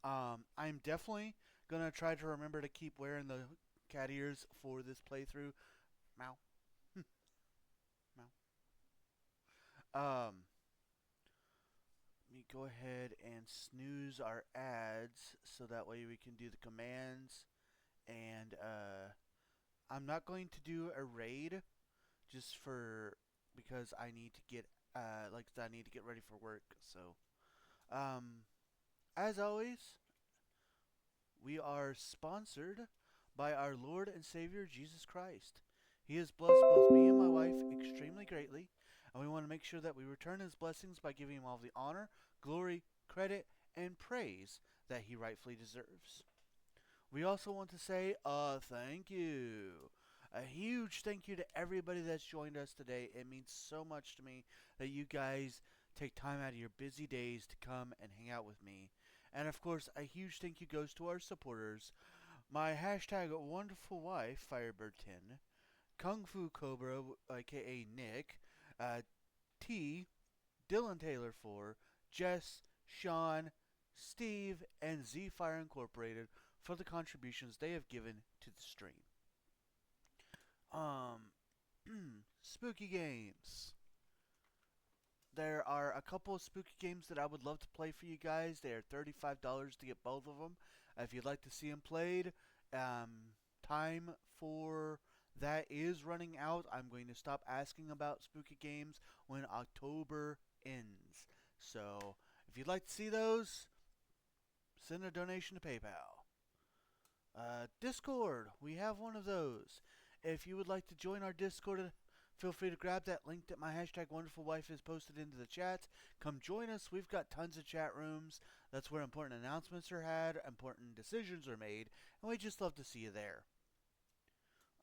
I'm definitely going to try to remember to keep wearing the cat ears for this playthrough. Meow. Meow. Let me go ahead and snooze our ads so that way we can do the commands. And I'm not going to do a raid just because I need to get I need to get ready for work. So as always, we are sponsored by our Lord and Savior Jesus Christ. He has blessed both me and my wife extremely greatly, and we want to make sure that we return his blessings by giving him all the honor, glory, credit, and praise that he rightfully deserves. We also want to say thank you. A huge thank you to everybody that's joined us today. It means so much to me that you guys take time out of your busy days to come and hang out with me. And of course, a huge thank you goes to our supporters. My hashtag wonderful wife, Firebird10, Kung Fu Cobra, aka Nick, T, Dylan Taylor 4, Jess, Sean, Steve, and Z Fire Incorporated for the contributions they have given to the stream. Spooky games. There are a couple of spooky games that I would love to play for you guys. They are $35 to get both of them. If you'd like to see them played, time for that is running out. I'm going to stop asking about spooky games when October ends. So, if you'd like to see those, send a donation to PayPal. Discord, we have one of those. If you would like to join our Discord, feel free to grab that link that my hashtag wonderful wife has posted into the chat. Come join us. We've got tons of chat rooms. That's where important announcements are had, important decisions are made, and we just love to see you there.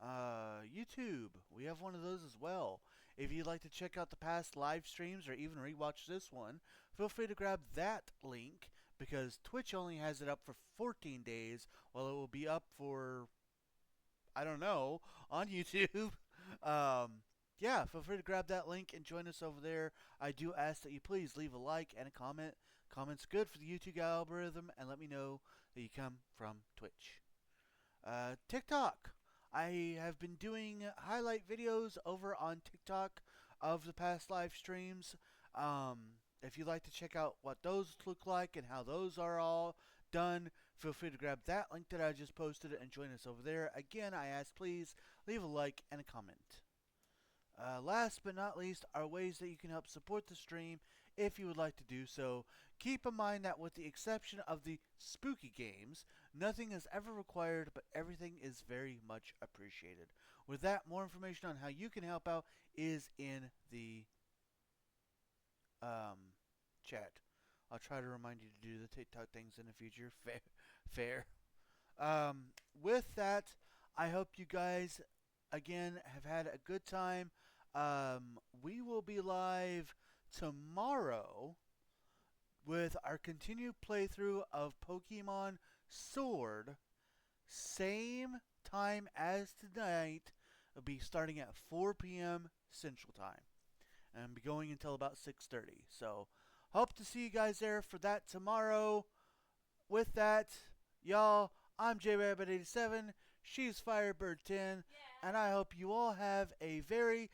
YouTube, we have one of those as well. If you'd like to check out the past live streams or even rewatch this one, feel free to grab that link because Twitch only has it up for 14 days while it will be up for, I don't know, on YouTube. Yeah, feel free to grab that link and join us over there. I do ask that you please leave a like and a comment. Comment's good for the YouTube algorithm, and let me know that you come from Twitch. TikTok. I have been doing highlight videos over on TikTok of the past live streams. If you'd like to check out what those look like and how those are all done, feel free to grab that link that I just posted and join us over there. Again, I ask please leave a like and a comment. Last but not least are ways that you can help support the stream if you would like to do so. Keep in mind that with the exception of the spooky games, nothing is ever required, but everything is very much appreciated. With that, more information on how you can help out is in the chat. I'll try to remind you to do the TikTok things in the future. Fair. With that, I hope you guys, again, have had a good time. We will be live tomorrow with our continued playthrough of Pokemon Sword. Same time as tonight. It'll be starting at 4 p.m. Central Time. And be going until about 6:30. So, hope to see you guys there for that tomorrow. With that, y'all, I'm JRabbit87. She's Firebird10. And I hope you all have a very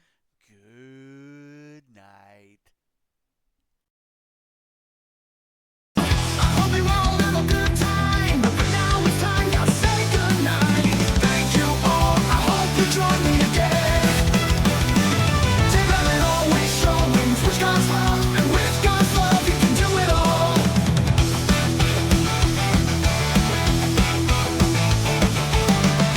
good night. Hope you all have a good time. Now it's time to say goodnight. Thank you all. I hope you join me again. Together always showing which God's love, and with God's love you can do it all.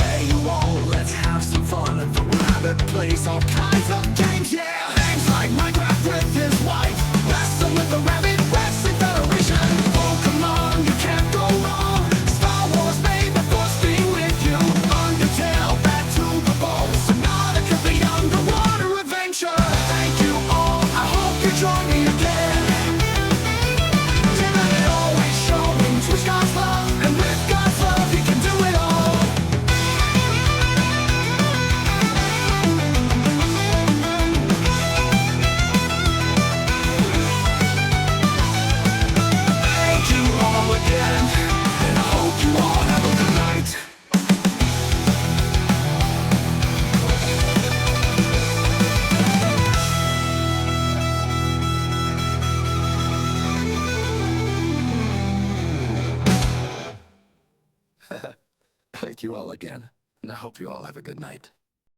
Hey you all, let's have some fun at the rabbit place. All kinds of games, yeah. Things like Minecraft with his wife, wrestle with the Rabbit Wrestling Federation. Pokemon, you can't go wrong. Star Wars made the force be with you. Undertale, back to the bone. Subnautica, the underwater adventure. Thank you all, I hope you join me again. Together always showing which God's love, and with God's love you can do it all. Thank you all again, and I hope you all have a good night. Thank you all again, and I hope you all have a good night.